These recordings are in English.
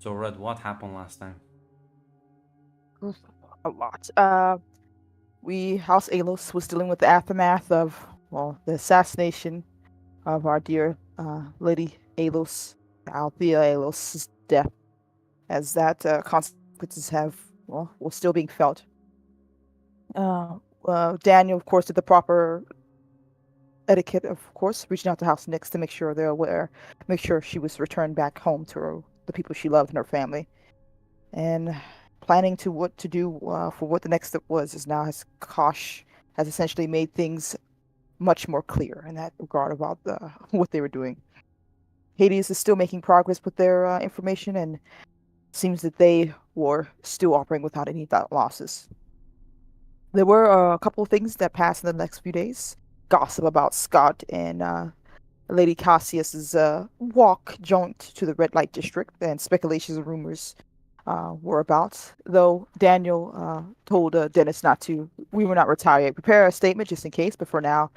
So, Red, what happened last time? Oof, a lot. House Alos was dealing with the aftermath of, well, the assassination of our dear Lady Alos, Althea Alos' death, as that consequences have, well, were still being felt. Daniel, of course, did the proper etiquette, of course, reaching out to House Nix to make sure they're aware, make sure she was returned back home to the people she loved and her family. And planning to what to do for what the next step was is now Kosh has essentially made things much more clear in that regard about what they were doing. Hades is still making progress with their information, and seems that they were still operating without any losses. There were a couple of things that passed in the next few days. Gossip about Scott and Lady Cassius's walk jaunt to the red light district, and speculations and rumors were about. Though Daniel told Dennis not to, we will not retaliate. Prepare a statement just in case, but for now,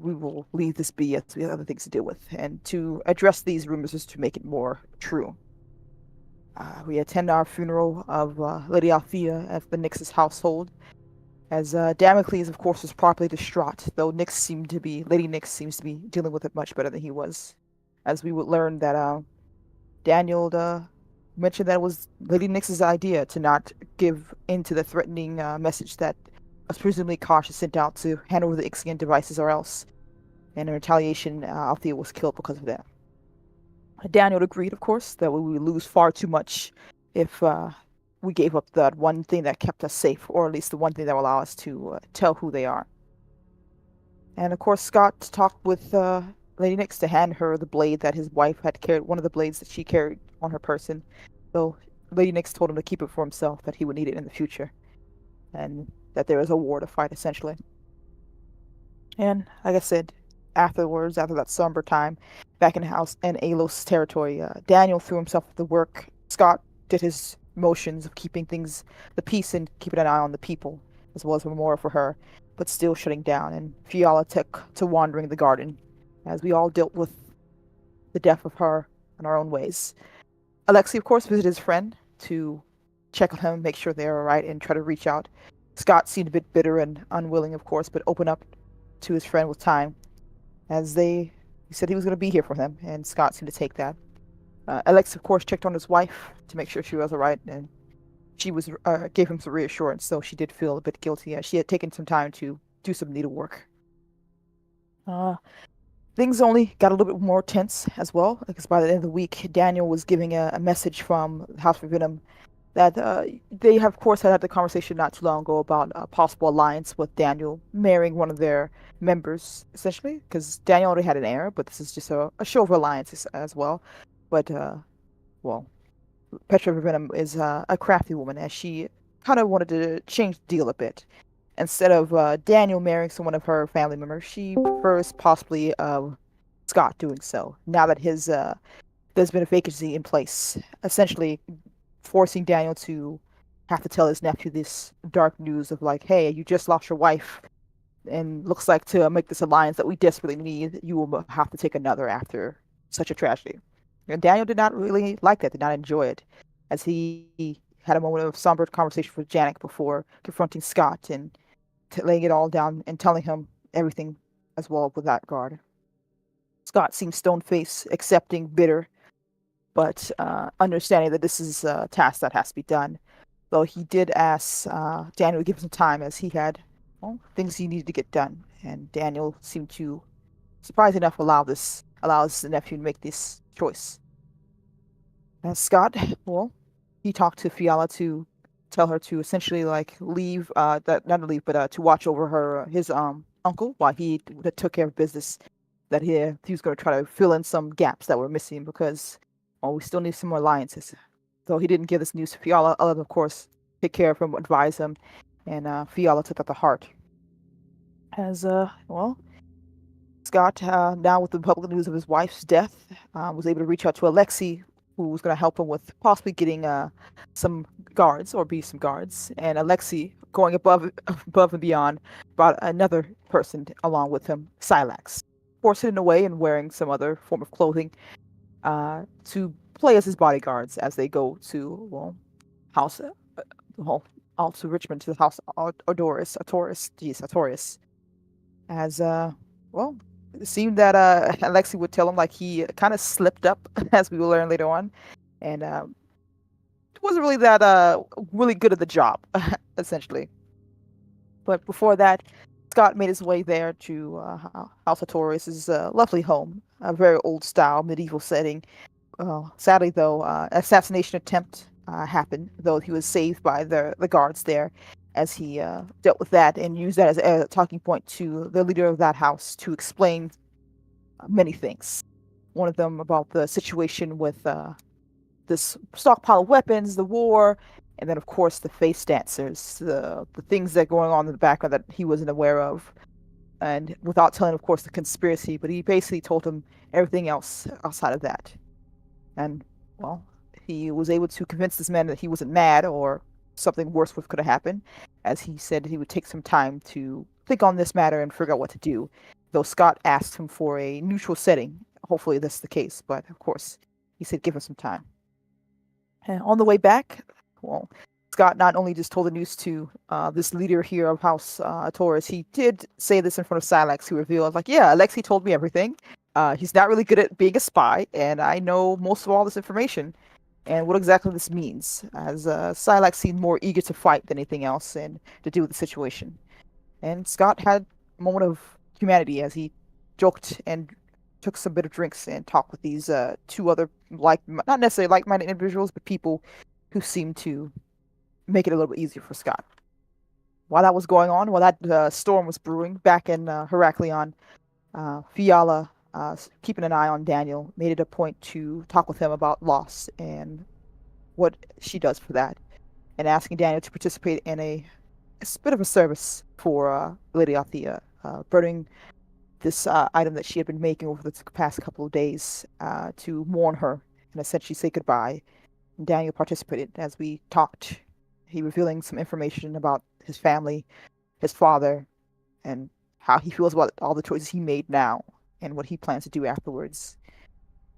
we will leave this be as we have other things to deal with. And to address these rumors is to make it more true. We attend our funeral of Lady Althea at the Nix's household, as Damocles, of course, was properly distraught, though Lady Nix seems to be dealing with it much better than he was. As we would learn that Daniel mentioned that it was Lady Nix's idea to not give in to the threatening message that was presumably Kosh sent out to hand over the Ixian devices or else. And in retaliation, Althea was killed because of that. Daniel agreed, of course, that we would lose far too much if we gave up that one thing that kept us safe, or at least the one thing that will allow us to tell who they are. And of course, Scott talked with Lady Nix to hand her the blade that his wife had carried, one of the blades that she carried on her person. So Lady Nix told him to keep it for himself, that he would need it in the future, and that there is a war to fight, essentially. And like I said, afterwards, after that somber time, back in the house in Alos territory, Daniel threw himself at the work. Scott did his motions of keeping things, the peace, and keeping an eye on the people, as well as a memorial for her, but still shutting down. And Fiala took to wandering the garden, as we all dealt with the death of her in our own ways. Alexei, of course, visited his friend to check on him, make sure they're all right, and try to reach out. Scott seemed a bit bitter and unwilling, of course, but opened up to his friend with time, as he said he was going to be here for him, and Scott seemed to take that. Alex, of course, checked on his wife to make sure she was all right, and she was gave him some reassurance, though she did feel a bit guilty as she had taken some time to do some needlework. Uh, Things only got a little bit more tense as well, because by the end of the week, Daniel was giving a message from House of Venom that they have, of course, had the conversation not too long ago about a possible alliance with Daniel marrying one of their members, essentially, because Daniel already had an heir, but this is just a show of alliance as well. But, well, Petra Venom is a crafty woman, as she kind of wanted to change the deal a bit. Instead of Daniel marrying someone of her family members, she prefers possibly Scott doing so. Now that there's been a vacancy in place, essentially forcing Daniel to have to tell his nephew this dark news of like, hey, you just lost your wife, and looks like to make this alliance that we desperately need, you will have to take another after such a tragedy. And Daniel did not really like that, did not enjoy it, as he had a moment of somber conversation with Janek before confronting Scott and laying it all down and telling him everything as well with that guard. Scott seemed stone faced, accepting, bitter, but understanding that this is a task that has to be done. Though he did ask Daniel to give him some time, as he had, well, things he needed to get done, and Daniel seemed to, surprisingly enough, allow his nephew to make this choice. Scott, well, he talked to Fiala to tell her to essentially like leave, that not to leave, but to watch over his uncle while he took care of business. That he was going to try to fill in some gaps that were missing, because, well, we still need some more alliances. Though he didn't give this news to Fiala, other than, of course, take care of him, advise him, and Fiala took that to heart. As well, Scott, now with the public news of his wife's death, was able to reach out to Alexei, who was going to help him with possibly getting some guards, or be some guards. And Alexei, going above and beyond, brought another person along with him, Silax, forced hidden away and wearing some other form of clothing, to play as his bodyguards as they go to, well, house, well, out to Richmond to the house Artorias, as well, it seemed that Alexi would tell him like he kind of slipped up, as we will learn later on, and wasn't really that really good at the job, essentially. But before that, Scott made his way there to House Artorias' lovely home, a very old style medieval setting. Sadly, though, assassination attempt happened, though he was saved by the guards there as he dealt with that and used that as a talking point to the leader of that house to explain many things. One of them about the situation with this stockpile of weapons, the war, and then, of course, the face dancers, the things that are going on in the background that he wasn't aware of. And without telling, of course, the conspiracy, but he basically told him everything else outside of that. And, well, he was able to convince this man that he wasn't mad or something worse could have happened, as he said he would take some time to think on this matter and figure out what to do. Though Scott asked him for a neutral setting. Hopefully, that's the case, but of course, he said give him some time. And on the way back, well, Scott not only just told the news to this leader here of House Taurus, he did say this in front of Silex, who revealed, like, yeah, Alexi told me everything. He's not really good at being a spy, and I know most of all this information and what exactly this means, as Silex seemed more eager to fight than anything else and to deal with the situation. And Scott had a moment of humanity as he joked and took some bitter drinks and talked with these two other not necessarily like-minded individuals, but people who seemed to make it a little bit easier for Scott. While that was going on, while that storm was brewing back in Heraklion, Fiala, keeping an eye on Daniel, made it a point to talk with him about loss and what she does for that, and asking Daniel to participate in a bit of a service for Lady Althea, burning this item that she had been making over the past couple of days to mourn her and essentially say goodbye. And Daniel participated as we talked. He revealing some information about his family, his father, and how he feels about all the choices he made now and what he plans to do afterwards.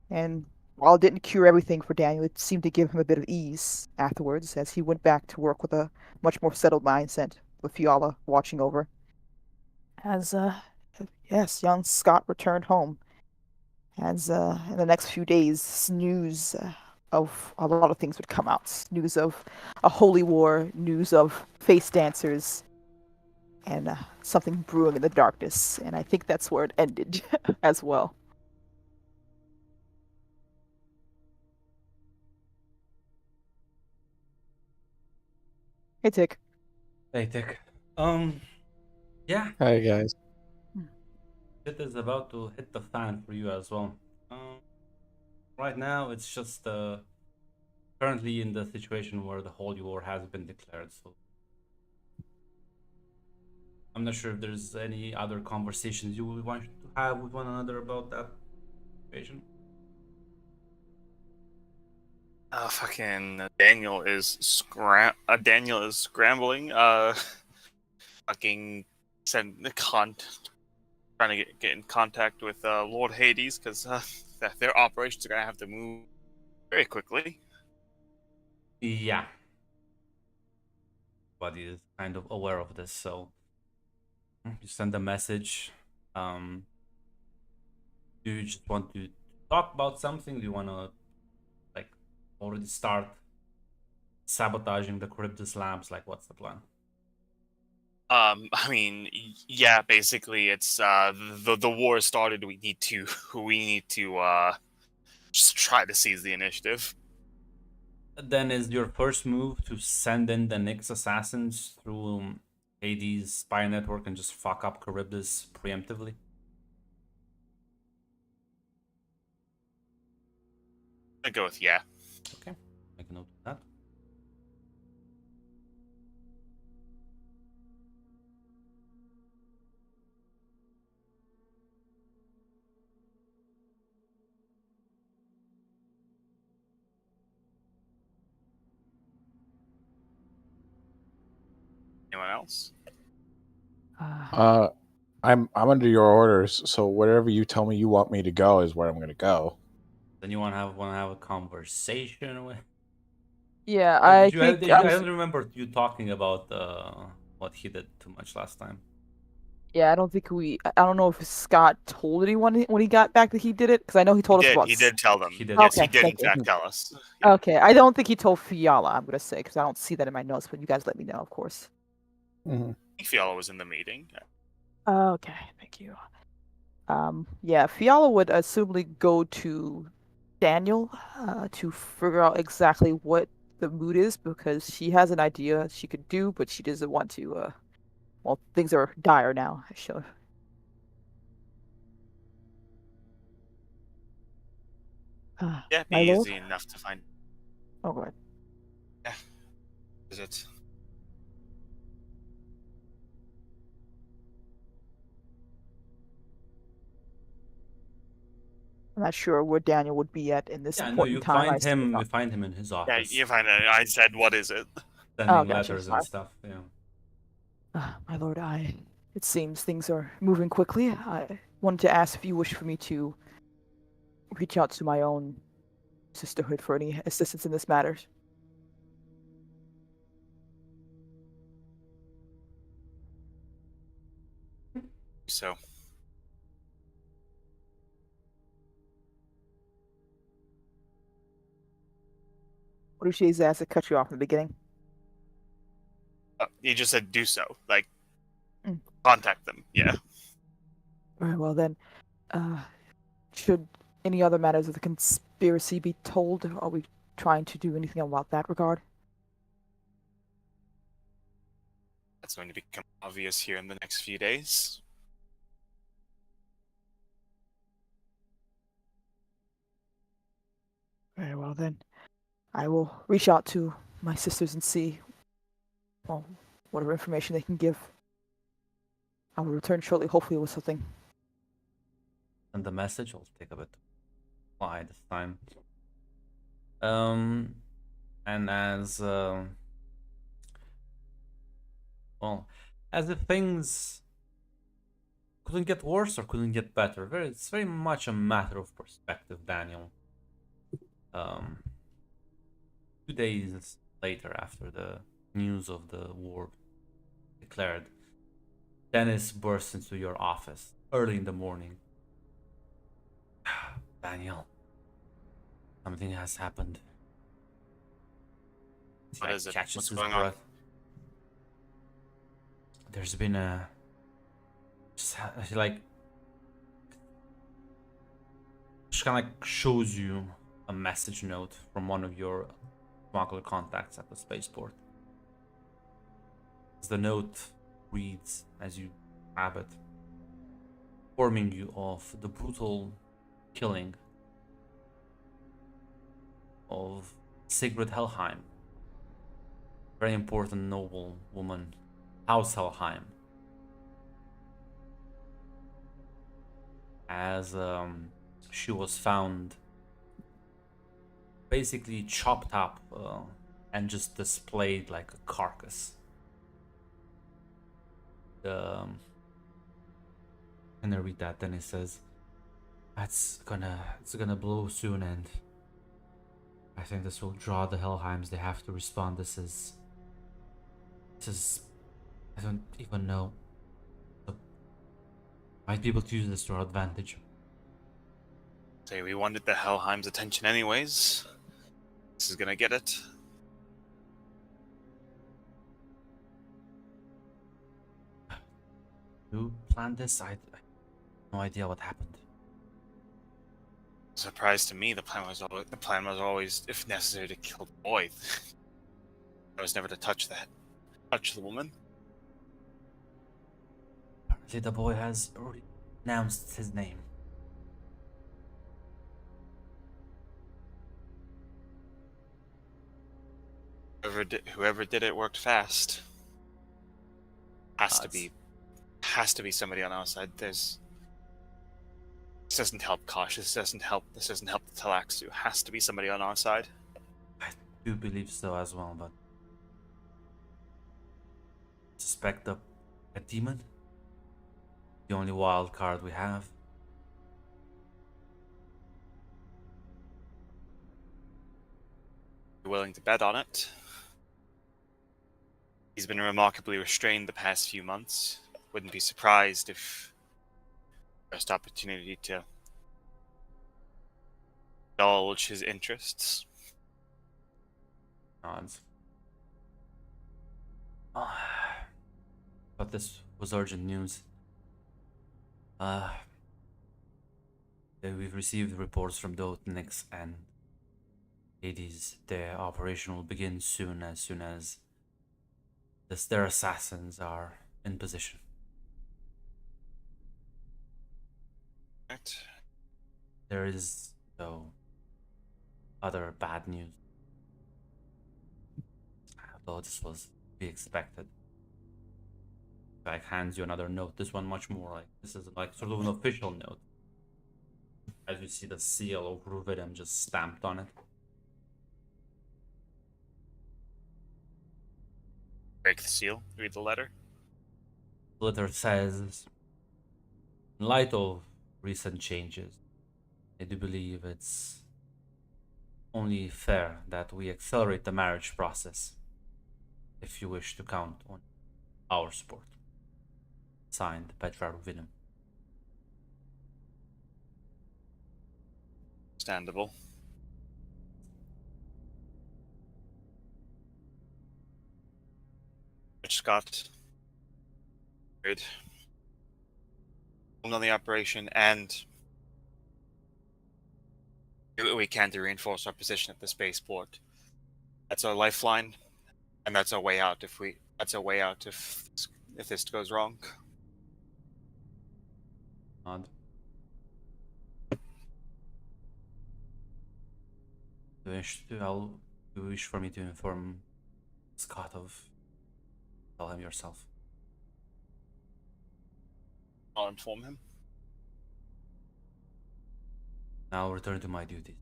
And while it didn't cure everything for Daniel, it seemed to give him a bit of ease afterwards as he went back to work with a much more settled mindset with Fiala watching over. As yes, young Scott returned home. As in the next few days, news of a lot of things would come out. News of a holy war, news of face dancers, and something brewing in the darkness. And I think that's where it ended as well. Hey, Tick. Hey, Tick. Yeah, Hi guys. it is about to hit the fan for you as well. Right now, it's just currently in the situation where the Holy War has been declared. So I'm not sure if there's any other conversations you would want to have with one another about that situation. Fucking Daniel is scrambling. Fucking trying to get in contact with Lord Hades because their operations are gonna have to move very quickly. Yeah, everybody is kind of aware of this, so you send a message. Do you just want to talk about something? Do you want to like already start sabotaging the Charybdis labs? Like, what's the plan? I mean, yeah, basically, it's the war started. We need to just try to seize the initiative. Then is your first move to send in the Nyx assassins through Hades' spy network and just fuck up Charybdis preemptively? I go with yeah. Okay, make a note of that. Anyone else? I'm under your orders, so wherever you tell me you want me to go is where I'm going to go. Then you want to have a conversation with. Yeah, Or I did you? think Did I you? I was. don't remember you talking about what he did too much last time. Yeah, I don't think we. I don't know if Scott told anyone when he got back that he did it, because I know he He told us did. about. He did tell He them. did. Yes, he Okay, did in thank you. fact tell us. Yeah. Okay, I don't think he told Fiala. I'm gonna say because I don't see that in my notes, but you guys let me know, of course. Mhm. I think Fiala was in the meeting. Okay, thank you. Yeah, Fiala would assumably go to Daniel to figure out exactly what the mood is because she has an idea she could do, but she doesn't want to. Well, things are dire now. So, Yeah, it'd be my lord. easy enough to find. Oh, God. Yeah, is it? I'm not sure where Daniel would be at in this Yeah, no, point in you time. I find assume him. You not. find him in his Yeah, office, you find it. I said, what is it? Oh, sending gotcha. letters and Sorry. stuff. Yeah. My lord, it seems things are moving quickly. I wanted to ask if you wish for me to reach out to my own sisterhood for any assistance in this matter. So What if she's asked to cut you off in the beginning? he just said do so. Like Mm. contact them. Yeah. Very well then. Uh, should any other matters of the conspiracy be told? Are we trying to do anything about that regard? That's going to become obvious here in the next few days. Very well then. I will reach out to my sisters and see, well, whatever information they can give. I will return shortly, hopefully with something. And the message will take a bit to reply this time. Um, and well, as if things couldn't get worse or couldn't get better. It's very much a matter of perspective, Daniel. Um, 2 days later, after the news of the war declared, Dennis burst into your office early in the morning. Daniel, something has happened. He What is it? catches What's his going on? breath. There's been a just like just kind of like shows you a message note from one of your smuggler contacts at the spaceport. The note reads as you grab it, informing you of the brutal killing of Sigrid Helheim, very important noble woman, House Helheim, as she was found basically chopped up and just displayed like a carcass. And I read that, then it says, it's gonna blow soon, and I think this will draw the Helheims. They have to respond. This is I don't even know. So, might be able to use this to our advantage. Say we wanted the Helheim's attention anyways. This is gonna get it. Who planned this? I have no idea what happened. Surprise to me, the plan was always, if necessary, to kill the boy. I was never to touch the woman. Apparently, the boy has already announced his name. Whoever did it worked fast. Has That's- to be somebody on our side. This doesn't help Kosh. This doesn't help the Talaxu. Has to be somebody on our side. I do believe so as well, but suspect a demon. The only wild card we have. willing to bet on it. He's been remarkably restrained the past few months. Wouldn't be surprised if first opportunity to indulge his interests. Nods. But this was urgent news. We've received reports from Dotnix and Hades. Their operation will begin as soon as their assassins are in position. Right. There is, though, other bad news. Although this was to be expected. Like hands you another note. This one much more like this is like sort of an official note. As you see the seal of Ruvidum just stamped on it. Break the seal. Read the letter. The letter says, in light of recent changes, I do believe it's only fair that we accelerate the marriage process if you wish to count on our support. Signed, Petra Ruvidum. Understandable. Rich Scott. Good. On the operation, and do what we can to reinforce our position at the spaceport. That's our lifeline, and that's our way out. If this goes wrong. Nod. Do you wish for me to inform Scott of? Tell him yourself. I'll inform him. Now I'll return to my duties.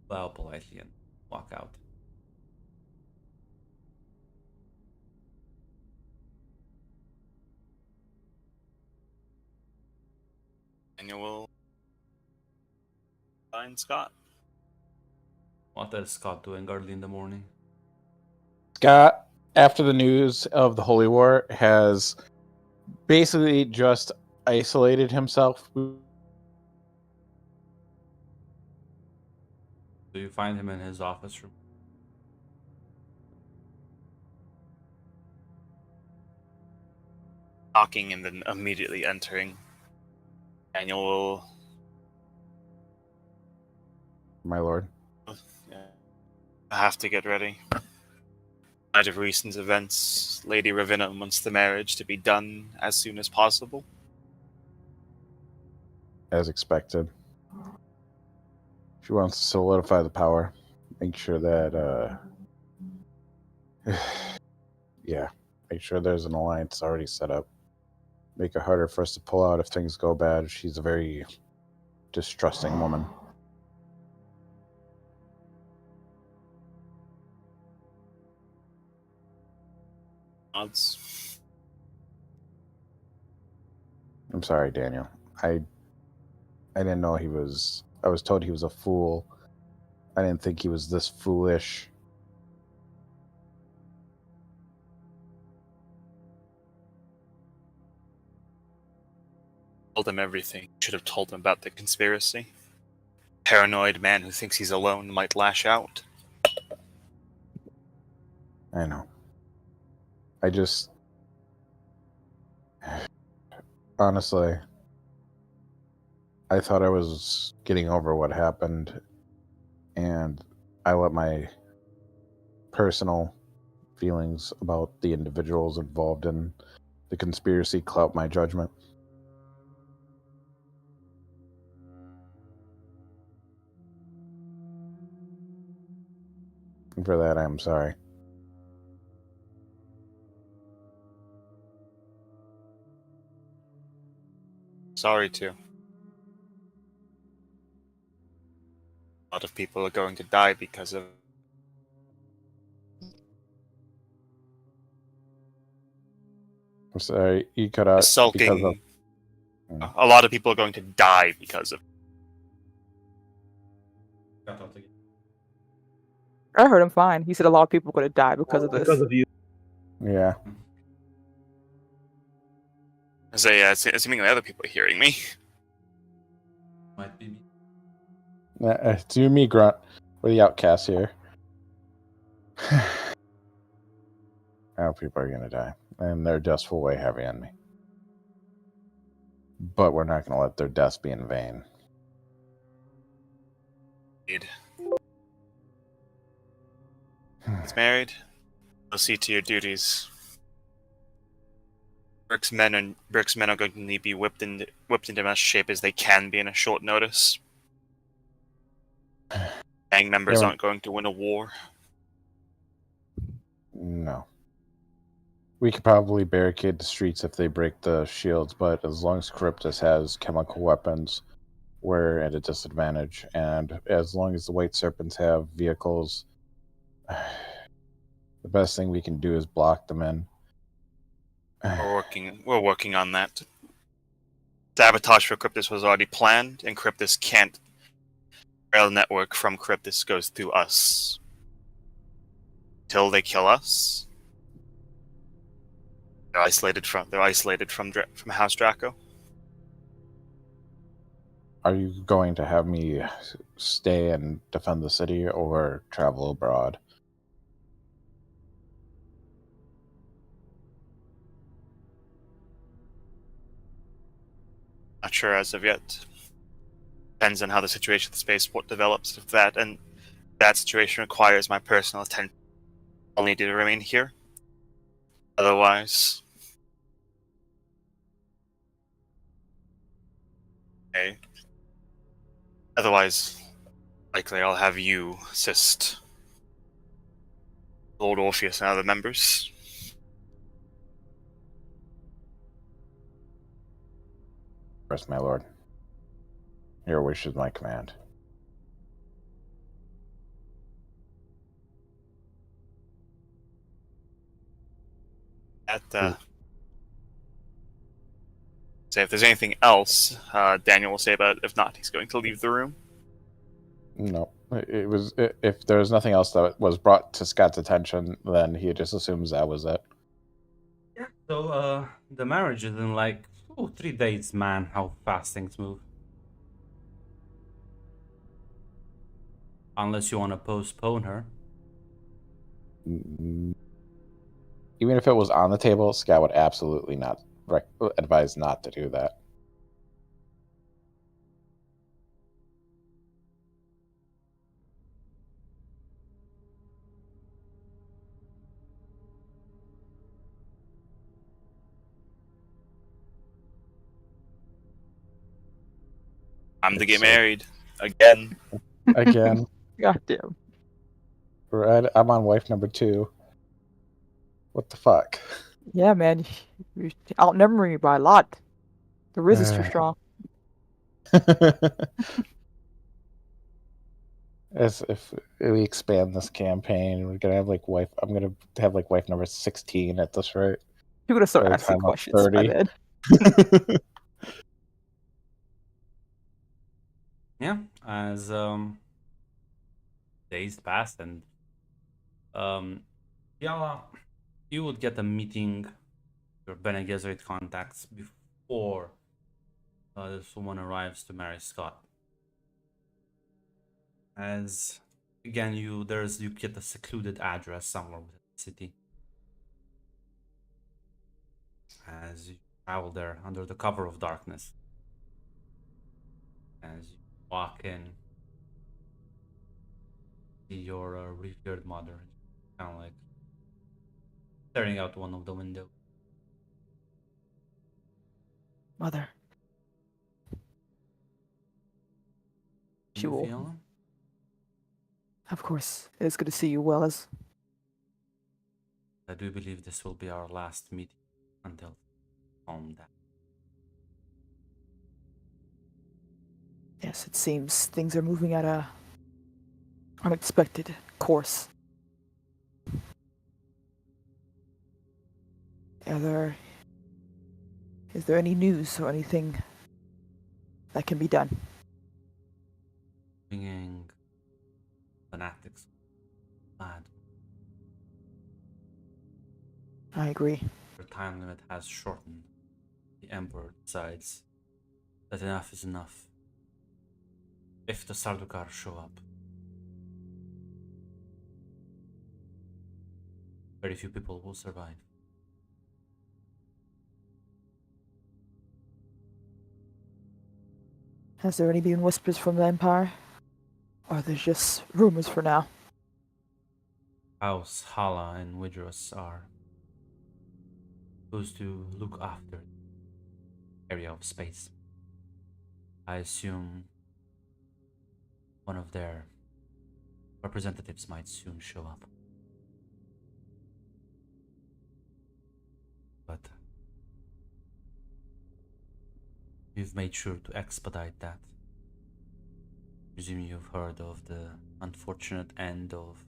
Bow politely and walk out. And you will find Scott. What is Scott doing early in the morning? Scott, after the news of the Holy War, has basically just isolated himself. Do you find him in his office room? Knocking and then immediately entering. Daniel will. My lord. I have to get ready. Out of recent events, Lady Ravenna wants the marriage to be done as soon as possible. As expected. She wants to solidify the power. Make sure that, yeah. Make sure there's an alliance already set up. Make it harder for us to pull out if things go bad. She's a very distrusting woman. Odds. I'm sorry, Daniel. I didn't know he was... I was told he was a fool. I didn't think he was this foolish. Told him everything. Should have told him about the conspiracy. Paranoid man who thinks he's alone might lash out. I know. I just... Honestly, I thought I was getting over what happened, and I let my personal feelings about the individuals involved in the conspiracy cloud my judgment. And for that, I'm sorry. Sorry to. A lot of people are going to die because of. I'm sorry, you cut out Sulking. because of... A lot of people are going to die because of. I heard him fine. He said a lot of people are going to die because of this. Because of you. Yeah. Assuming the other people are hearing me. Might be me. It's you and me, Grunt. We're the outcasts here. Now people are gonna die, and their deaths will weigh heavy on me. But we're not gonna let their deaths be in vain. Indeed. He's married. Proceed to your duties. Brick's men are going to need to be whipped into as shape as they can be in a short notice. Gang members aren't going to win a war. No. We could probably barricade the streets if they break the shields, but as long as Cryptus has chemical weapons, we're at a disadvantage. And as long as the White Serpents have vehicles, the best thing we can do is block them in. We're working on that. Sabotage for Cryptus was already planned, and Cryptus can't. Rail network from Cryptus goes through us. Till they kill us, they're isolated from House Draco. Are you going to have me stay and defend the city or travel abroad? Not sure as of yet. Depends on how the situation of the spaceport develops. If that situation requires my personal attention, I'll need to remain here. Otherwise, okay. Otherwise, likely I'll have you assist Lord Orpheus and other members. Yes, my lord. Your wish is my command. Say if there's anything else, Daniel will say about it. If not, he's going to leave the room. No. It was if there was nothing else that was brought to Scott's attention, then he just assumes that was it. Yeah. So the marriage is in like 3 days, man. How fast things move. Unless you want to postpone her. Even if it was on the table, Scott would absolutely not advise not to do that. I'm to get married again. Again. Goddamn. Right, I'm on wife number 2. What the fuck? Yeah, man. You outnumber me by a lot. The Riz is too strong. As if we expand this campaign, we're gonna have I'm gonna have wife number 16 at this rate. You're gonna start By the asking time I'm questions by 30. then. Yeah. As days pass and yeah, you would get a meeting your Bene Gesserit contacts before this woman arrives to marry Scott. As again, you get a secluded address somewhere within the city. As you travel there under the cover of darkness. As you walk in, see your revered mother, kind of like staring out one of the windows. Mother. She You will. feel? Of course. It's good to see you well as. I do believe this will be our last meeting until calm down. Yes, it seems things are moving at a unexpected course. Is there any news or anything that can be done? Bringing fanatics glad. I agree. Your time limit has shortened. The Emperor decides that enough is enough. If the Sardaukar show up, very few people will survive. Has there any been whispers from the Empire? Or are there just rumors for now? House Hala and Widros are supposed to look after the area of space. I assume one of their representatives might soon show up. But we've made sure to expedite that. Presume you've heard of the unfortunate end of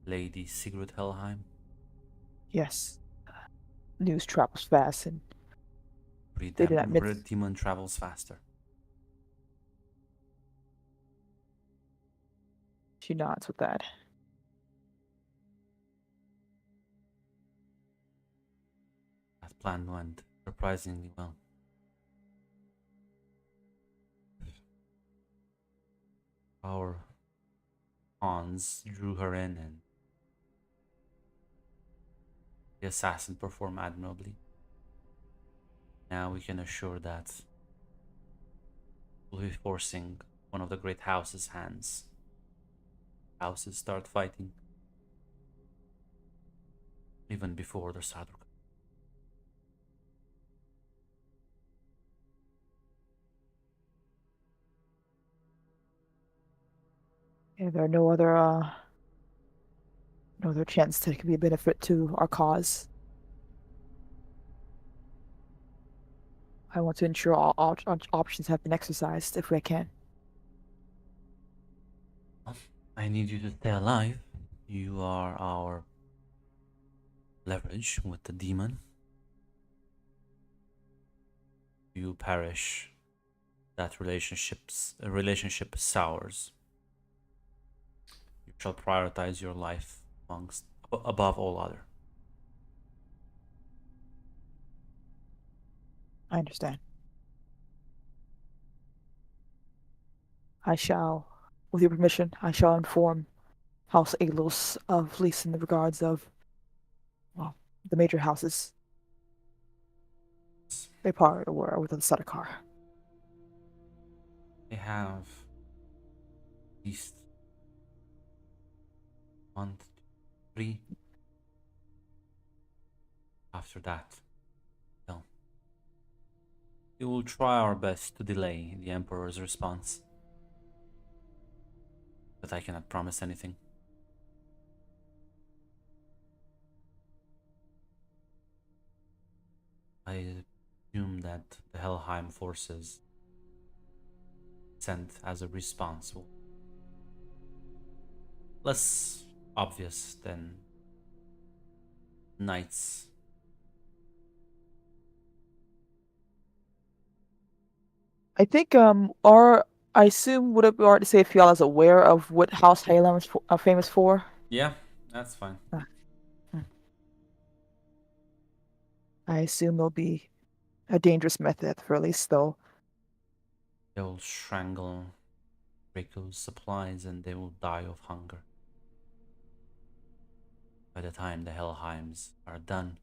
Lady Sigrid Helheim? Yes. News travels fast, and they did not miss. Red Demon travels faster. She nods with that. That plan went surprisingly well. Our Hans drew her in, and the assassin performed admirably. Now we can assure that we'll be forcing one of the great house's hands. Houses start fighting even before the Sardaukar. And there are no other chance that it could be a benefit to our cause. I want to ensure all options have been exercised if we can. I need you to stay alive. You are our leverage with the demon. You perish, that relationship sours. You shall prioritize your life above all other. I understand. I shall, with your permission, I shall inform House Alos of least in the regards of, well, the major houses. They probably are aware with the Sardaukar. They have at least 1 to 3. After that, well, we will try our best to delay the Emperor's response. But I cannot promise anything. I assume that the Helheim forces sent as a response will less obvious than knights. I think I assume would it be alright to say if y'all is aware of what House Halem is famous for? Yeah, that's fine. I assume it'll be a dangerous method at the very least, though. They will strangle Rico's supplies and they will die of hunger. By the time the Helheims are done,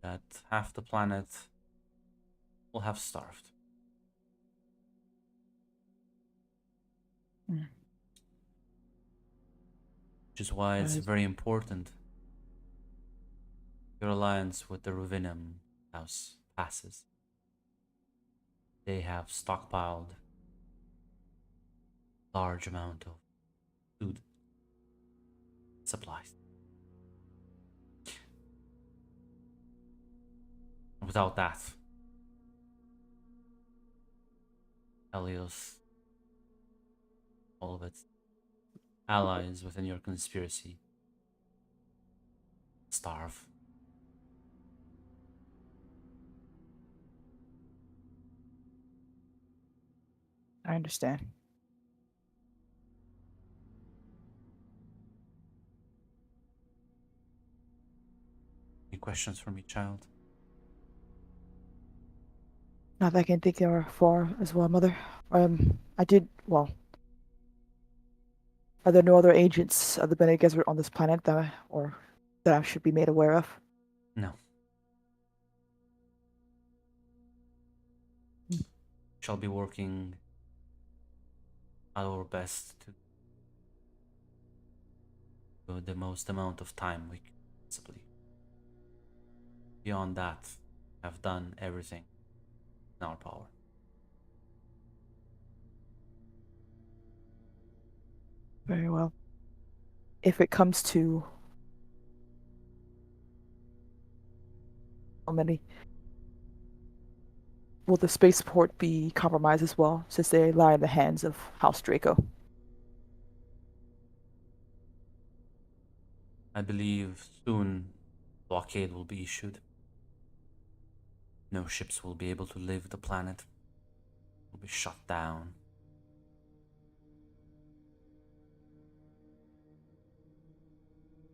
that half the planet will have starved. Mm. Which is why it's very important your alliance with the Ruvinum house passes. They have stockpiled a large amount of food supplies. Without that, Helios, all of its allies within your conspiracy, starve. I understand. Any questions for me, child? Not that I can think are far as well, Mother. I did, well, are there no other agents of the Bene Gesserit on this planet that I should be made aware of? No. Shall be working our best to do the most amount of time we can possibly. Beyond that, have done everything in our power. Very well. If it comes to how many, will the spaceport be compromised as well, since they lie in the hands of House Draco? I believe soon blockade will be issued. No ships will be able to leave the planet. Will be shut down.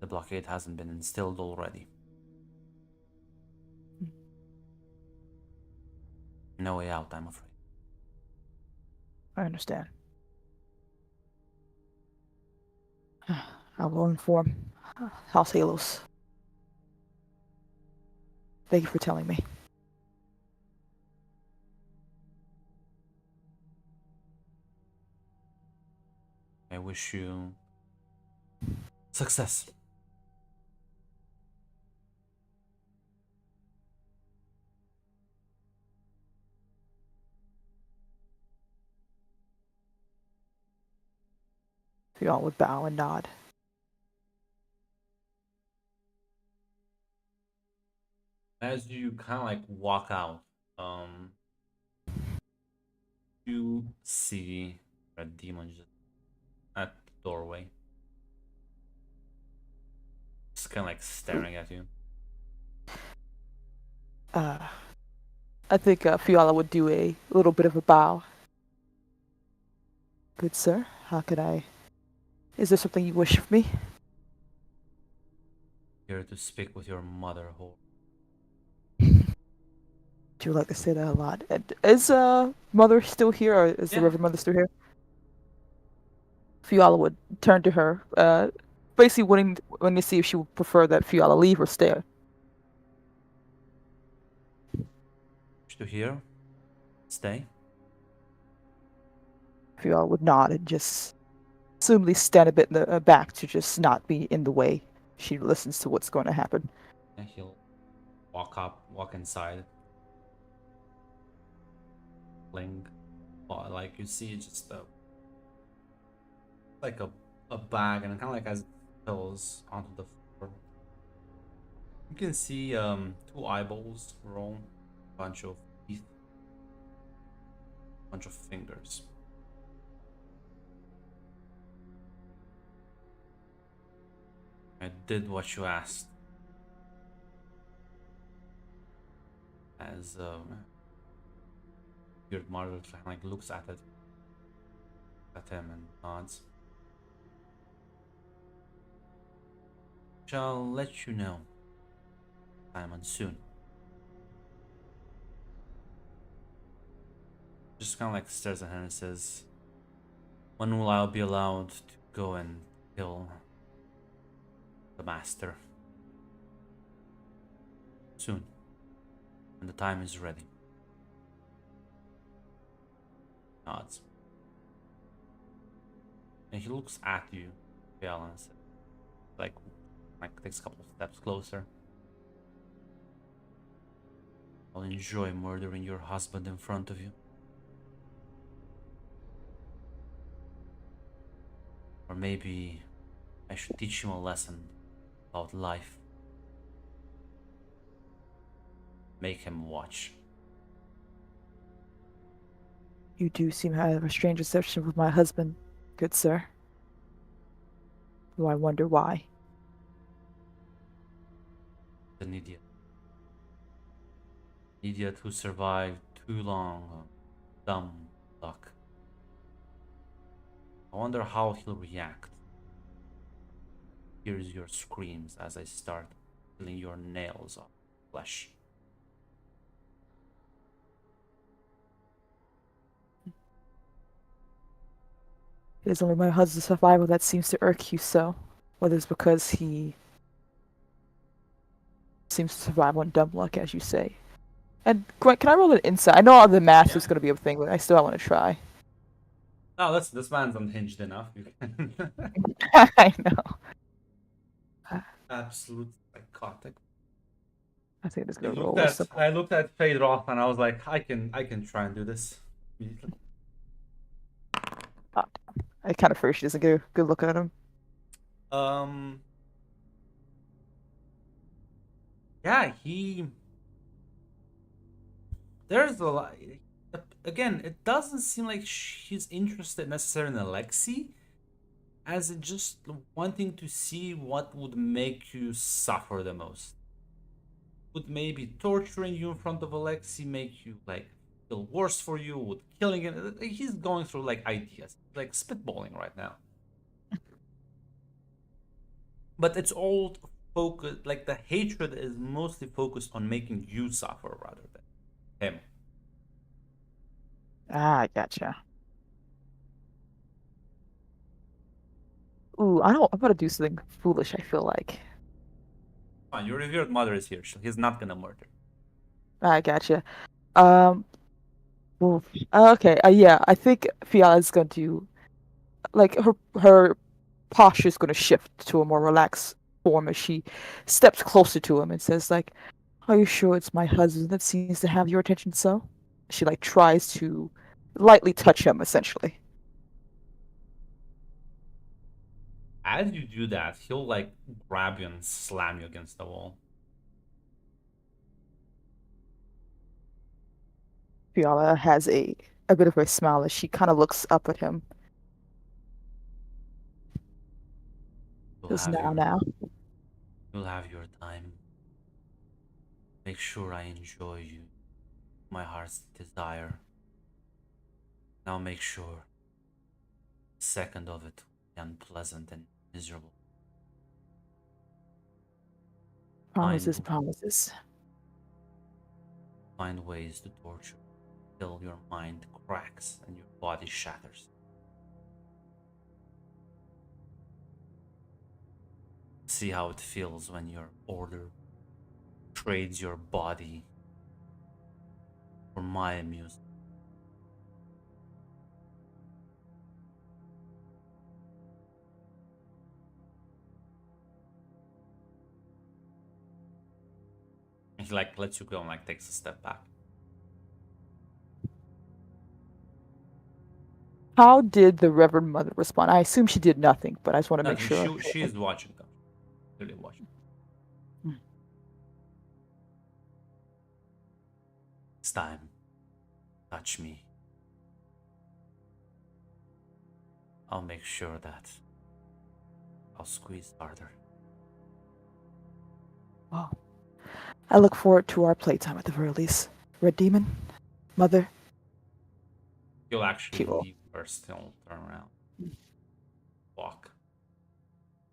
The blockade hasn't been instilled already. No way out, I'm afraid. I understand. I will inform House Halos. Thank you for telling me. I wish you success. Y'all would bow and nod. As you kind of like walk out, you see a demon just at the doorway, just kind of like staring at you. I think Fiala would do a little bit of a bow. Good sir, how can I... Is there something you wish of me? Here to speak with your mother, whore. Do you like to say that a lot? Is mother still here, or is the Yeah. Reverend Mother still here? Fiala would turn to her, basically wanting to see if she would prefer that Fiala leave or stay. Wish to hear? Stay. Fiala would nod and just assumably stand a bit in the back to just not be in the way. She listens to what's going to happen. And he'll walk inside. Ling, like you see just like a bag, and kind of like as it spills onto the floor. You can see two eyeballs roll, bunch of teeth, bunch of fingers. I did what you asked. As your mother kind of like looks at him and nods. Shall let you know, Simon, soon. Just kind of like stares at her and says, "When will I be allowed to go and kill the master?" Soon, when the time is ready. Nods. And he looks at you, Biel, and says, like takes a couple of steps closer. I'll enjoy murdering your husband in front of you. Or maybe I should teach him a lesson about life. Make him watch. You do seem to have a strange reception with my husband, good sir. Though I wonder why. An idiot. Idiot who survived too long on dumb luck. I wonder how he'll react. Hears your screams as I start peeling your nails off flesh. It is only my husband's survival that seems to irk you so. Whether it's because he seems to survive on dumb luck, as you say. And Grant, can I roll an insight? I know the math Yeah. is going to be a thing, but I still want to try. Oh, this man's unhinged enough. You can I know. absolute psychotic. I think it's I going to looked roll a at simple. I looked at Fade Roth and I was like, I can try and do this immediately. Oh, I kind of figured she doesn't get a good look at him. Um, yeah, he. There's a lot. Again, it doesn't seem like she's interested necessarily in Alexei, as in just wanting to see what would make you suffer the most. Would maybe torturing you in front of Alexei make you like feel worse for you? Would killing him? He's going through like ideas, like spitballing right now. But it's all focused. Like the hatred is mostly focused on making you suffer rather than him. Ah, I gotcha. Ooh, I don't. I'm gonna do something foolish. I feel like. Fine, your revered mother is here. He's not gonna murder. I gotcha. Um. Well, okay. Yeah. I think Fiala's going to like her posture is going to shift to a more relaxed form as she steps closer to him and says, like, "Are you sure it's my husband that seems to have your attention so?" She like tries to lightly touch him, essentially. As you do that, he'll like grab you and slam you against the wall. Fiala has a bit of a smile as she kind of looks up at him. You'll Says, have "Now, your now." you'll have your time. Make sure I enjoy you, my heart's desire. Now make sure a second of it will be unpleasant and miserable. Promises, Find promises. find ways to torture till your mind cracks and your body shatters. See how it feels when your order trades your body for my amusement. And he like lets you go and like takes a step back. How did the Reverend Mother respond? I assume she did nothing, but I just want to make Nothing. sure. She is watching them. Clearly watching. Hmm. It's time. Touch me. I'll make sure that I'll squeeze harder. Well, I look forward to our playtime at the very least. Red Demon, Mother, You'll actually she will. leave first. He'll turn around, Hmm. walk.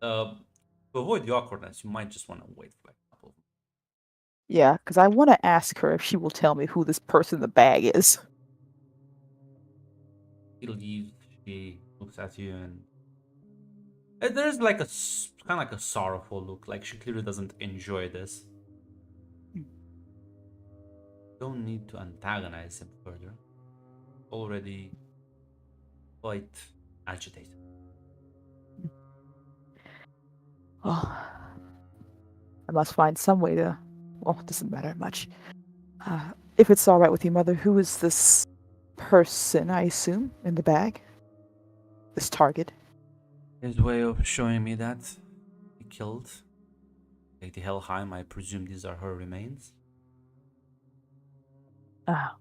To avoid the awkwardness, you might just want to wait for like a couple of minutes. Yeah, because I want to ask her if she will tell me who this person in the bag is. He leaves. She looks at you, and there's like a kind of like a sorrowful look. Like she clearly doesn't enjoy this. Don't need to antagonize him further. Already quite agitated. Oh, I must find some way to. Well, it doesn't matter much. If it's all right with you, Mother, who is this person, I assume, in the bag? This target? His way of showing me that he killed Lady Helheim. I presume these are her remains. Ah,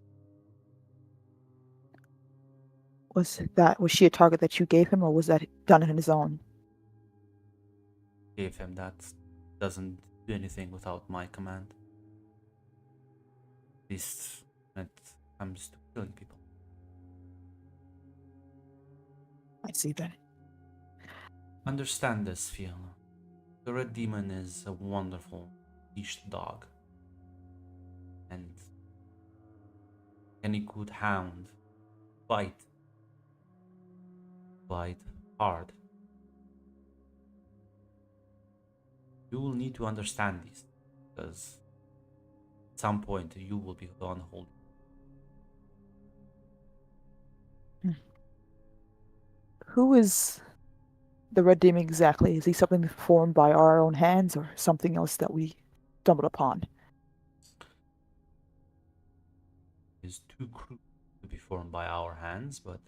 was she a target that you gave him, or was that done on his own? Gave him that. Doesn't do anything without my command. At least when it comes to killing people. I see that. Understand this, Fiona. The Red Demon is a wonderful leash the dog. And any good hound bite hard. You will need to understand these because at some point you will be the one holding. Who is the Red Demon exactly? Is he something formed by our own hands or something else that we stumbled upon? Is too cruel to be formed by our hands, but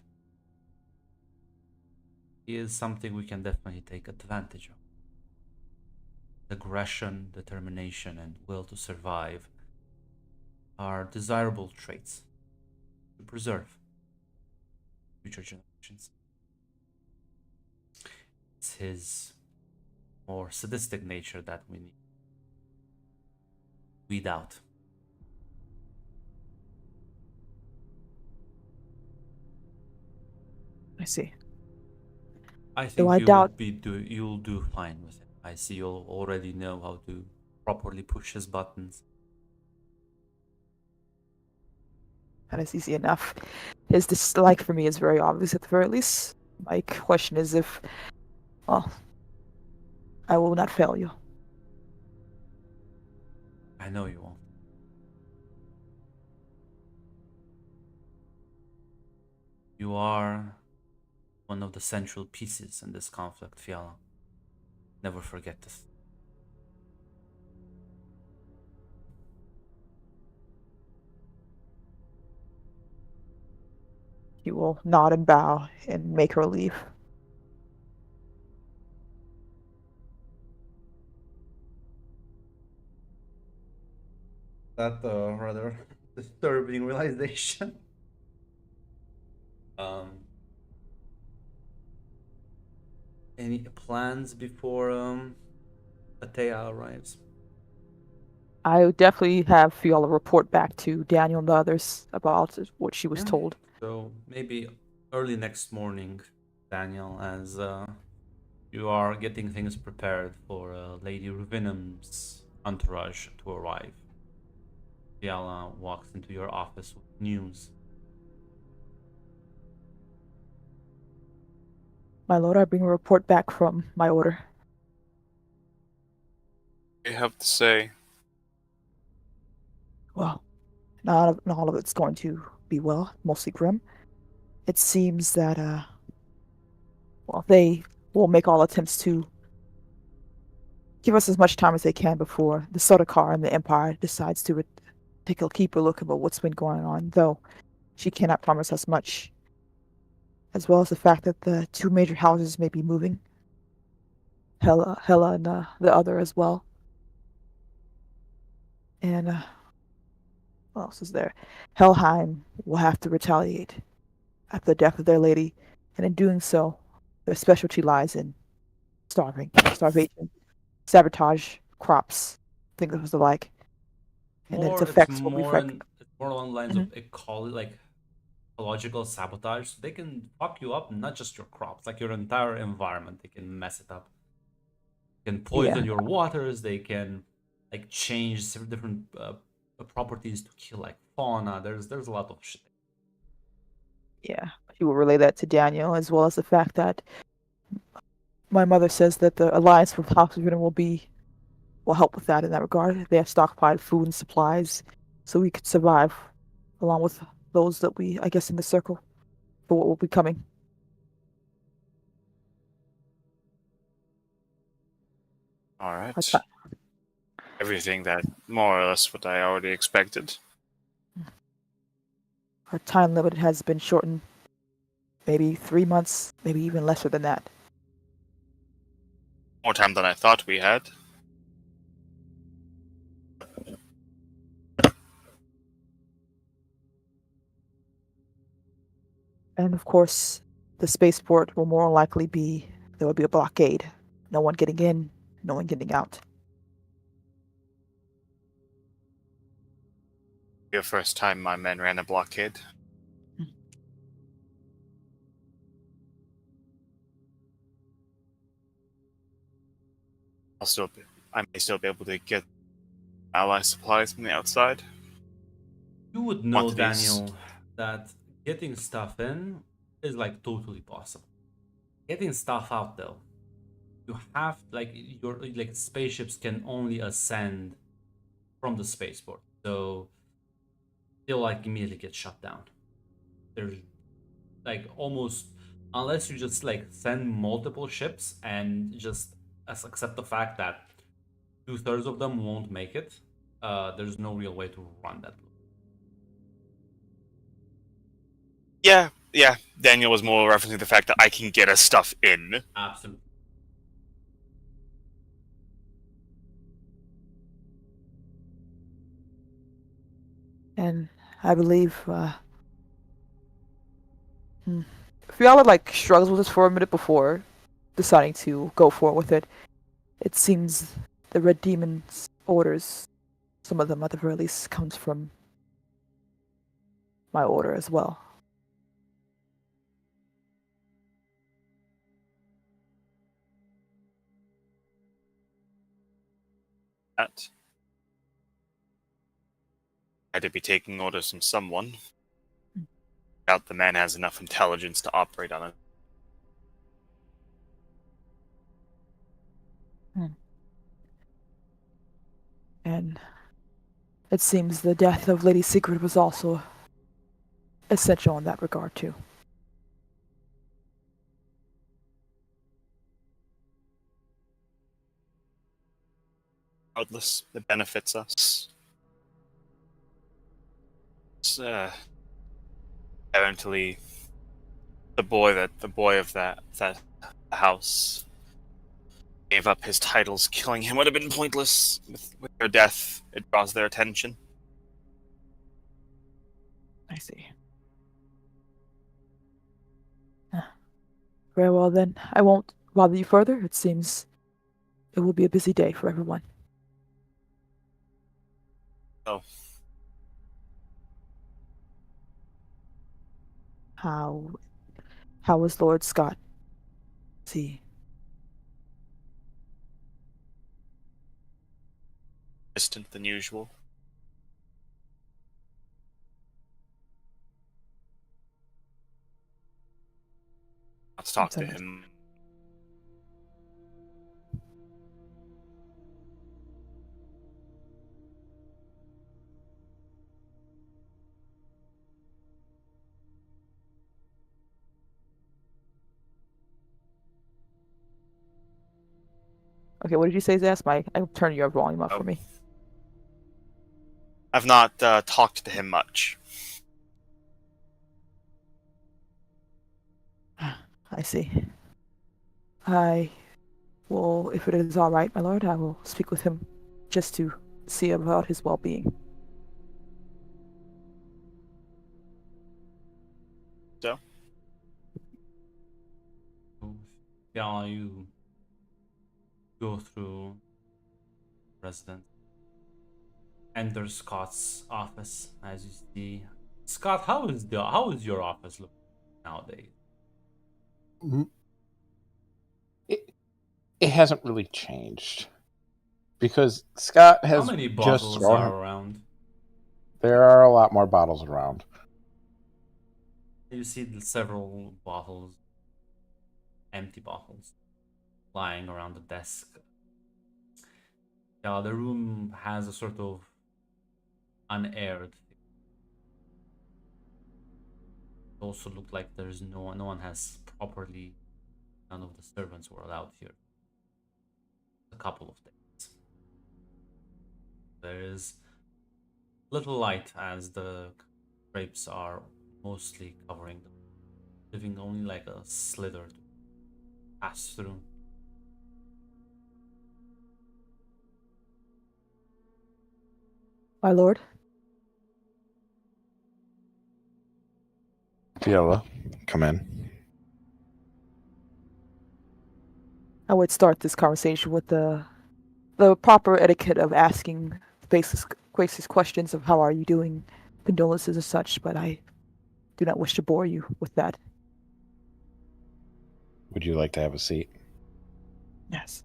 he is something we can definitely take advantage of. Aggression, determination, and will to survive are desirable traits to preserve future generations. It's his more sadistic nature that we need to weed out. I see. I Though think I doubt. you'll do fine with him. I see you'll already know how to properly push his buttons. That is easy enough. His dislike for me is very obvious at the very least. My question is if, well, I will not fail you. I know you won't. You are one of the central pieces in this conflict, Fiala. Never forget this. He will nod and bow and make her leave. That rather disturbing realization. Um, any plans before Atea arrives? I would definitely have Fiala report back to Daniel and the others about what she was Yeah. told. So maybe early next morning, Daniel, as you are getting things prepared for Lady Ruvinum's entourage to arrive. Fiala walks into your office with news. My lord, I bring a report back from my order. You have to say, Well, not all of it's going to be well, mostly grim. It seems that, well, they will make all attempts to give us as much time as they can before the Sodakar and the Empire decides to take a keeper look about what's been going on, though she cannot promise us much, as well as the fact that the two major houses may be moving. Hela and the other as well. And what else is there? Helheim will have to retaliate after the death of their lady, and in doing so, their specialty lies in starvation, sabotage, crops, things of the like, and its It's effects will be more fresh. it's more along the lines of Mhm. like ecological sabotage. So they can fuck you up, not just your crops, like your entire environment. They can mess it up. They can Yeah, poison your waters. They can like change some different properties to kill like fauna. There's a lot of shit. yeah. She will relay that to Daniel, as well as the fact that my mother says that the alliance with House of Unit will help with that in that regard. They have stockpiled food and supplies, so we could survive, along with those that we, I guess, in the circle for what will be coming. all Our, right, ti- everything that more or less what I already expected. our time limit has been shortened, maybe 3 months, maybe even lesser than that. More time than I thought we had. And of course, the spaceport will more likely be there will be a blockade. No one getting in, no one getting out. The first time my men ran a blockade. I'll still be, I may still be able to get ally supplies from the outside. You would know, Quantities. Daniel, that getting stuff in is like totally possible. Getting stuff out though, you have like your like spaceships can only ascend from the spaceport, so they'll like immediately get shut down. There's like almost unless you just like send multiple ships and just accept the fact that 2/3 of them won't make it. There's no real way to run that. Yeah. Daniel was more referencing the fact that I can get us stuff in. Absolutely. And I believe Fiala like struggles with this for a minute before deciding to go forward with it. It seems the Red Demon's orders, some of them at the very least, comes from my order as well. That had to be taking orders from someone. Doubt the man has enough intelligence to operate on it. And it seems the death of Lady Sigrid was also essential in that regard too. Regardless, it benefits us. It's, eventually, the boy of that house gave up his titles. Killing him would have been pointless. With her death, it draws their attention. I see. Very well then. I won't bother you further. It seems it will be a busy day for everyone. Oh, How is Lord Scott? See. distant than usual. Let's talk to him. Okay, what did you say, Zas? I'll turn your volume up for me. I've not talked to him much. I see. I will, if it is all right, my lord, I will speak with him just to see about his well-being. So? Yeah, you go through residence. Enter Scott's office, as you see. Scott, how is your office looking nowadays? It hasn't really changed because Scott How has many just bottles thrown. are around? There are a lot more bottles around. You see several bottles, empty bottles, lying around the desk. Yeah, the room has a sort of unaired. It also looked like there's no one has properly. None of the servants were allowed here. A couple of days. There is little light as the drapes are mostly covering them, leaving only like a slither to pass through. My lord? Fiala, come in. I would start this conversation with the proper etiquette of asking basic questions of how are you doing, condolences and such, but I do not wish to bore you with that. Would you like to have a seat? Yes.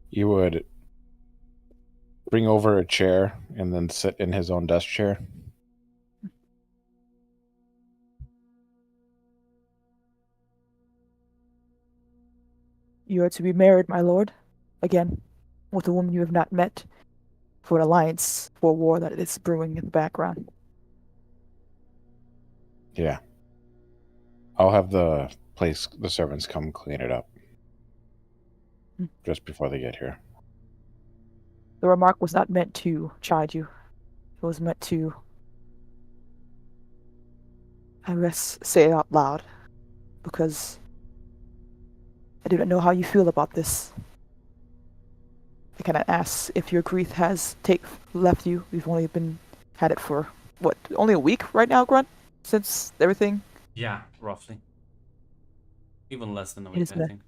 You would bring over a chair and then sit in his own desk chair. You are to be married, my lord, again, with a woman you have not met, for an alliance for a war that is brewing in the background. Yeah. I'll have the servants come clean it up just before they get here. The remark was not meant to chide you. It was meant to, I guess, say it out loud, because I do not know how you feel about this. I cannot ask if your grief has left you. We've only had it for, what, only a week right now, Grunt? Since everything? Yeah, roughly. Even less than a It week, has I been, think.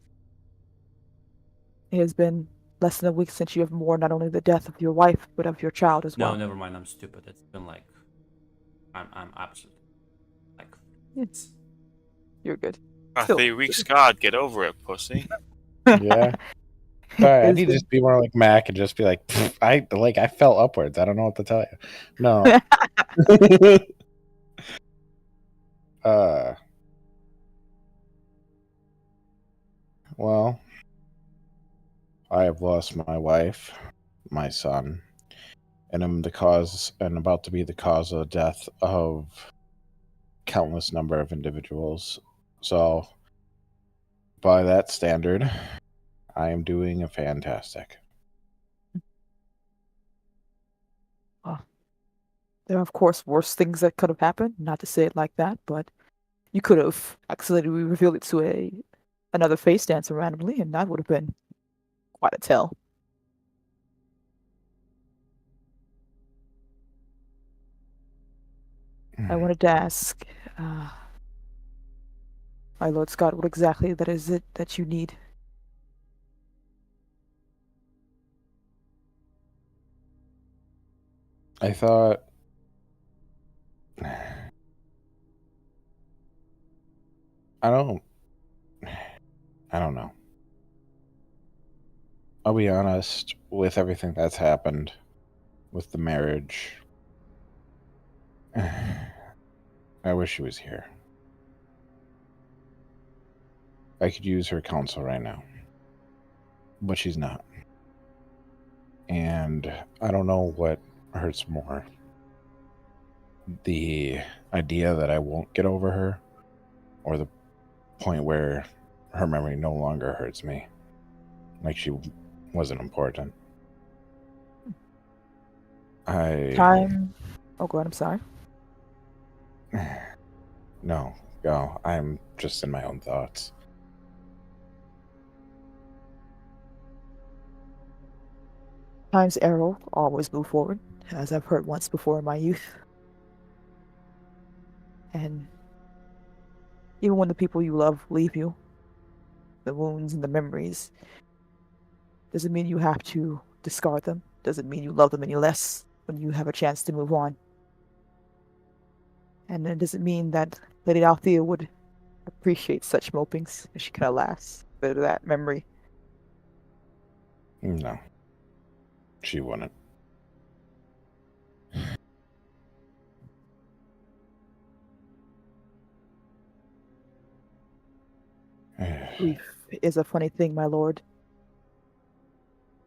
it has been less than a week since you have mourned not only the death of your wife, but of your child as No, well. never mind. I'm stupid. It's been like, I'm absolutely like, It's, you're good. A Still, 3 weeks, God, get over it, pussy. Yeah. Sorry, I it's need to been, just be more like Mac and just be like, I fell upwards. I don't know what to tell you. No. uh. Well, I have lost my wife, my son, and I'm about to be the cause of the death of countless number of individuals. So, by that standard, I am doing a fantastic. there are, of course, worse things that could have happened. Not to say it like that, but you could have accidentally revealed it to another face dancer randomly, and that would have been quite a tell. I wanted to ask, my Lord Scott, what exactly that is it that you need? I thought I don't I don't know. I'll be honest with everything that's happened with the marriage. I wish she was here. I could use her counsel right now, but she's not. And I don't know what hurts more. The idea that I won't get over her, or the point where her memory no longer hurts me. Like she wasn't important. Time. Oh, God, I'm sorry. No, I'm just in my own thoughts. Time's arrow always move forward, as I've heard once before in my youth. And even when the people you love leave you, the wounds and the memories, doesn't mean you have to discard them. Doesn't mean you love them any less when you have a chance to move on. And it doesn't mean that Lady Althea would appreciate such mopings if she could alas bit of that memory. No, she wouldn't. Grief is a funny thing, my lord.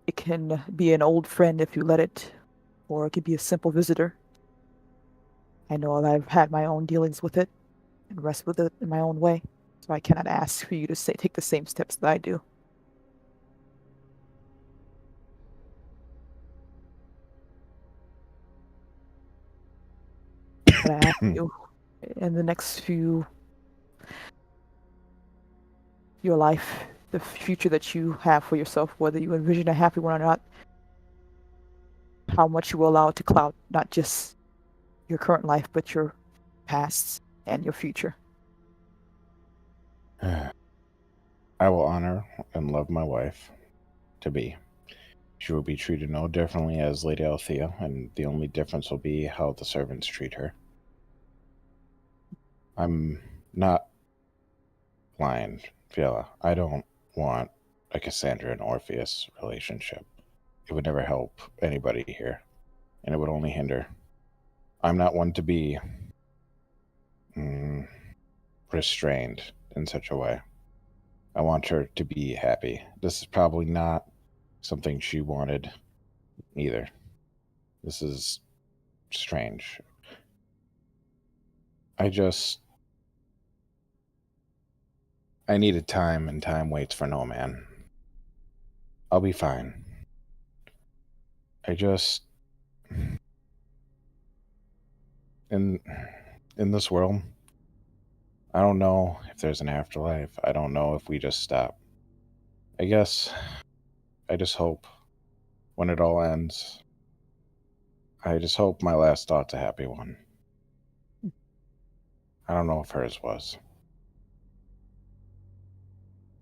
It can be an old friend if you let it, or it could be a simple visitor. I know that I've had my own dealings with it and rest with it in my own way, so I cannot ask for you to take the same steps that I do. But I ask you, in the next your life, the future that you have for yourself, whether you envision a happy one or not, how much you will allow it to cloud not just your current life, but your past and your future. I will honor and love my wife to be. She will be treated no differently as Lady Althea, and the only difference will be how the servants treat her. I'm not lying, Fiala. I don't want a Cassandra and Orpheus relationship. it would never help anybody here, and it would only hinder. I'm not one to be restrained in such a way. I want her to be happy. This is probably not something she wanted either. This is strange. I needed time, and time waits for no man. I'll be fine. I just in this world, I don't know if there's an afterlife. I don't know if we just stop. I guess I just hope when it all ends, I just hope my last thought's a happy one. I don't know if hers was.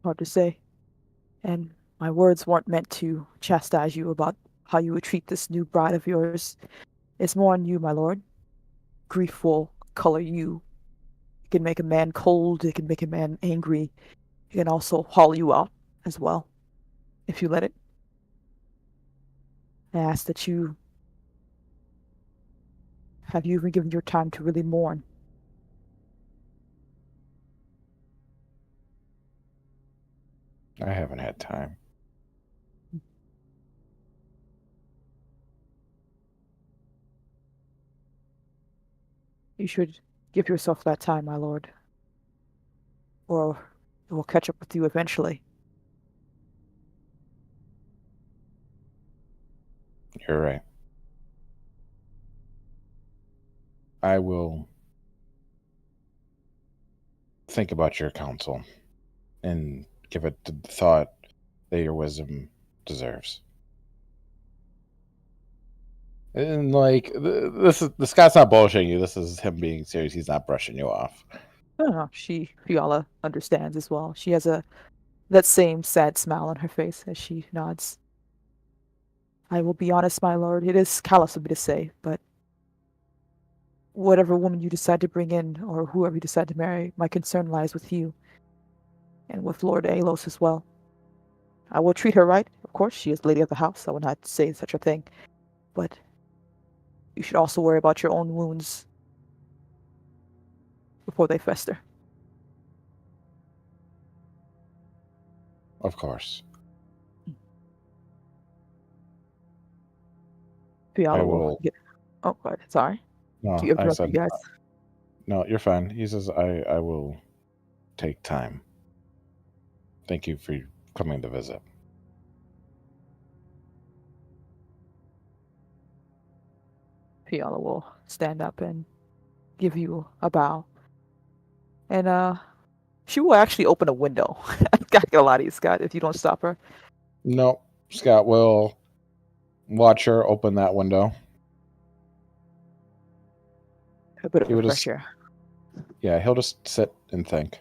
Hard to say. And my words weren't meant to chastise you about how you would treat this new bride of yours. It's more on you, my lord. Grief will color you. It can make a man cold, it can make a man angry. It can also haul you out as well, if you let it. I ask that you have you even given your time to really mourn? I haven't had time. You should give yourself that time, my lord. Or it will catch up with you eventually. You're right. I will think about your counsel and give it the thought that your wisdom deserves. And like this is the Scott's not bullshitting you. This is him being serious. He's not brushing you off. I don't know. Fiala understands as well. She has that same sad smile on her face as she nods. I will be honest, my lord. It is callous of me to say, but whatever woman you decide to bring in, or whoever you decide to marry, my concern lies with you, and with Lord Alos as well. I will treat her right. Of course, she is lady of the house. I will not say such a thing. But you should also worry about your own wounds before they fester. Of course. Fiala I will will. get. Oh, God. Sorry. No, To I interrupt you said guys. no. You're fine. He says I will take time. Thank you for coming to visit. Fiala will stand up and give you a bow. And she will actually open a window. Gotta get a lot of you, Scott, if you don't stop her. No, Scott will watch her open that window. A bit of He a would fresh just, air. yeah, he'll just sit and think.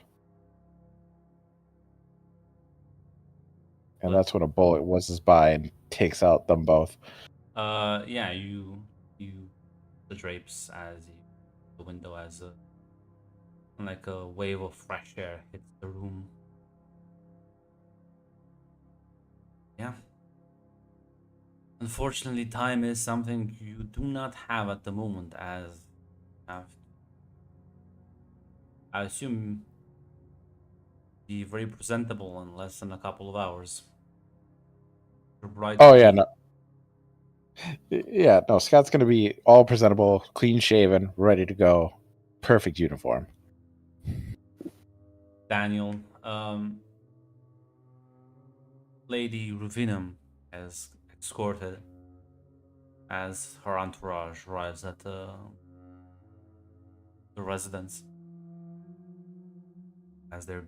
And that's when a bullet whizzes by and takes out them both. Yeah, you the drapes as you the window as a like a wave of fresh air hits the room. Yeah. Unfortunately, time is something you do not have at the moment, as have I assume be very presentable in less than a couple of hours. Your bride Oh to yeah, be no, yeah, no. Scott's gonna be all presentable, clean shaven, ready to go, perfect uniform. Daniel. Lady Ruvinum is escorted as her entourage arrives at the residence. As they're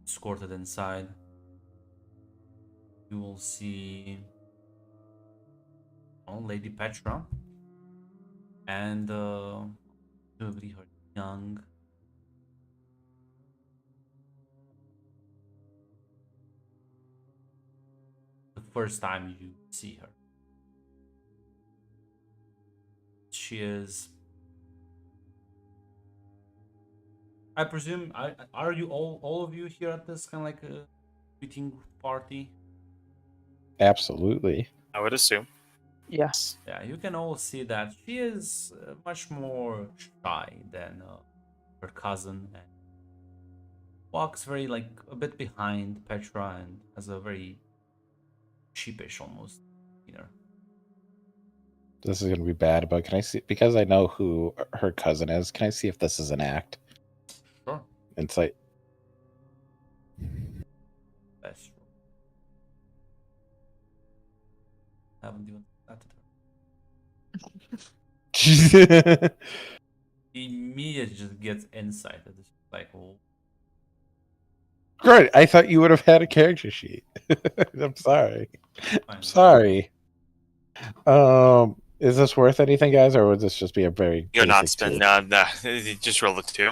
escorted inside, you will see Lady Petra and presumably her young the first time you see her. She is. I presume. Are you all of you here at this kind of like a greeting party? Absolutely. I would assume. Yeah. Yeah, you can all see that she is much more shy than her cousin, and walks very like a bit behind Petra and has a very sheepish almost demeanor. This is gonna be bad, but can I see, because I know who her cousin is? Can I see if this is an act? Sure, Insight. that's true. Haven't even started her. Immediately just gets insight. It's just like, oh, Great. I thought you would have had a character sheet. I'm sorry. I'm fine. sorry. Is this worth anything, guys, or would this just be a very You're not basic spending. two? Nah, just roll the 2.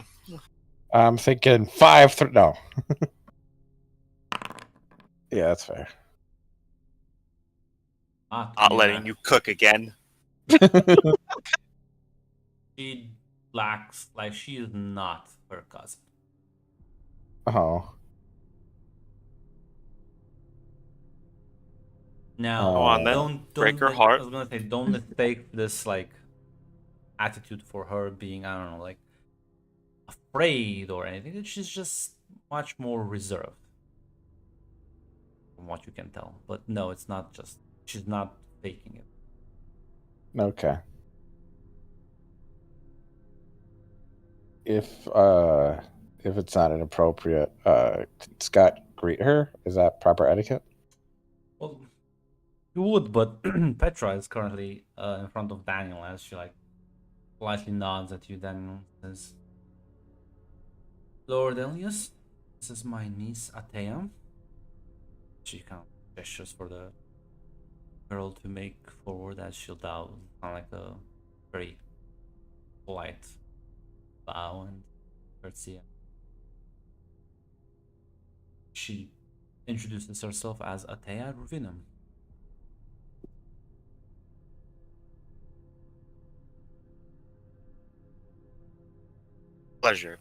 I'm thinking 5. No. Yeah, that's fair. Not Not really letting you cook again. She lacks, like, she is not her cousin. Oh. Now, Go on then. Break her I heart. was gonna say, don't mistake this like attitude for her being, I don't know, like afraid or anything. She's just much more reserved, from what you can tell. But no, it's not just. She's not faking it. Okay. If it's not inappropriate, can Scott greet her? Is that proper etiquette? Well, you would, but Petra is currently in front of Daniel as she like politely nods at you. Daniel says, "Lord Elias, this is my niece Atea." She kind of gestures for the girl to make forward as she'll bow, kind of like a very polite bow and curtsy. She introduces herself as Atea Ruvinum. Pleasure.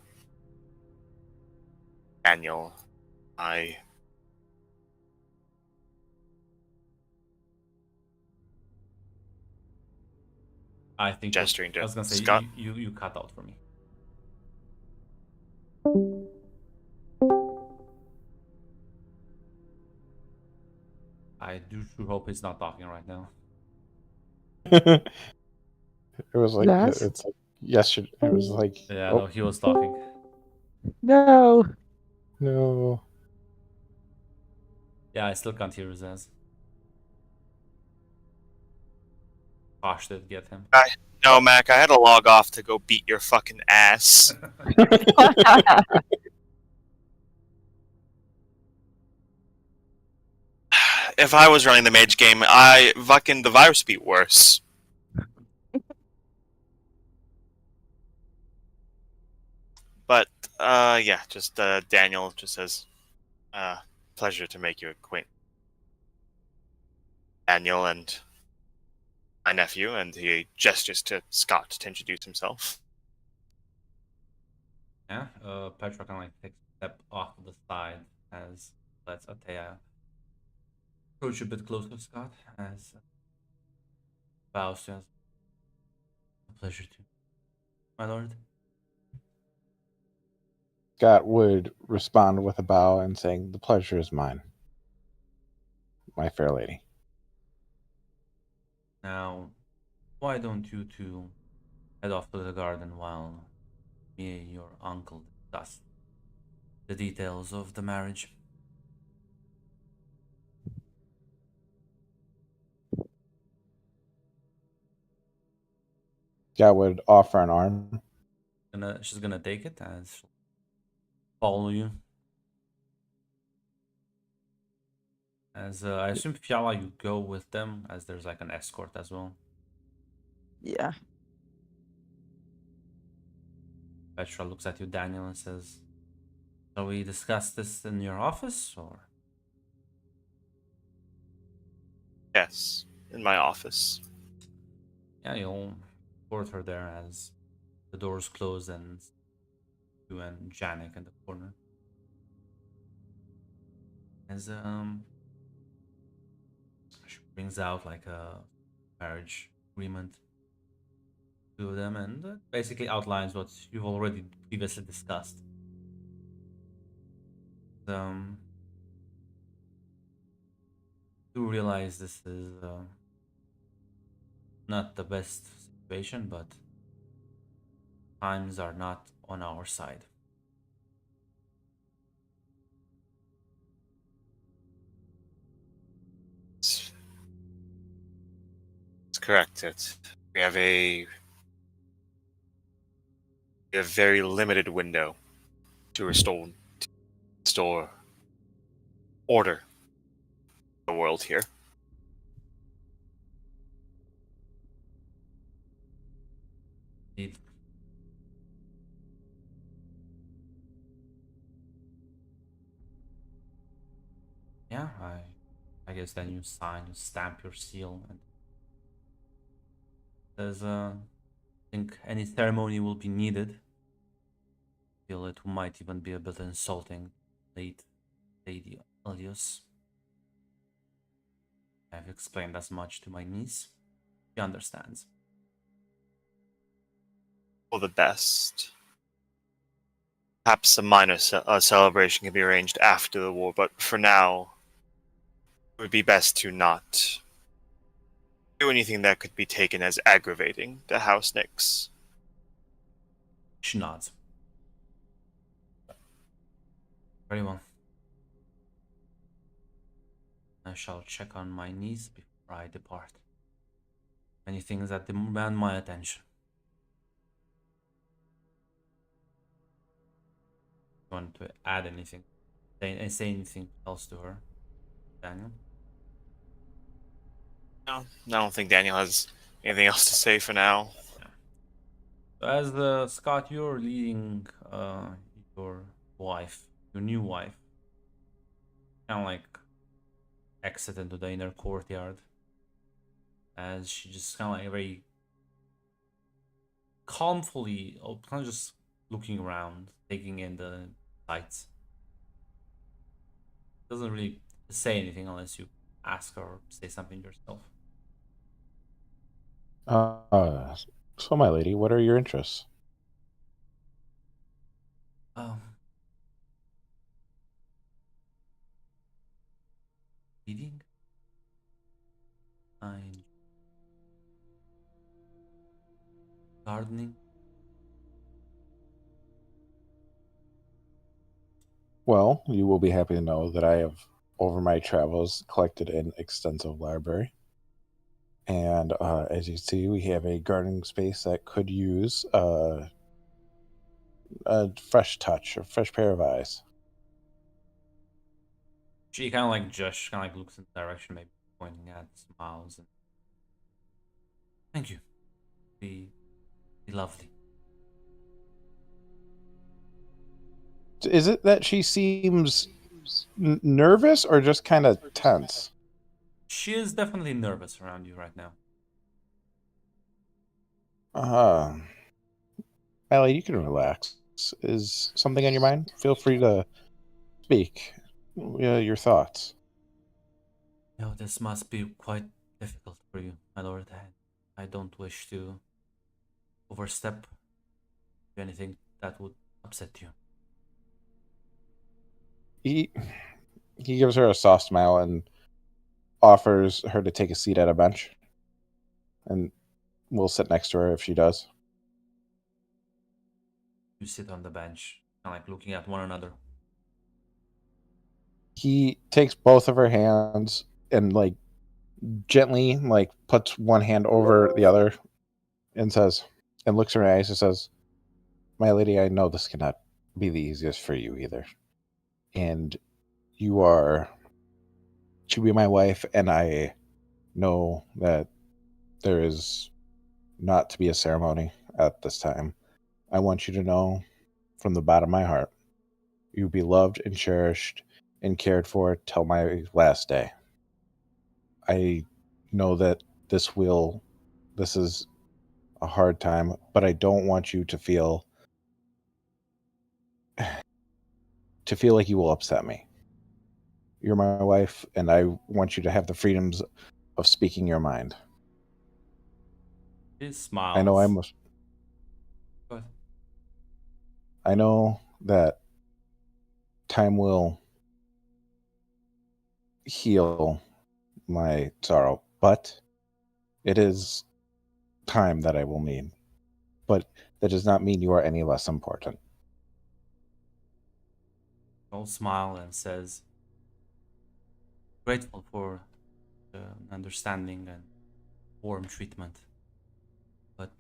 Daniel. I think Gesturing to I was gonna say Scott. you cut out for me. I do sure hope he's not talking right now. It was like Yes. it's like yesterday. It was like Yeah, no, he was talking. No. no. Yeah, I still can't hear his ass. Gosh, did get him. No, Mac, I had to log off to go beat your fucking ass. If I was running the mage game, the virus would be worse. But yeah, just Daniel just says, pleasure to make you acquaint Daniel and my nephew, and he gestures to Scott to introduce himself. Yeah, Petra kind of like takes a step off to the side as lets Atea approach a bit closer, Scott, as bows to us. A pleasure to my lord. Scott would respond with a bow and saying, "The pleasure is mine, my fair lady." Now, why don't you two head off to the garden while me and your uncle discuss the details of the marriage? Scott would offer an arm. She's gonna take it as she'll follow you. As I assume Fiala, you go with them, as there's like an escort as well. Yeah. Petra looks at you, Daniel, and says, "Shall we discuss this in your office, or?" Yes, in my office. Yeah, you'll escort her there as the doors close and you and Janik in the corner. As she brings out like a marriage agreement to them, and basically outlines what you've already previously discussed. Um, do realize this is not the best situation, but times are not on our side. It's correct. We have a very limited window to restore order in the world here. Indeed. Yeah, I guess then you sign, you stamp your seal, and there's think any ceremony will be needed. Feel it might even be a bit insulting. Late Lady Elios. I've explained as much to my niece. She understands. For the best. Perhaps a minor celebration can be arranged after the war, but for now, it would be best to not do anything that could be taken as aggravating to House Nix. She nods. Very well. I shall check on my niece before I depart. Many things that demand my attention. Want to add anything? Say anything else to her, Daniel? No, I don't think Daniel has anything else to say for now. Yeah. So as Scott, you're leading your wife, your new wife, kind of like exit into the inner courtyard, as she just kind of like very calmly, kind of just looking around, taking in the sights. Doesn't really say anything unless you ask her or say something yourself. So, my lady, what are your interests? Um, Reading. I gardening. Well, you will be happy to know that I have, over my travels, collected an extensive library. And as you see, we have a gardening space that could use a fresh touch, a fresh pair of eyes. She kind of like just kind of like looks in the direction, maybe pointing at, smiles, and thank you. Be lovely. Is it that she seems nervous or just kind of tense? She is definitely nervous around you right now. Allie, you can relax. Is something on your mind? Feel free to speak your thoughts. No, this must be quite difficult for you, my lord. I don't wish to overstep anything that would upset you. He gives her a soft smile and offers her to take a seat at a bench, and we'll sit next to her if she does. You sit on the bench, kind of like looking at one another. He takes both of her hands and like gently like puts one hand over the other and says, and looks her in her eyes and says, "My lady, I know this cannot be the easiest for you either. And you are to be my wife, and I know that there is not to be a ceremony at this time. I want you to know from the bottom of my heart, you'll be loved and cherished and cared for till my last day. I know that this is a hard time, but I don't want you to feel like you will upset me. You're my wife, and I want you to have the freedoms of speaking your mind. She smiles. I know I must. Go ahead. I know that time will heal my sorrow, but it is time that I will need. But that does not mean you are any less important. She'll smile and says, grateful for the understanding and warm treatment. But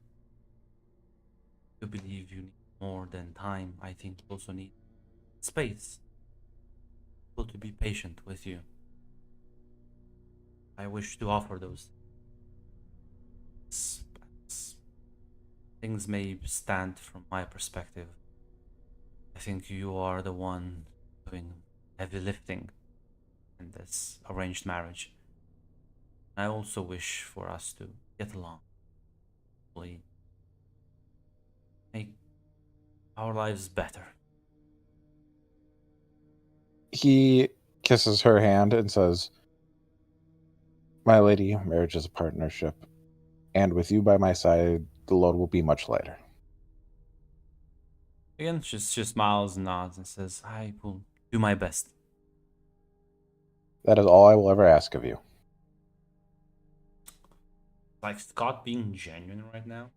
to believe you need more than time, I think you also need space. People to be patient with you. I wish to offer those. Things may stand from my perspective. I think you are the one doing heavy lifting in this arranged marriage. I also wish for us to get along. Hopefully make our lives better. He kisses her hand and says, "My lady, marriage is a partnership, and with you by my side, the load will be much lighter." Again, she smiles and nods and says, I will do my best. That is all I will ever ask of you. Like Scott being genuine right now?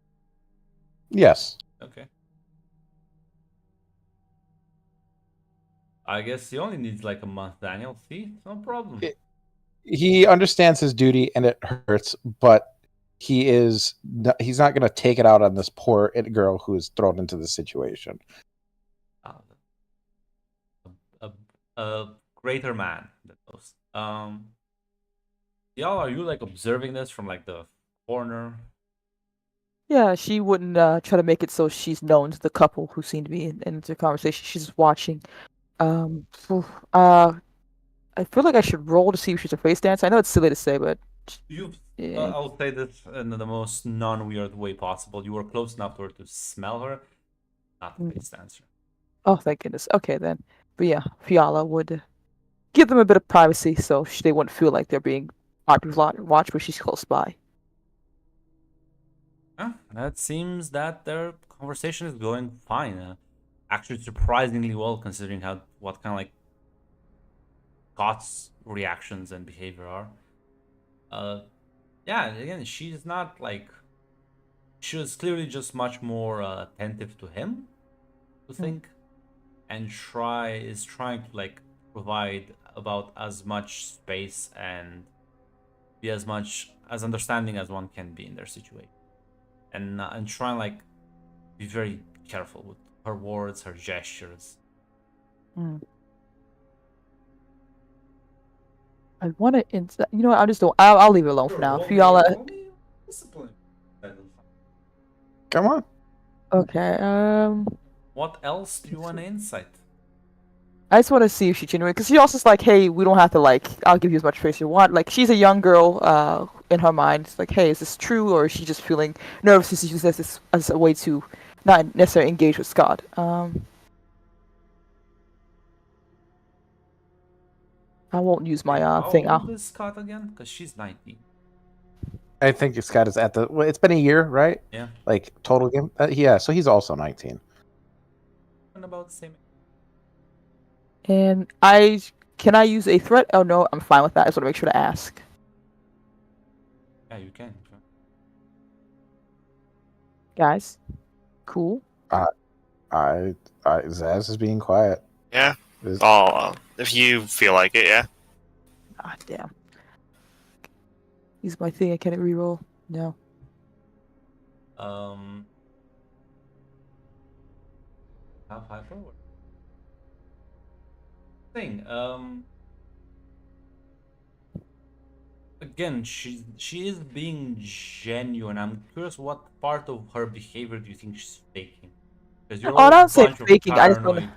Yes. Okay. I guess he only needs like a month, Daniel. See? No problem. He understands his duty and it hurts, but he's not going to take it out on this poor girl who is thrown into the situation. A greater man than most. Y'all, are you like observing this from like the corner? Yeah, she wouldn't try to make it so she's known to the couple who seem to be in the conversation. She's just watching. I feel like I should roll to see if she's a face dancer. I know it's silly to say, but I'll say this in the most non-weird way possible. You were close enough to her to smell her, not the face dancer. Oh, thank goodness. Okay, then. But yeah, Fiala would give them a bit of privacy so they wouldn't feel like they're being watched, but she's close by. That seems that their conversation is going fine. Actually, surprisingly well considering what kind of like Scott's reactions and behavior are. Yeah, again, she's not like she was clearly just much more attentive to him, to think, and is trying to like provide about as much space and be as much as understanding as one can be in their situation, and trying like be very careful with her words, her gestures. I want to, you know what? I just don't. I'll leave it alone for now. Fiala. Discipline. Come on. Okay. What else do you want to insight? I just want to see if she's genuine, because she also is like, hey, we don't have to like. I'll give you as much space you want. Like, she's a young girl. In her mind, it's like, hey, is this true, or is she just feeling nervous to use this as a way to not necessarily engage with Scott? I won't use my thing. How old is Scott again? Because she's 19. I think Scott is at the. Well, it's been a year, right? Yeah. Like total game. Yeah, so he's also 19. And about the same. And can I use a threat? Oh no, I'm fine with that. I just want to make sure to ask. Yeah, you can. Guys, cool. Zaz is being quiet. Yeah. If you feel like it, yeah. Ah, damn. Use my thing. I can't reroll. No. How high forward? Thing. Again, she is being genuine. I'm curious, what part of her behavior do you think she's faking? Because you're I don't say faking. I just don't.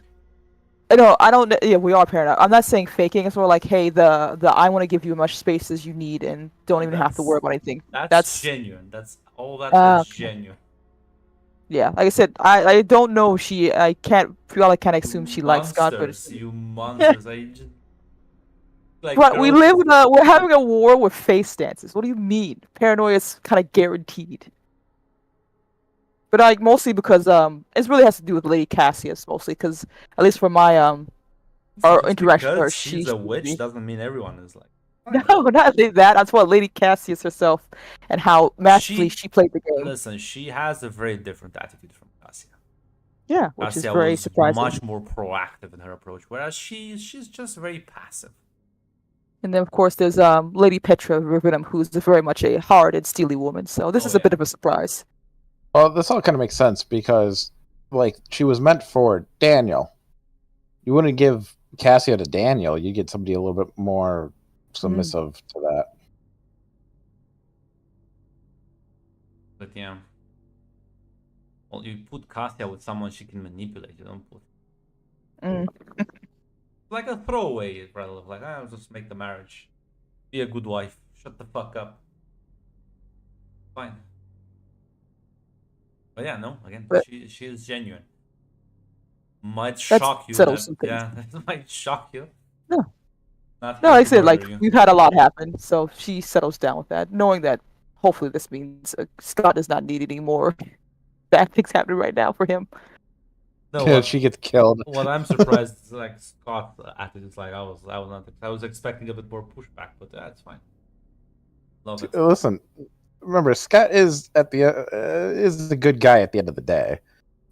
No, I don't. Yeah, we are paranoid. I'm not saying faking. It's more like, hey, the I want to give you as much space as you need, and don't even have to worry about anything. That's genuine. That's all. That's genuine. Yeah, like I said, I don't know. I can't assume she likes Scott, but you monsters. Like, But we girls, live in a we're having a war with face dances. What do you mean? Paranoia is kind of guaranteed. But like mostly because it really has to do with Lady Cassius mostly because at least for my our just interaction with her, because she she's a should witch be. doesn't mean everyone is like. No, Fine. not only that. That's what Lady Cassius herself and how masterfully She she played the game. listen. She has a very different attitude from Cassia. Yeah, which is Cassia very was surprising. much more proactive in her approach, whereas she's just very passive. And then of course there's Lady Petra Rivenham, who's very much a hard and steely woman. So this Oh is a yeah. bit of a surprise. Well, this all kind of makes sense because, like, she was meant for Daniel. You wouldn't give Cassia to Daniel. You get somebody a little bit more submissive to that. But yeah. Well, you put Cassia with someone she can manipulate. You don't put Mm. like a throwaway rather like I'll just make the marriage. Be a good wife. Shut the fuck up. Fine. But yeah, no. Again, But she is genuine. Might that shock you. settles That some things. yeah, that might shock you. No, Not no, here like I to said, murder like you. we've had a lot happen, so she settles down with that, knowing that hopefully this means Scott does not need any more bad things happening right now for him. No, what She gets killed. what I'm surprised is like Scott attitude is like I was expecting a bit more pushback, but that's fine. Love it. Listen, remember, Scott is is a good guy at the end of the day.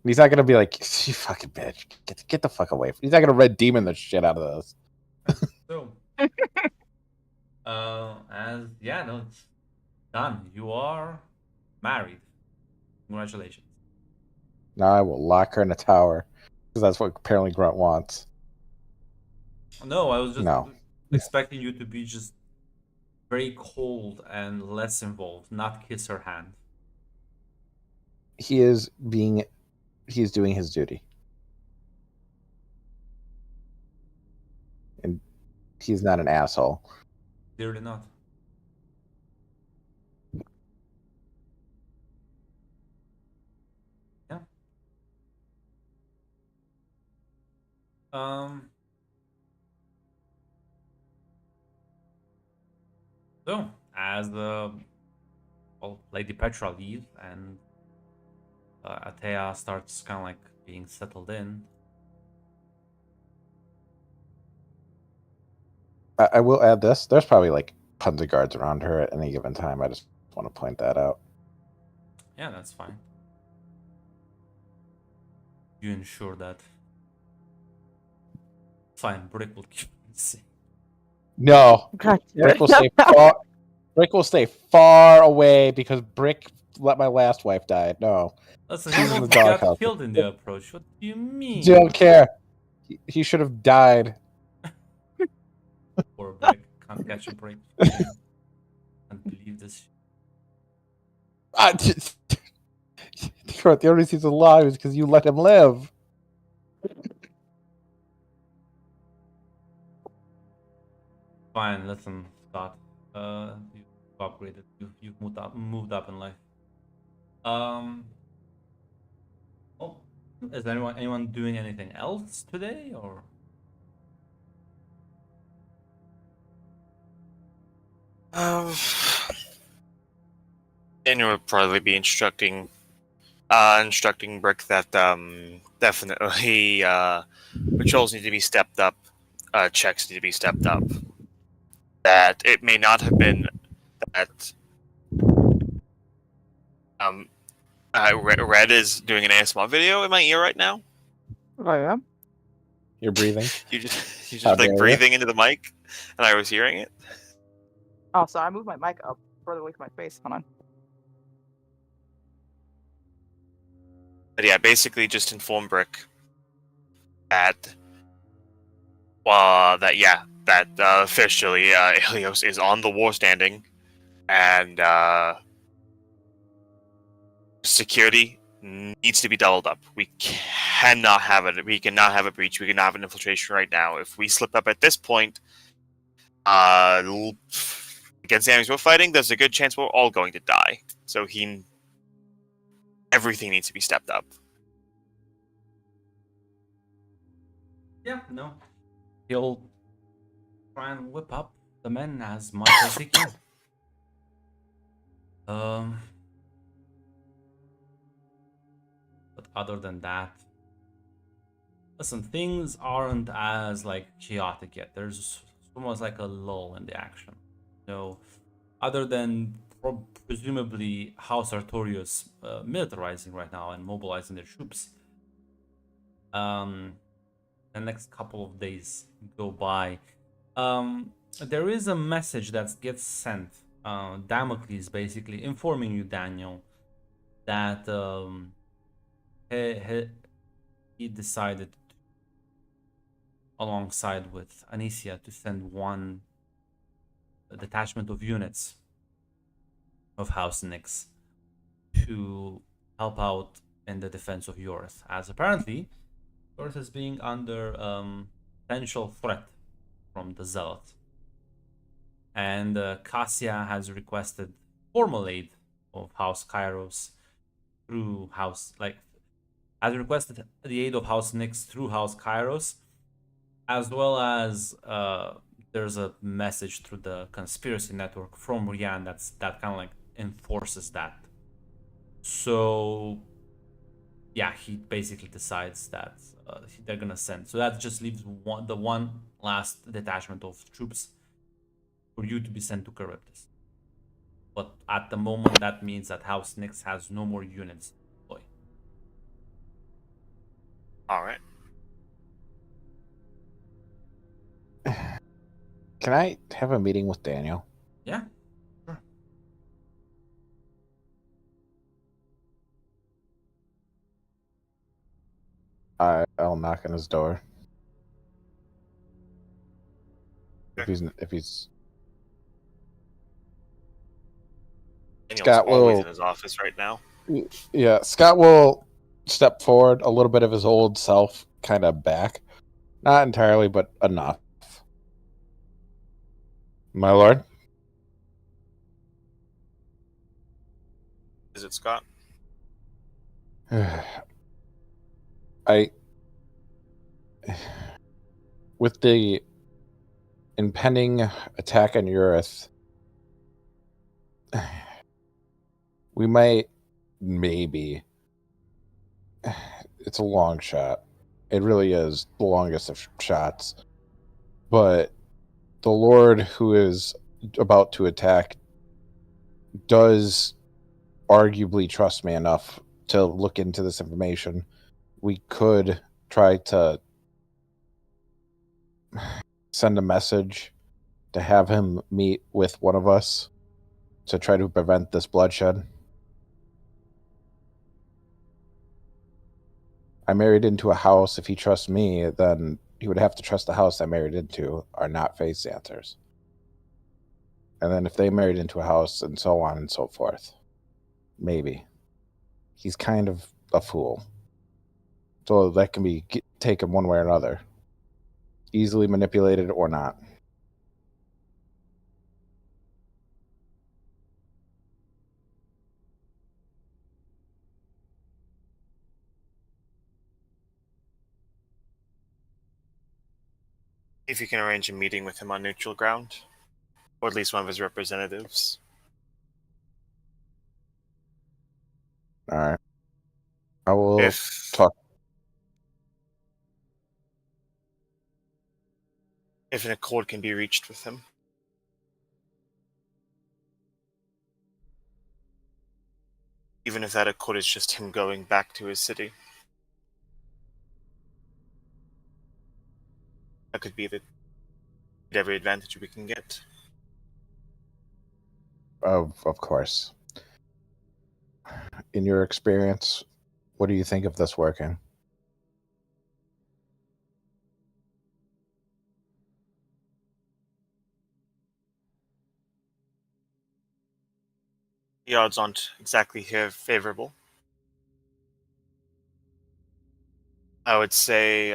He's not gonna be like, "You fucking bitch, get the fuck away." He's not gonna red demon the shit out of this. So, as yeah, no, it's done. You are married. Congratulations. Now I will lock her in a tower because that's what apparently Grunt wants. No, I was just No, expecting you to be just very cold and less involved, not kiss her hand. he's doing his duty, and he's not an asshole. Clearly not. Yeah. Um. So, as the Lady Petra leaves and Atea starts kind of like being settled in. I will add this: there's probably like tons of guards around her at any given time. I just want to point that out. Yeah, that's fine. You ensure that. Fine, Brick will keep safe. No, God Brick will stay far. Brick will stay far away because Brick let my last wife die. No, Listen, he she's in the almost got doghouse. killed in the approach. What do you mean? Don't care. He should have died. Poor Brick. Can't catch a break. Can't believe this. The only reason he's alive is because you let him live. Fine, listen, Scott. You've upgraded. You've moved up in life. Um. Oh, is anyone doing anything else today or? Daniel would probably be instructing Brick that definitely patrols need to be stepped up, checks need to be stepped up. That it may not have been that Red is doing an ASMR video in my ear right now. I am. You're breathing. You just How like dare you. breathing into the mic, and I was hearing it. Oh, sorry, I moved my mic up further away from my face. Hold on. But yeah, basically just inform Brick that officially Ilios is on the war standing, and security needs to be doubled up. We cannot have it. We cannot have a breach. We cannot have an infiltration right now. If we slip up at this point, against the enemies we're fighting, there's a good chance we're all going to die. So everything needs to be stepped up. Yeah, no. He'll try and whip up the men as much as they can. Um, but other than that, listen, things aren't as like chaotic yet. There's almost like a lull in the action. So, other than presumably House Artorius militarizing right now and mobilizing their troops, um, the next couple of days go by. There is a message that gets sent. Damocles basically informing you, Daniel, that he, he decided alongside with Anicia to send one detachment of units of House Nyx to help out in the defense of Yorth, as apparently Yorth is being under potential threat from the Zealot. And Cassia has requested formal aid of House Kairos through has requested the aid of House Nyx through House Kairos, as well as there's a message through the conspiracy network from Rian that kind of like enforces that. So yeah, he basically decides that they're gonna send. So that just leaves the one last detachment of troops for you to be sent to Charybdis. But at the moment, that means that House Nyx has no more units to deploy. All right. Can I have a meeting with Daniel? Yeah, sure. I'll knock on his door. If Okay. he's Daniel's Scott always will in his office right now. Yeah, Scott will step forward, a little bit of his old self kind of back. Not entirely, but enough. My lord? Is it Scott? I with the impending attack on Earth, we might maybe it's a long shot. It really is the longest of shots. But the Lord who is about to attack does arguably trust me enough to look into this information. We could try to send a message to have him meet with one of us to try to prevent this bloodshed. I married into a house. If he trusts me, then he would have to trust the house I married into are not face dancers. And then if they married into a house and so on and so forth, maybe. He's kind of a fool. So that can be taken one way or another. Easily manipulated or not. If you can arrange a meeting with him on neutral ground, or at least one of his representatives. All right. I will If talk. if an accord can be reached with him. Even if that accord is just him going back to his city. That could be every advantage we can get. Of course. In your experience, what do you think of this working? The odds aren't exactly here favorable. I would say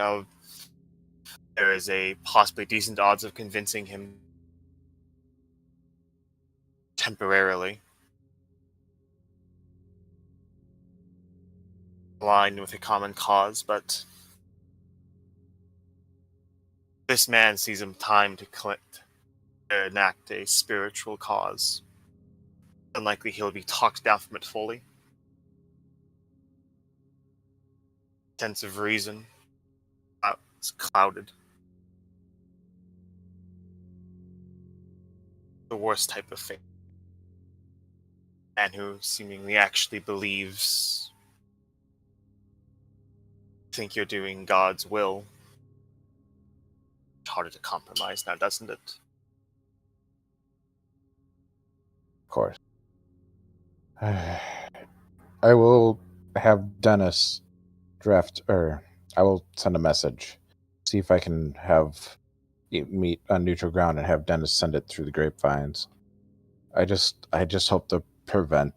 there is a possibly decent odds of convincing him temporarily aligned with a common cause, but This man sees him time to enact a spiritual cause. Unlikely he'll be talked down from it fully. Sense of reason is clouded. The worst type of fate. Man who seemingly actually believes. Think you're doing God's will. It's harder to compromise now, doesn't it? Of course. I will have Dennis I will send a message. See if I can meet on neutral ground and have Dennis send it through the grapevines. I just hope to prevent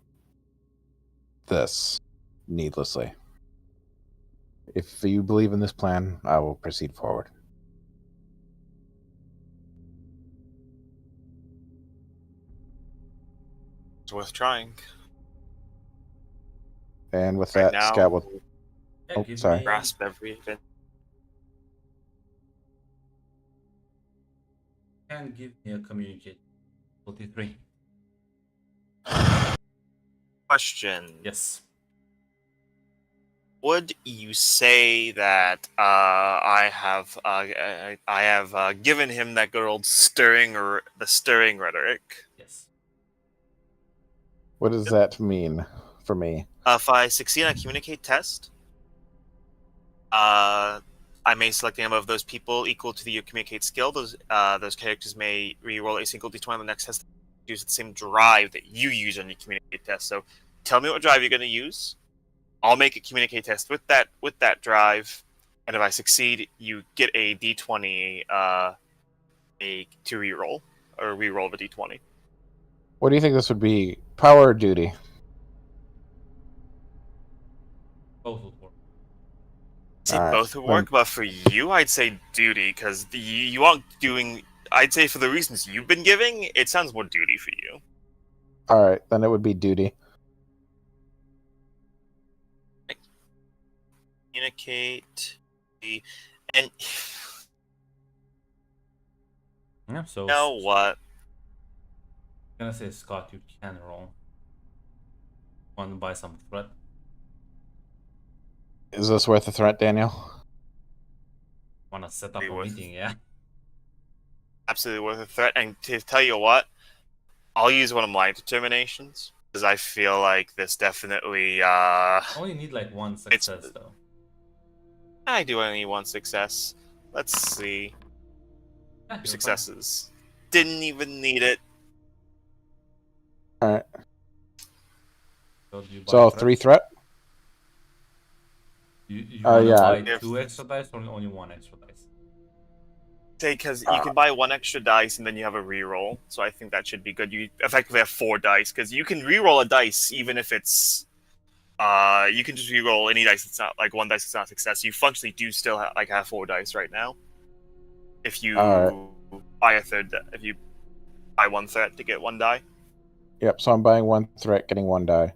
this needlessly. If you believe in this plan, I will proceed forward. It's worth trying. And with Right that, now, Scout will. Yeah, Oh, give sorry. me- grasp every event. Can give me a communicate. 43. Question. Yes. Would you say that I have given him that good old stirring rhetoric? Yes. What does that mean for me? If I succeed on a communicate test, I may select the number of those people equal to the communicate skill. Those characters may re-roll a single d20 on the next test. Use the same drive that you use on your communicate test. So, tell me what drive you're going to use. I'll make a communicate test with that drive, and if I succeed, you get a d20 to re-roll or re-roll of a d20. What do you think this would be? Power or duty? Both would work. See, All right, both would work, but for you, I'd say duty because you aren't doing. I'd say for the reasons you've been giving, it sounds more duty for you. All right, then it would be duty. Communicate, and Yeah, so you know what? I'm gonna say, Scott, you can roll. Want to buy some threat? Is this worth a threat, Daniel? Want to set up Be a worth- meeting? Yeah. Absolutely worth a threat. And to tell you what, I'll use one of my determinations because I feel like this definitely. Only need like one success though. I do only one success. Let's see. Yeah, Two you're successes. Didn't even need it. All right. fine. So, do you buy So threat? 3 threat. You Oh, want to yeah. buy If- 2 extra dice or only 1 extra dice? Because you can buy one extra dice and then you have a reroll. So I think that should be good. You effectively have 4 dice because you can reroll a dice even if it's. You can just reroll any dice that's not like one dice that's not a success. You functionally do still have 4 dice right now. If you buy if you buy 1 threat to get 1 die. Yep. So I'm buying 1 threat, getting 1 die.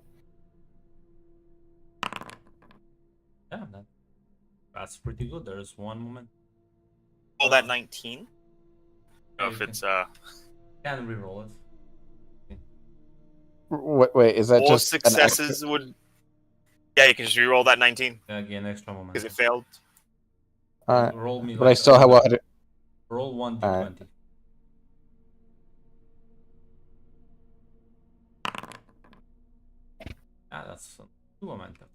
Yeah, that's pretty good. There's one moment. Roll that 19. Yeah, If you it's can reroll it. Wait, is that 4 just an extra? successes would. Yeah, you can just reroll that 19 Again, extra moment. because it failed. All right. Roll me But I like still have another- what? Roll 1 All d20. right. Ah, that's 2 momentum.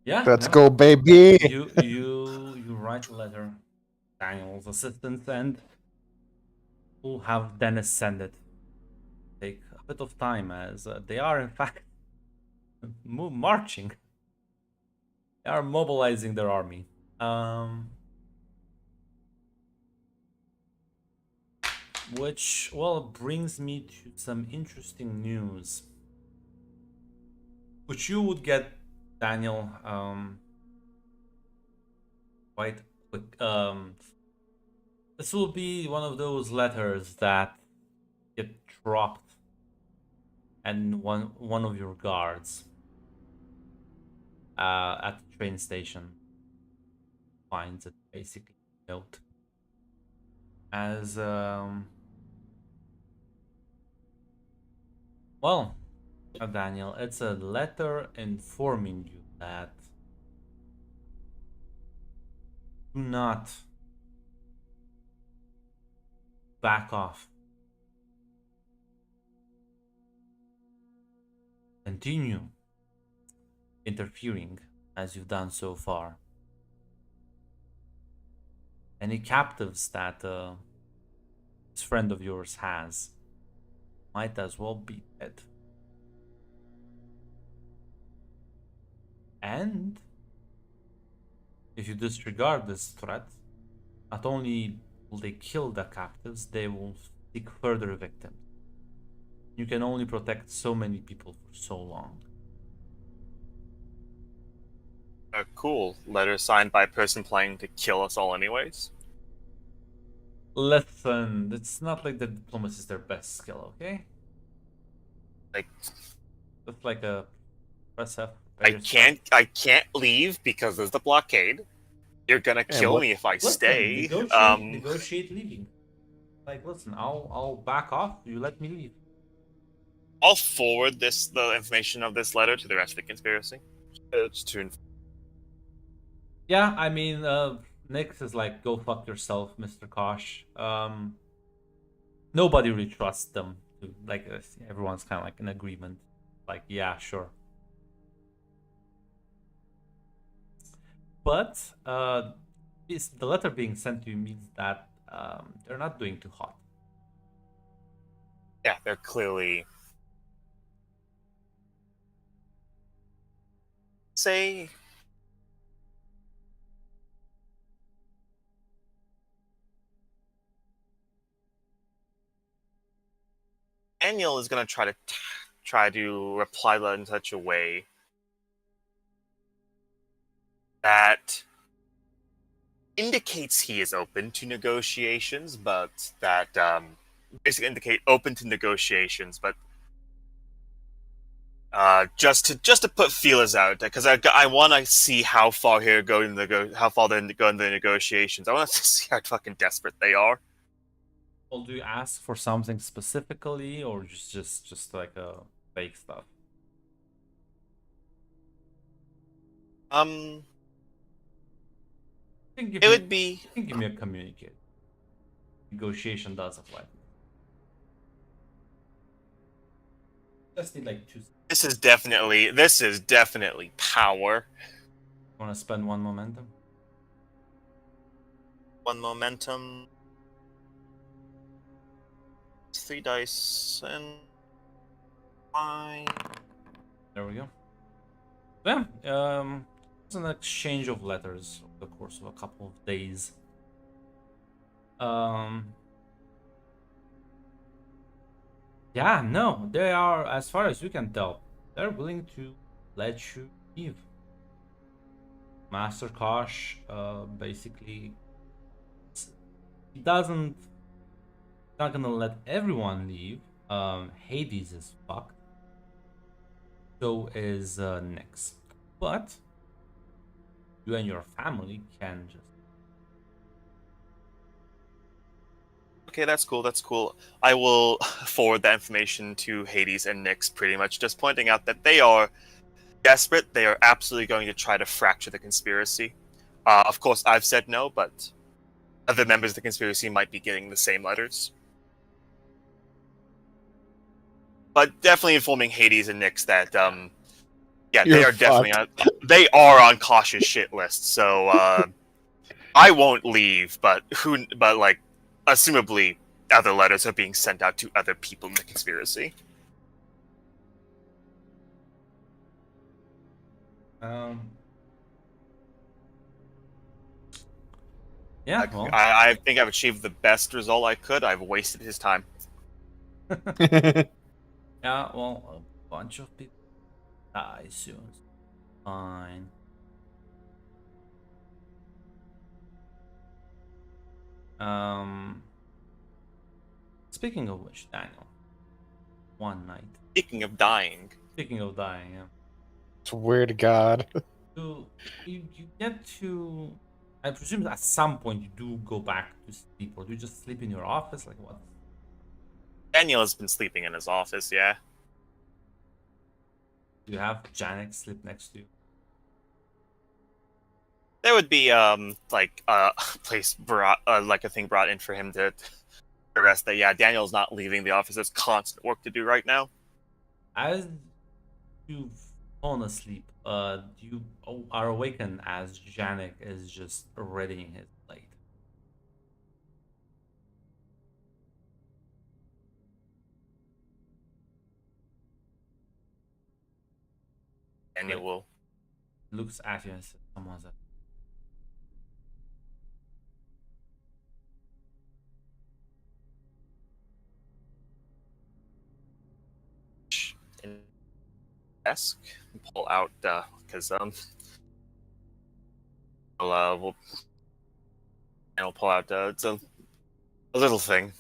Yeah. Let's no. go, baby. You write a letter, Daniel's assistant, and we'll have Dennis send it. Take a bit of time as they are in fact marching. They are mobilizing their army. Which, well, brings me to some interesting news, which you would get, Daniel, quite quick. This will be one of those letters that get dropped and one of your guards at the train station. finds it basically note as well, Daniel, it's a letter informing you that do not back off. Continue interfering as you've done so far. Any captives that this friend of yours has might as well be dead. And if you disregard this threat, not only will they kill the captives, they will seek further victims. You can only protect so many people for so long. A cool letter signed by a person planning to kill us all, anyways. Listen, it's not like the diplomacy is their best skill, okay? Like, It's like a press F. I can't leave because there's the blockade. You're gonna kill what- me if I Listen, stay. negotiate leaving. Like, listen, I'll back off. You let me leave. I'll forward the information of this letter to the rest of the conspiracy. It's to Yeah, I mean, Nyx is like, go fuck yourself, Mr. Kosh. Nobody really trusts them. Like, everyone's kind of like in agreement. Like, yeah, sure. But the letter being sent to you means that they're not doing too hot. Yeah, they're clearly say Daniel is gonna try to reply that in such a way that indicates he is open to negotiations, but that basically indicate open to negotiations, but just to put feelers out, because I want to see how far here go in how far they go in the negotiations. I want to see how fucking desperate they are. Well, do you ask for something specifically, or just like a fake stuff? Um, It would be. You can give me a communicate. Negotiation does apply. Just need like 2 seconds. This is definitely power. Want to spend 1 momentum? One momentum. 3 dice and 5. There we go. Yeah, it's an exchange of letters over the course of a couple of days. Yeah, no, they are, as far as you can tell, they're willing to let you leave. Master Kosh, basically, he doesn't, not gonna let everyone leave. Hades is fucked. So is Nyx. But you and your family can just. Okay, that's cool. That's cool. I will forward that information to Hades and Nyx, pretty much just pointing out that they are desperate. They are absolutely going to try to fracture the conspiracy. Of course, I've said no, but other members of the conspiracy might be getting the same letters. But definitely informing Hades and Nyx that, yeah, You're they are definitely fucked. they are on cautious shit list. So I won't leave, but like, assumably, other letters are being sent out to other people in the conspiracy. Yeah, well. I think I've achieved the best result I could. I've wasted his time. Yeah, well, a bunch of people die soon. Fine. Speaking of which, Daniel, one night. Speaking of dying, Speaking of dying, yeah. Swear to God. You get to I presume at some point you do go back to sleep, or do you just sleep in your office? Like what? Daniel has been sleeping in his office, yeah. Do you have Janek sleep next to you? There would be like a place brought like a thing brought in for him to rest. That yeah, Daniel's not leaving the office. There's constant work to do right now. As you've fallen asleep, you are awakened as Janek is just readying his plate. Daniel Like will looks at you and says, "Someone's at." in desk and pull out because we'll and we'll pull out it's a little thing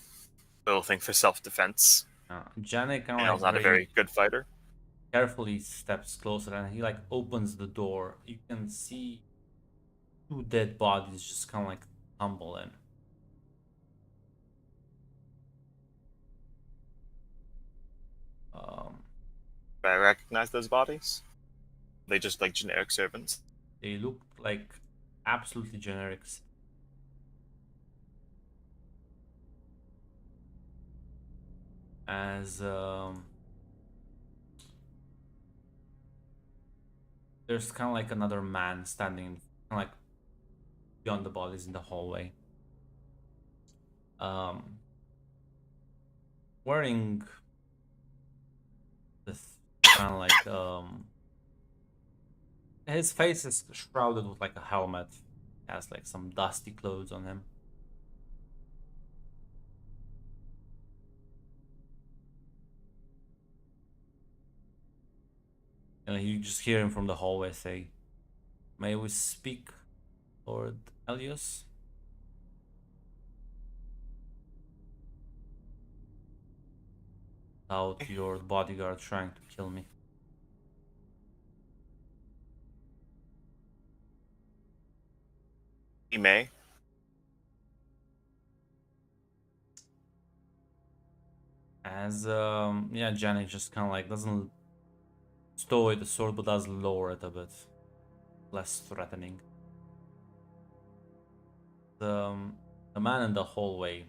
for self defense. Janek kind of Daniel's like not a very very good fighter. carefully steps closer and he like opens the door. You can see two dead bodies just kind of like tumble in. Um, Do I recognize those bodies? They just like generic servants. they look like absolutely generics. As there's kind of like another man standing kind of like beyond the bodies in the hallway. Um, wearing this kind of like his face is shrouded with like a helmet. He has like some dusty clothes on him. And you just hear him from the hallway say, "May we speak, Lord Elios?" Out your bodyguard trying to kill me. He may. As yeah, Janet just kind of like doesn't stow away the sword, but does lower it a bit, less threatening. The man in the hallway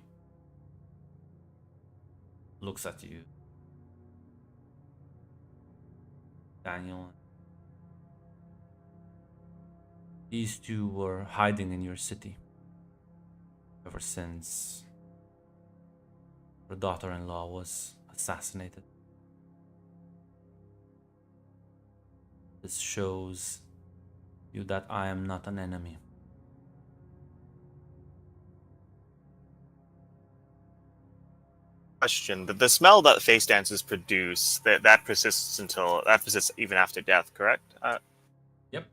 looks at you, Daniel. These two were hiding in your city ever since her daughter-in-law was assassinated. This shows you that I am not an enemy. Question: the smell that face dancers produce that persists even after death, correct? Yep.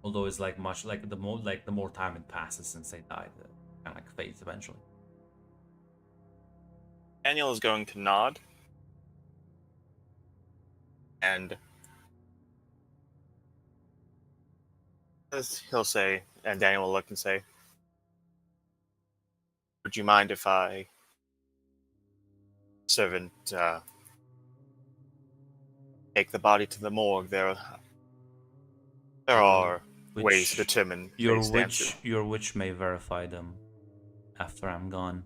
Although it's like much like the more time it passes since they died, it kind of like fades eventually. Daniel is going to nod and he'll say, and Daniel will look and say, "Would you mind if I, servant, take the body to the morgue? There are ways to determine face dancers." Your witch may verify them after I'm gone,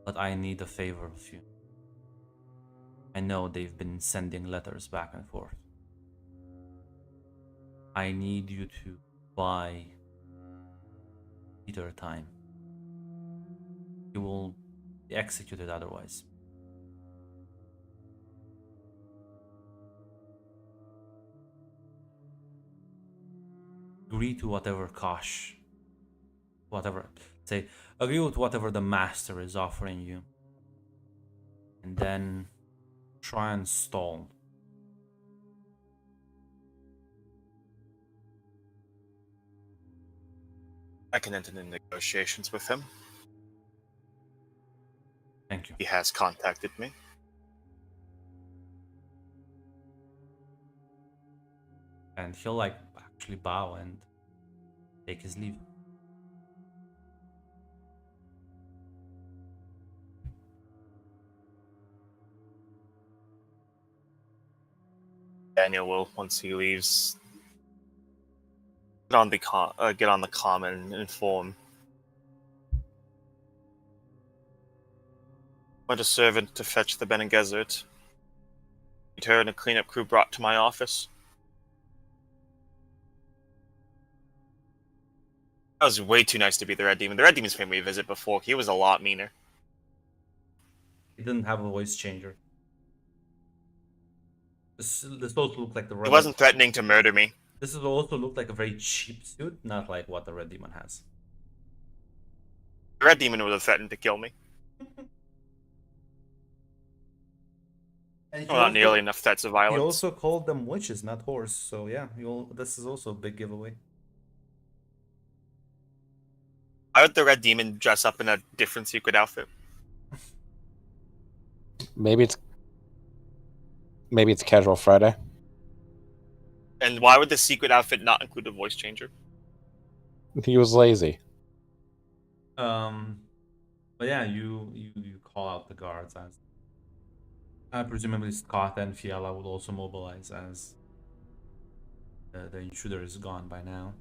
but I need a favor of you. I know they've been sending letters back and forth. I need you to buy Peter time. He will be executed otherwise. Agree to whatever Kosh, whatever, say, agree with whatever the master is offering you. And then try and stall. I can enter into negotiations with him. Thank you. He has contacted me. and he'll like actually bow and take his leave. Daniel will, once he leaves, get on the common and inform. Want a servant to fetch the Bene Gesserit. Need her and a cleanup crew brought to my office. That was way too nice to be the Red Demon. The Red Demon's paid me a visit before. He was a lot meaner. He didn't have a voice changer. This also looked like the He Red. wasn't threatening to murder me. This also looked like a very cheap suit, not like what the Red Demon has. The Red Demon would have threatened to kill me. And Well, not nearly enough threats of violence. He also called them witches, not whores. So yeah, this is also a big giveaway. Why would the Red Demon dress up in a different secret outfit? Maybe it's Casual Friday. And why would the secret outfit not include a voice changer? He was lazy. But yeah, you call out the guards as presumably Scott and Fiala would also mobilize as the intruder is gone by now.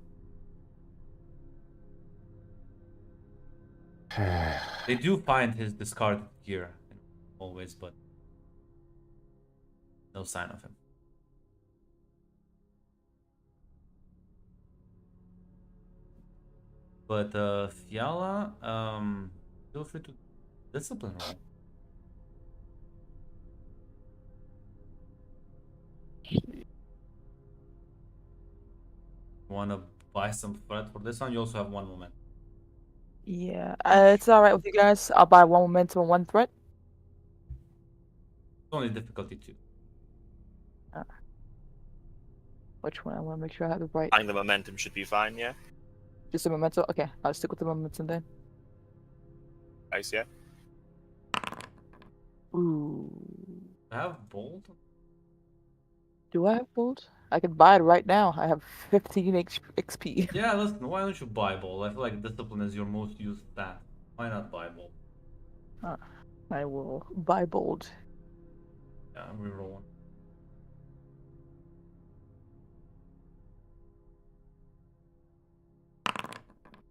They do find his discarded gear always, but no sign of him. But Fiala, feel free to discipline roll. Want to buy some threat for this one? You also have one moment. Yeah, it's all right with you guys. I'll buy one momentum and one threat. It's only difficulty 2. Which one? I want to make sure I have the right. Buying the momentum should be fine, yeah? Just a momentum. Okay, I'll stick with the momentum then. Nice, yeah? Ooh. I have bold. Do I have bold? I can buy it right now. I have 15 XP. Yeah, listen. Why don't you buy bold? I feel like discipline is your most used stat. Why not buy bold? I will buy bold. Yeah, reroll one.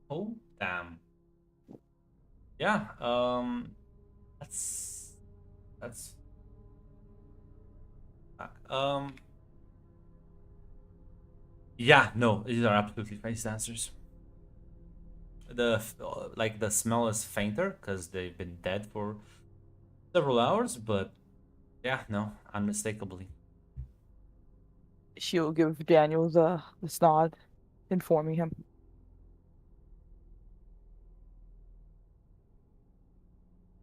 Oh damn. Yeah. That's. Yeah. No, these are absolutely face answers. The smell is fainter because they've been dead for several hours, but yeah, no, unmistakably. She'll give Daniel the nod, informing him.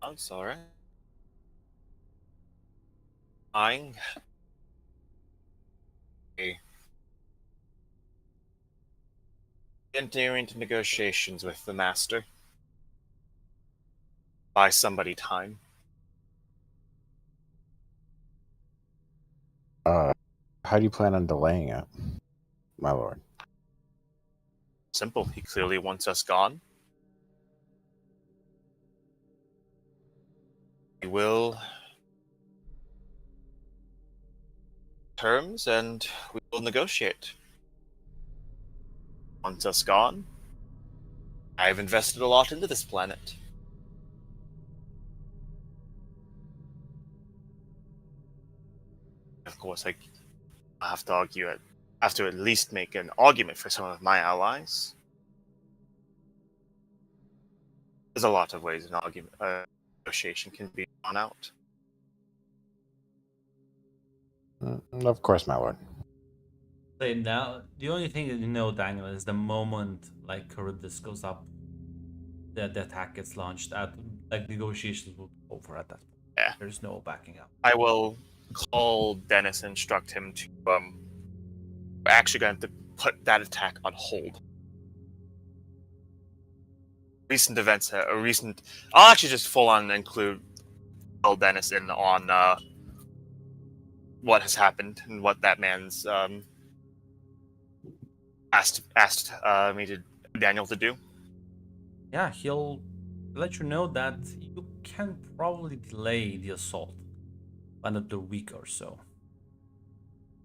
That's alright. Buying. Okay. Enter into negotiations with the master. Buy somebody time. How do you plan on delaying it, my lord? Simple. He clearly wants us gone. We will terms and we will negotiate. Wants us gone. I've invested a lot into this planet. Of course, I have to argue it. I have to at least make an argument for some of my allies. There's a lot of ways an argument, negotiation can be drawn out. Of course, my lord. Say now, the only thing that you know, Daniel, is the moment like Charybdis goes up, the attack gets launched. At like negotiations will be over at that point. Yeah. There's no backing up. I will call Dennis and instruct him to we're actually going to have to put that attack on hold. Recent events, I'll actually just full on include Dennis in on, what has happened and what that man's, asked me to Daniel to do. Yeah, he'll let you know that you can probably delay the assault another week or so.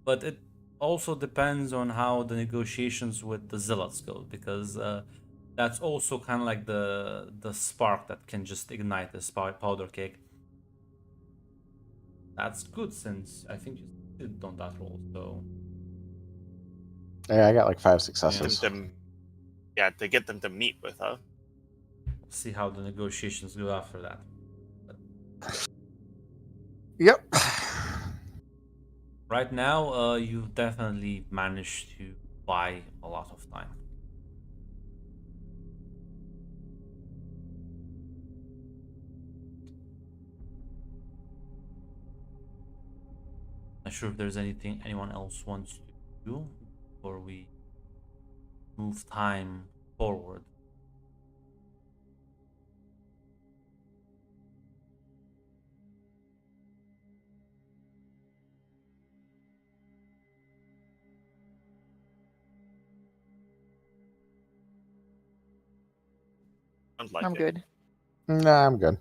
But it also depends on how the negotiations with the zealots go, because that's also kind of like the spark that can just ignite this powder cake. That's good, since I think you did on that roll. So Yeah, I got like 5 Them successes. to get them to meet with her. we'll see how the negotiations go after that. Yep. Right now, you've definitely managed to buy a lot of time. Not sure if there's anything anyone else wants to do before we move time forward. Sounds like I'm it. good. Nah, I'm good.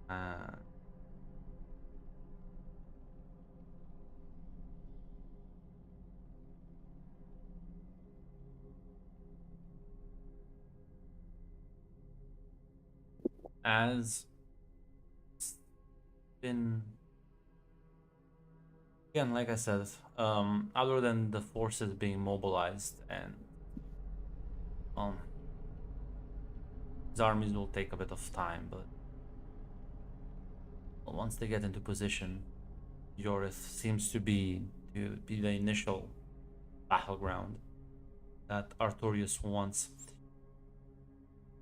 Uh, as been again, like I said, other than the forces being mobilized, and um, these armies will take a bit of time, but once they get into position, Yorith seems to be the initial battleground that Artorius wants.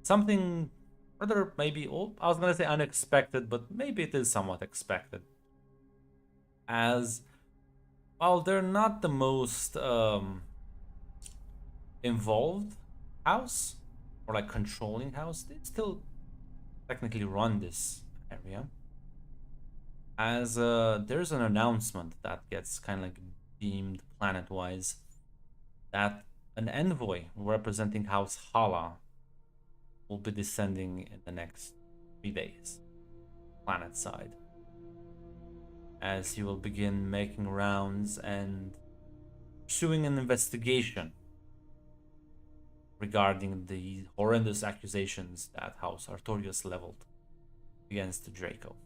Something rather maybe, oh, I was gonna say unexpected, but maybe it is somewhat expected. As while they're not the most involved house or like controlling house, they still technically run this area. As there's an announcement that gets kind of like deemed planet wise that an envoy representing House Hala will be descending in the next 3 days, planet side, as he will begin making rounds and pursuing an investigation regarding the horrendous accusations that House Artorius leveled against Draco.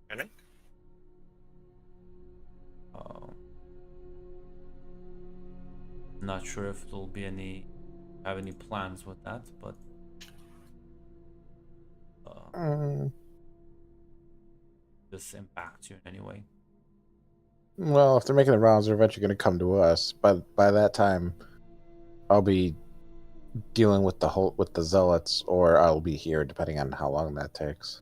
Really? Um, Not sure if there'll be have any plans with that, but Mm, this impacts you in any way. well, if they're making the rounds, they're eventually going to come to us. But by that time, I'll be dealing with the zealots, or I'll be here, depending on how long that takes.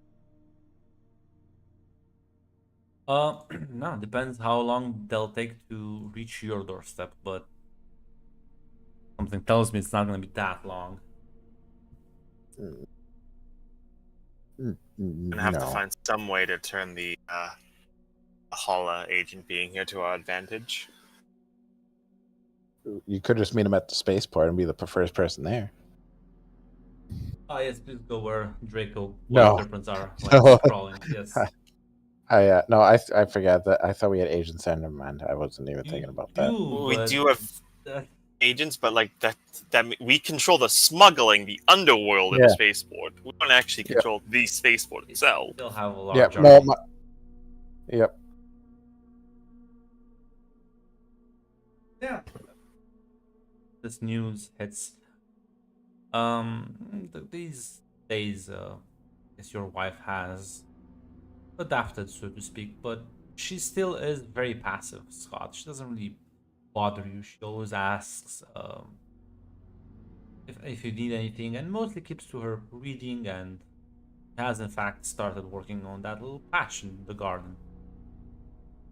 No, depends how long they'll take to reach your doorstep, but something tells me it's not gonna be that long. Gonna have to No, find some way to turn the Hala agent being here to our advantage. you could just meet him at the spaceport and be the first person there. Ah, yes, please go where Draco water No, serpents are, like no. sprawling. Yes. No, I forgot that. I thought we had agents there. Never mind. I wasn't even You thinking about that. do, We but do have agents, but like that we control the smuggling, the underworld in the Yeah. spaceport. We don't actually Yeah. control the spaceport you itself. still have a Yep. large No. army. Yep. Yeah. This news hits. These days, as your wife has adapted, so to speak, but she still is very passive, Scott. She doesn't really bother you. She always asks if you need anything, and mostly keeps to her reading, and has in fact started working on that little patch in the garden.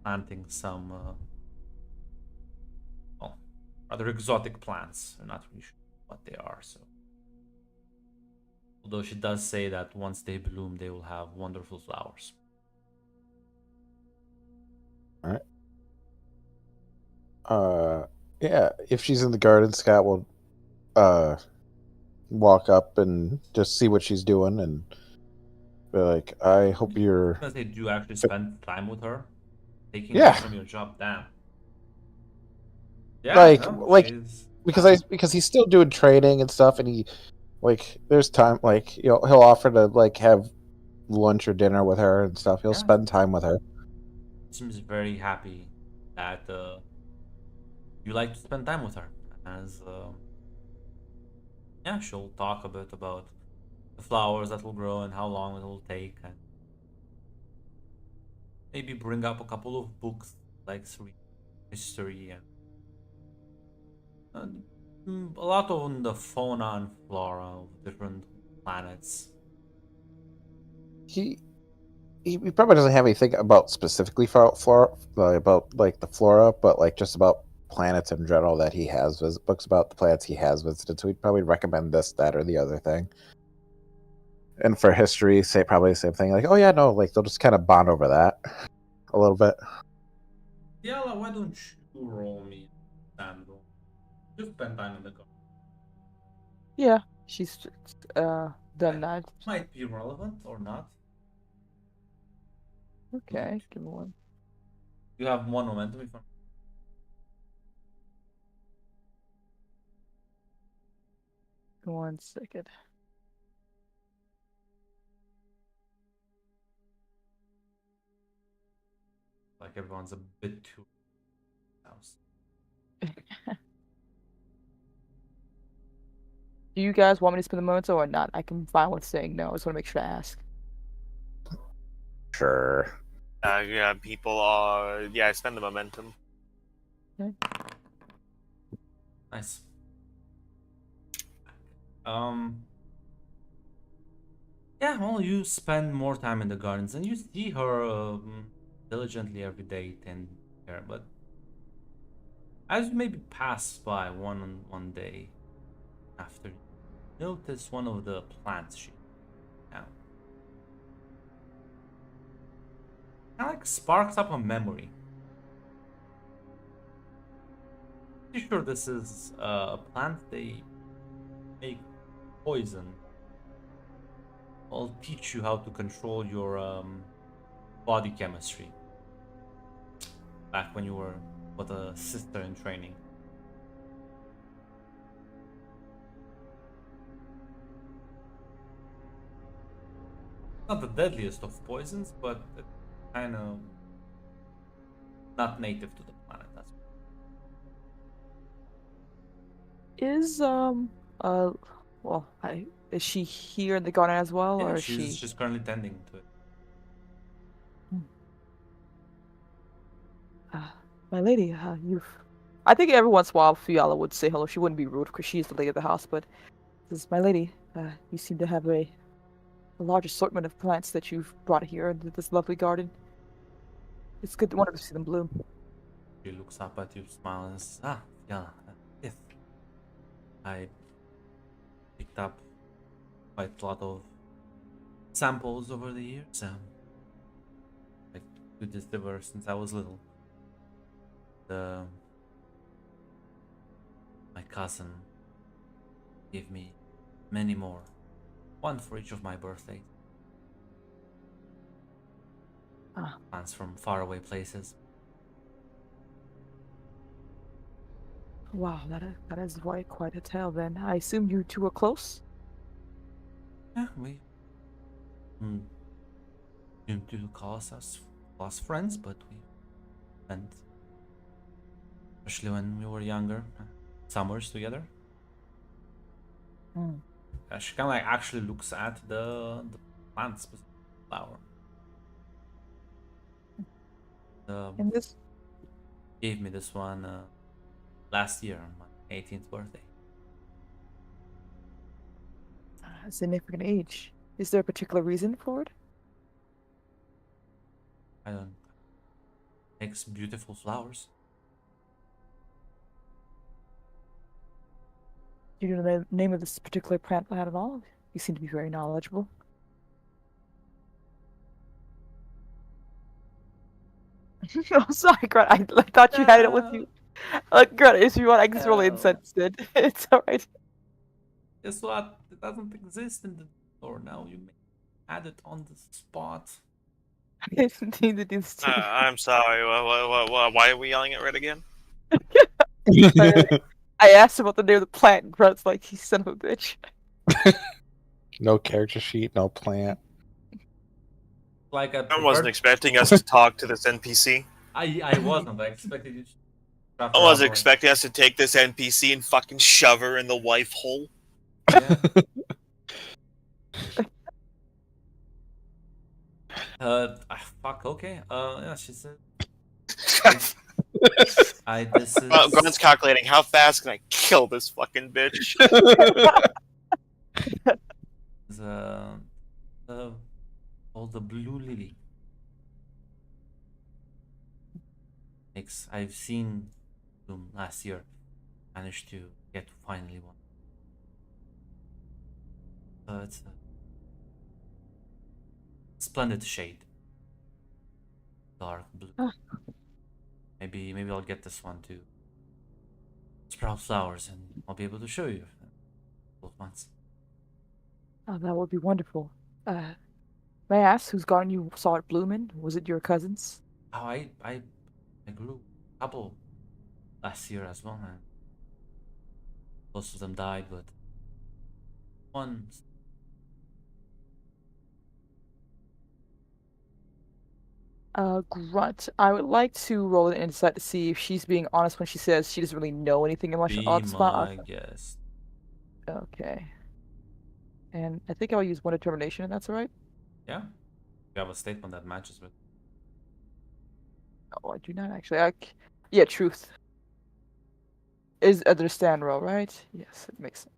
planting some, well, rather exotic plants. I'm not really sure what they are. So, although she does say that once they bloom, they will have wonderful flowers. All right. Yeah. If she's in the garden, Scott will walk up and just see what she's doing and be like, I hope you're. Because they do actually spend time with her, taking away Yeah, from your job. Damn. Yeah, like no, like she's because he's still doing training and stuff, and he like there's time like he'll offer to like have lunch or dinner with her and stuff. He'll yeah, spend time with her. seems very happy that you like to spend time with her. As yeah, she'll talk a bit about the flowers that will grow and how long it will take, and maybe bring up a couple of books like history and a lot on the fauna and flora of different planets. He he probably doesn't have anything about specifically flora about like the flora, but like just about planets in general that he has books about the planets he has visited. So he'd probably recommend this, that, or the other thing. And for history, say probably the same thing. Like, oh yeah, no, like they'll just kind of bond over that a little bit. Yeah, why don't you roll me, Sandro? Just spend time in the garden. Yeah, she's done Might that. might be relevant or not. Okay, give me one. You have one momentum if I'm One second. like everyone's a bit too house. Do you guys want me to spend the moments or not? I can fine with saying no. I just want to make sure to ask. Sure. Yeah, people are. Yeah, spend the momentum. Okay. Nice. Um yeah, well you spend more time in the gardens and you see her diligently every day tending care, but as you maybe pass by one day after you notice one of the plants she now kind of like sparks up a memory. Pretty sure this is a plant they make poison. I'll teach you how to control your body chemistry. Back when you were with a sister in training. Not the deadliest of poisons, but it's kind of not native to the planet. That's Is well, is she here in the garden as well, yeah. or is She's she? she's currently tending to it. Hmm. My lady, you've. I think every once in a while Fiala would say hello. She wouldn't be rude because she's the lady of the house, but this is my lady. You seem to have a large assortment of plants that you've brought here into this lovely garden. It's good, wonderful to see them bloom. She looks up at you, smiles, and says, "Ah, yeah, yes. I picked up quite a lot of samples over the years. Like do this ever since I was little. The my cousin gave me many more, one for each of my birthdays. Ah, Plants from faraway places. wow, that is quite a tale. Then I assume you two are close. Yeah, we mm, do call us close friends, but we spent, especially when we were younger, summers together. Hmm. She kind of like actually looks at the plant specific flower. And this Gave me this one last year on my 18th birthday. significant age. Is there a particular reason for it? I don't makes beautiful flowers. Do you know the name of this particular plant at all? You seem to be very knowledgeable. I'm sorry, Grant. I thought you had it with you. Grant, if you want, I can just roll Hell. insight instead. It's alright. Guess what? It doesn't exist in the store now. You may add it on the spot. I didn't need to do this to you. I'm sorry. Why are we yelling at Red again? I asked about the name of the plant, and Grant's like, you son of a bitch. No character sheet, no plant. Like I I wasn't preferred. expecting us to talk to this NPC. I wasn't. I expected you to draft I her was up or- expecting us to take this NPC and fucking shove her in the wife hole. Yeah. Fuck. Okay. Yeah. She said. This is. Grunt's calculating how fast can I kill this fucking bitch. Is, called the blue lily. I've seen them last year. Managed to get finally one. It's a splendid shade. Dark blue. Ah. Maybe I'll get this one too. Sprout flowers, and I'll be able to show you. Both months. Oh, that would be wonderful. May I ask whose garden you saw it bloom in? Was it your cousin's? Oh, I grew a couple last year as well, and most of them died, but one. Grunt. I would like to roll an insight to see if she's being honest when she says she doesn't really know anything much Be about the spot. my guest. Okay. And I think I'll use one determination, if that's alright. Yeah. You have a statement that matches with. Oh, I do not actually. Yeah, truth. Is understand roll, right? Yes, it makes sense.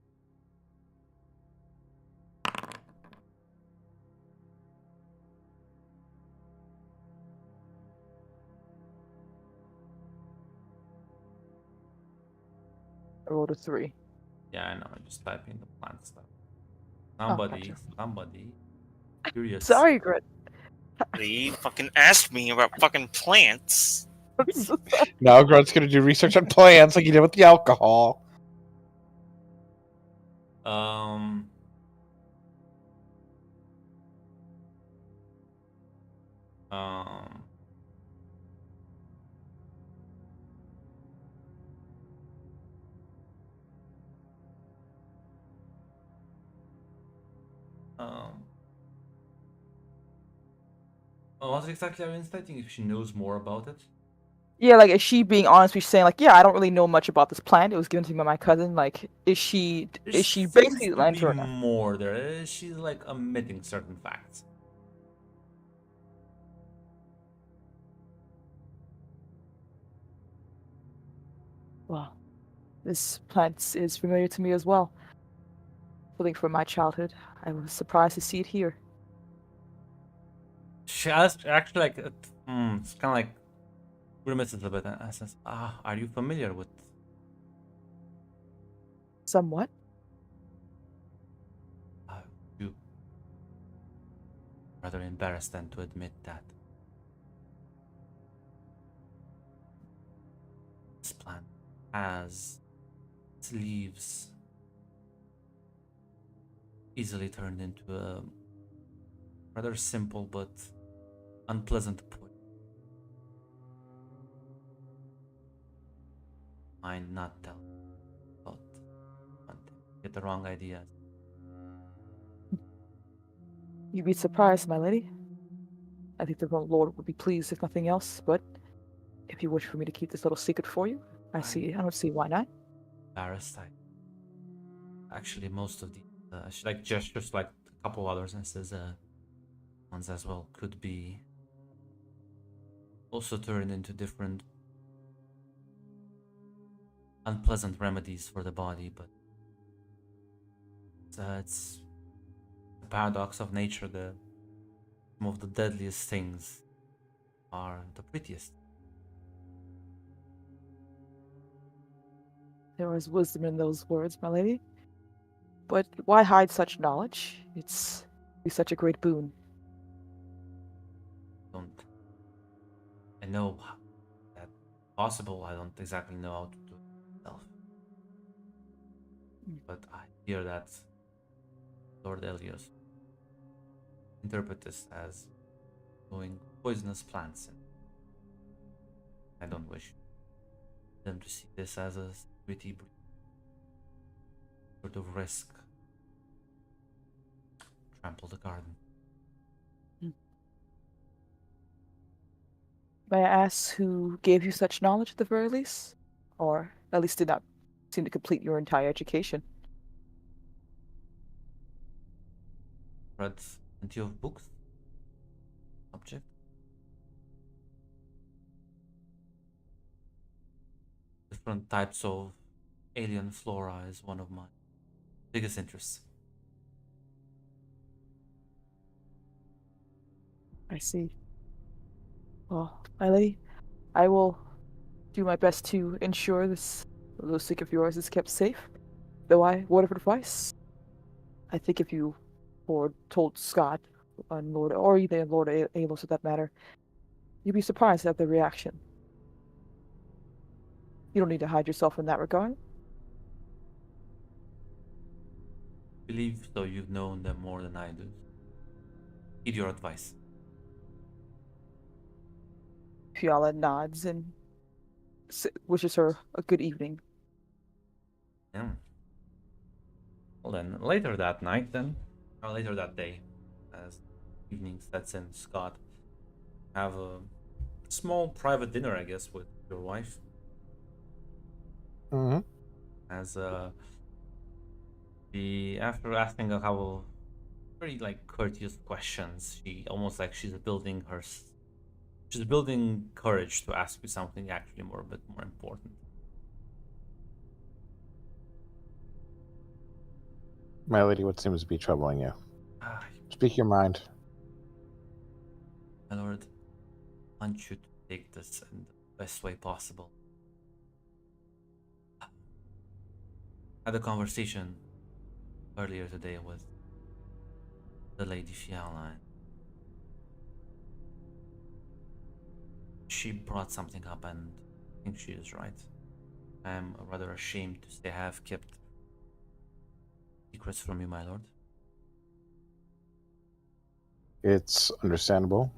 I rolled a 3. Yeah, I know. I'm just typing the plant stuff. gotcha. Somebody. Curious. Sorry, Grunt. He fucking asked me about fucking plants. I'm so sorry. Now Grunt's gonna do research on plants like he did with the alcohol. Um. Um. What exactly are you insighting? If she knows more about it? Yeah, like, is she being honest? She's saying, like, yeah, I don't really know much about this plant. It was given to me by my cousin. Like, is she Seems basically to lying be to her? more there. She's like omitting certain facts. Well, this plant is familiar to me as well. Living from my childhood, I was surprised to see it here. She asked actually like it's kind of like grimaces a bit and says, are you familiar with? Somewhat. You rather embarrassed than to admit that this plant has its leaves easily turned into a rather simple but unpleasant poison. Mind not tell about one thing. Get the wrong ideas. You'd be surprised, my lady. I think the Lord would be pleased if nothing else, but if you wish for me to keep this little secret for you, I don't see why not. Embarrassed. Actually, most of the she like gestures like a couple others and says ones as well could be also turned into different unpleasant remedies for the body, but it's the paradox of nature. Some of the deadliest things are the prettiest. There was wisdom in those words, my lady. But why hide such knowledge? It's be such a great boon. Don't I know that's possible? I don't exactly know how to do it myself, but I hear that Lord Elios interpret this as growing poisonous plants, and I don't wish them to see this as a security sort of risk. Trample the garden. May I ask who gave you such knowledge at the very least? Or at least did not seem to complete your entire education? Read plenty of books. Subject. Different types of alien flora is one of my biggest interests. I see. Well, my lady, I will do my best to ensure this little stick of yours is kept safe. Though word of advice, I think if you or told Scott and Lord, or even Lord Amos for that matter, you'd be surprised at the reaction. You don't need to hide yourself in that regard. Believe so you've known them more than I do. Heed your advice. Fiala nods and wishes her a good evening. Yeah. Well then, later that night then, or later that day, as evening sets in, Scott, have a small private dinner, I guess, with your wife. Mm-hmm. As after asking a couple of very like courteous questions, she almost like she's building courage to ask you something actually a bit more important. My lady, what seems to be troubling you? Ah, Speak your mind. my lord, I want you to take this in the best way possible. Had a conversation earlier today with the Lady Fiala. She brought something up, and I think she is right. I am rather ashamed to say I have kept secrets from you, my lord. It's understandable.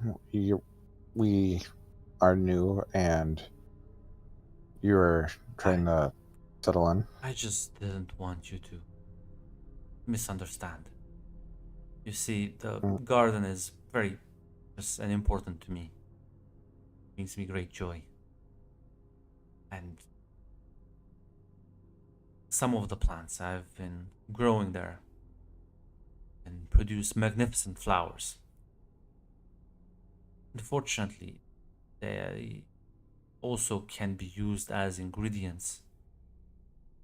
We are new, and you're trying to settle in. I just didn't want you to misunderstand. You see, the Mm. garden is very just and important to me. It brings me great joy. And some of the plants I've been growing there and produce magnificent flowers. Unfortunately, they also can be used as ingredients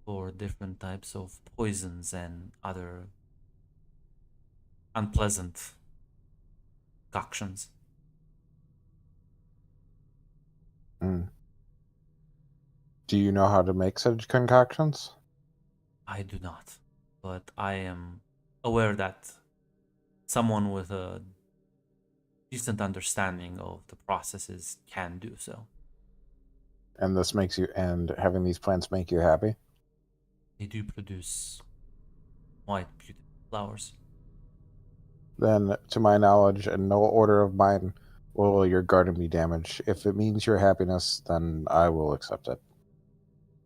for different types of poisons and other unpleasant concoctions. Mm. Do you know how to make such concoctions? I do not, but I am aware that someone with a decent understanding of the processes can do so. And this makes you, and having these plants make you happy? They do produce quite beautiful flowers. Then, to my knowledge, and no order of mine, will your garden be damaged. If it means your happiness, then I will accept it.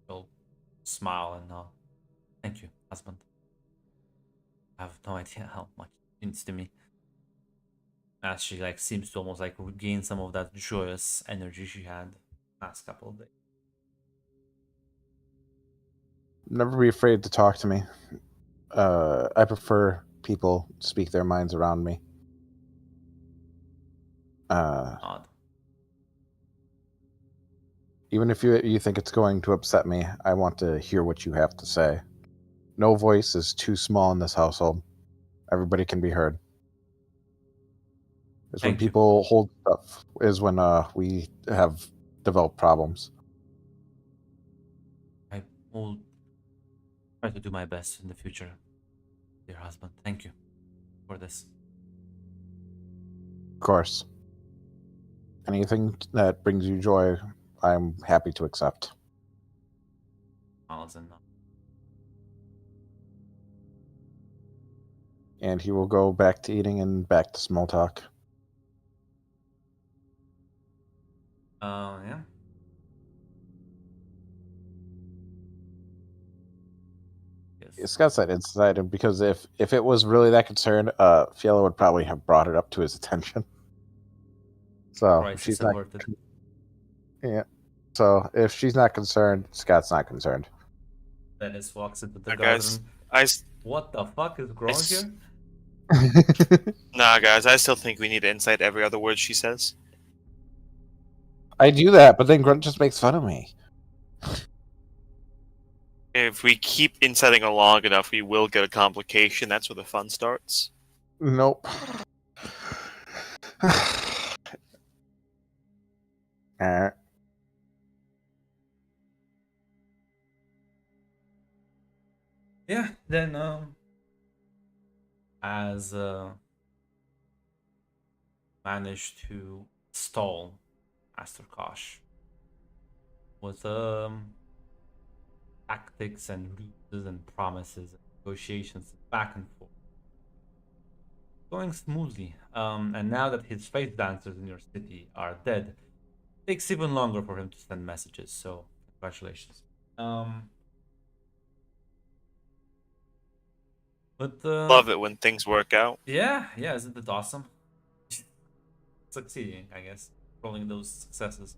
She'll smile and nod. Thank you, husband. I have no idea how much it means to me. As she like seems to almost like regain some of that joyous energy she had last couple of days. Never be afraid to talk to me. I prefer people speak their minds around me. Odd. Even if you think it's going to upset me, I want to hear what you have to say. No voice is too small in this household. Everybody can be heard. It's when Thank you. people hold stuff is when we have developed problems. I will try to do my best in the future, dear husband. Thank you for this. Of course. Anything that brings you joy, I'm happy to accept. Miles and And he will go back to eating and back to small talk. yeah. Yes. Scott said inside him because if it was really that concerned, Fiala would probably have brought it up to his attention. So Crisis she's not. averted. Yeah. So if she's not concerned, Scott's not concerned. Dennis walks into the Nah, garden. guys, What the fuck is growing s- here? nah, guys, I still think we need to incite every other word she says. I do that, but then Grunt just makes fun of me. If we keep inciting her long enough, we will get a complication. That's where the fun starts. Nope. Alright. Yeah, then as managed to stall Master Kosh with tactics and ruses and promises and negotiations back and forth. Going smoothly. And now that his face dancers in your city are dead, it takes even longer for him to send messages, so congratulations. But Love it when things work out. yeah, isn't it awesome? Succeeding, I guess, rolling those successes.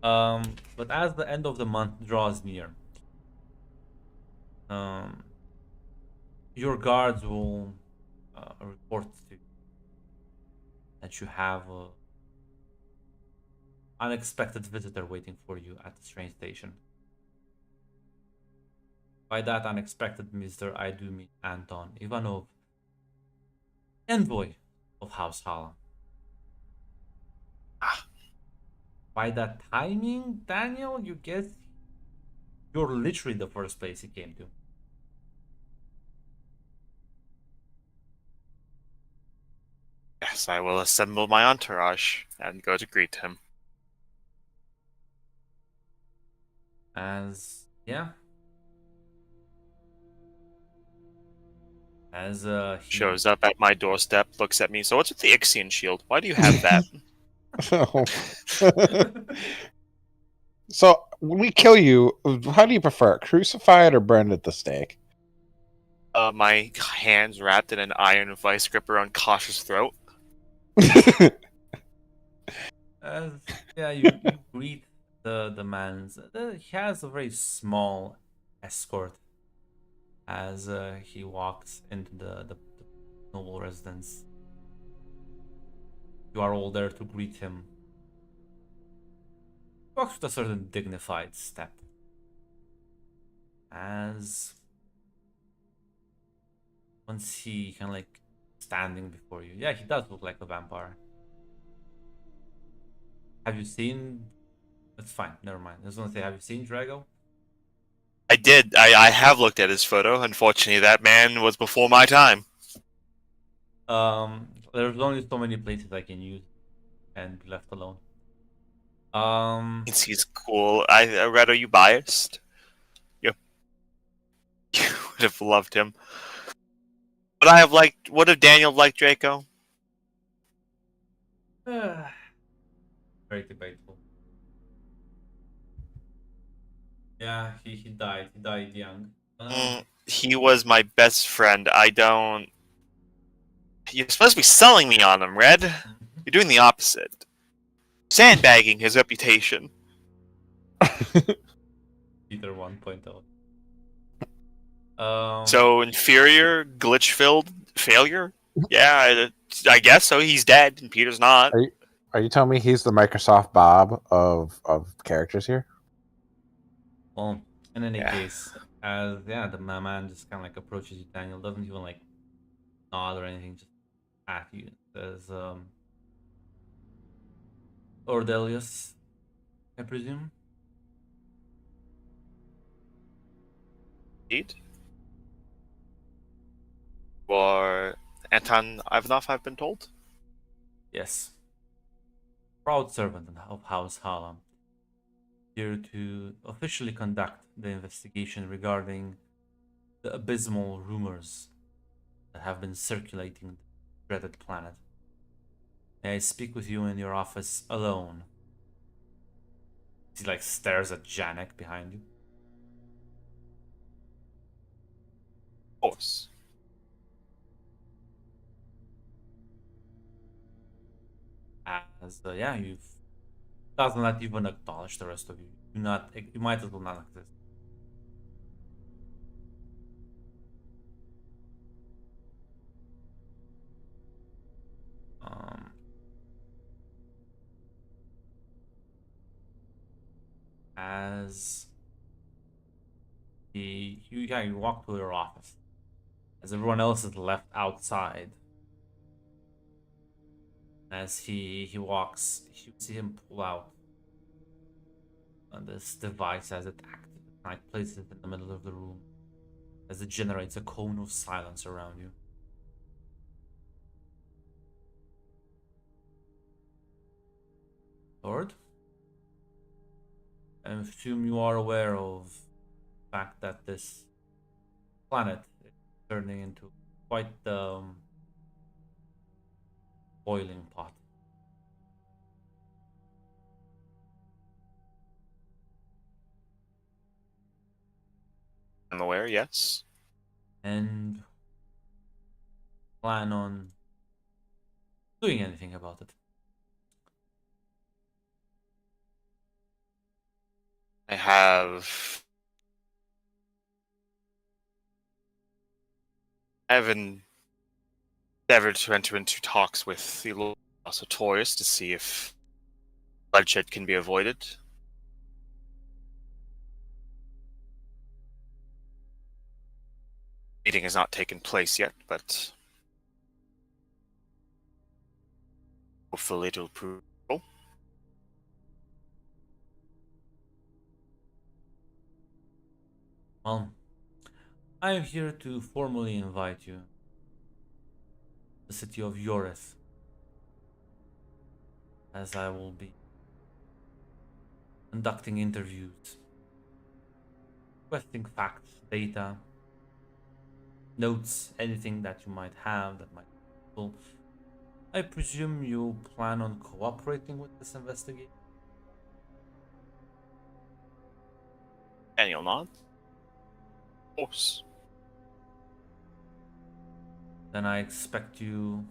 But as the end of the month draws near, your guards will report to you that you have a unexpected visitor waiting for you at the train station. By that unexpected visitor, I do mean Anton Ivanov, envoy of House Hala. By that timing, Daniel, you guess you're literally the first place he came to. Yes, I will assemble my entourage and go to greet him. As yeah, as he Shows up at my doorstep, looks at me. So what's with the Ixian shield? Why do you have that? So when we kill you, how do you prefer it? Crucified or burned at the stake? My hands wrapped in an iron vice grip around Kosh's throat. as yeah, you greet the man. He has a very small escort as he walks into the noble residence. You are all there to greet him. He walks with a certain dignified step. As once he kind of like standing before you. Yeah, he does look like a vampire. Have you seen? That's fine. Never mind. I was gonna say, have you seen Drago? I did. I have looked at his photo. Unfortunately, that man was before my time. There's only so many places I can use and be left alone. He's cool. I read. Are you biased? You would have loved him. Would I have liked? Would have Daniel liked Draco? Very debatable. Yeah, he died. He died young. He was my best friend. I don't. You're supposed to be selling me on him, Red. You're doing the opposite. Sandbagging his reputation. Peter 1.0. So inferior, glitch-filled failure? Yeah, I guess so. He's dead, and Peter's not. Are you telling me he's the Microsoft Bob of characters here? Well, in any Yeah. case, as yeah, the man just kind of like approaches you. Daniel doesn't even like nod or anything, just at you. Says, Ordelius, I presume. Indeed. You are Anton Ivanov, I've been told. Yes. Proud servant of House Harlem, here to officially conduct the investigation regarding the abysmal rumors that have been circulating the dreaded planet. May I speak with you in your office alone? He like stares at Janek behind you. Of course. As yeah, you've does not even acknowledge the rest of you. Do not. You might as well not exist. Um, as you walk to your office, as everyone else is left outside. As he walks, you see him pull out this device as it activates, like places it in the middle of the room, as it generates a cone of silence around you. Lord, I assume you are aware of the fact that this planet is turning into quite the boiling pot. I'm aware, yes. And plan on doing anything about it. I have endeavored to enter into talks with the Lord Satorius to see if bloodshed can be avoided. Meeting has not taken place yet, but hopefully it'll prove. Well, I am here to formally invite you to the city of Yorith, as I will be conducting interviews, requesting facts, data, notes, anything that you might have that might be useful. I presume you plan on cooperating with this investigation? Daniel nod. Of course. Then I expect you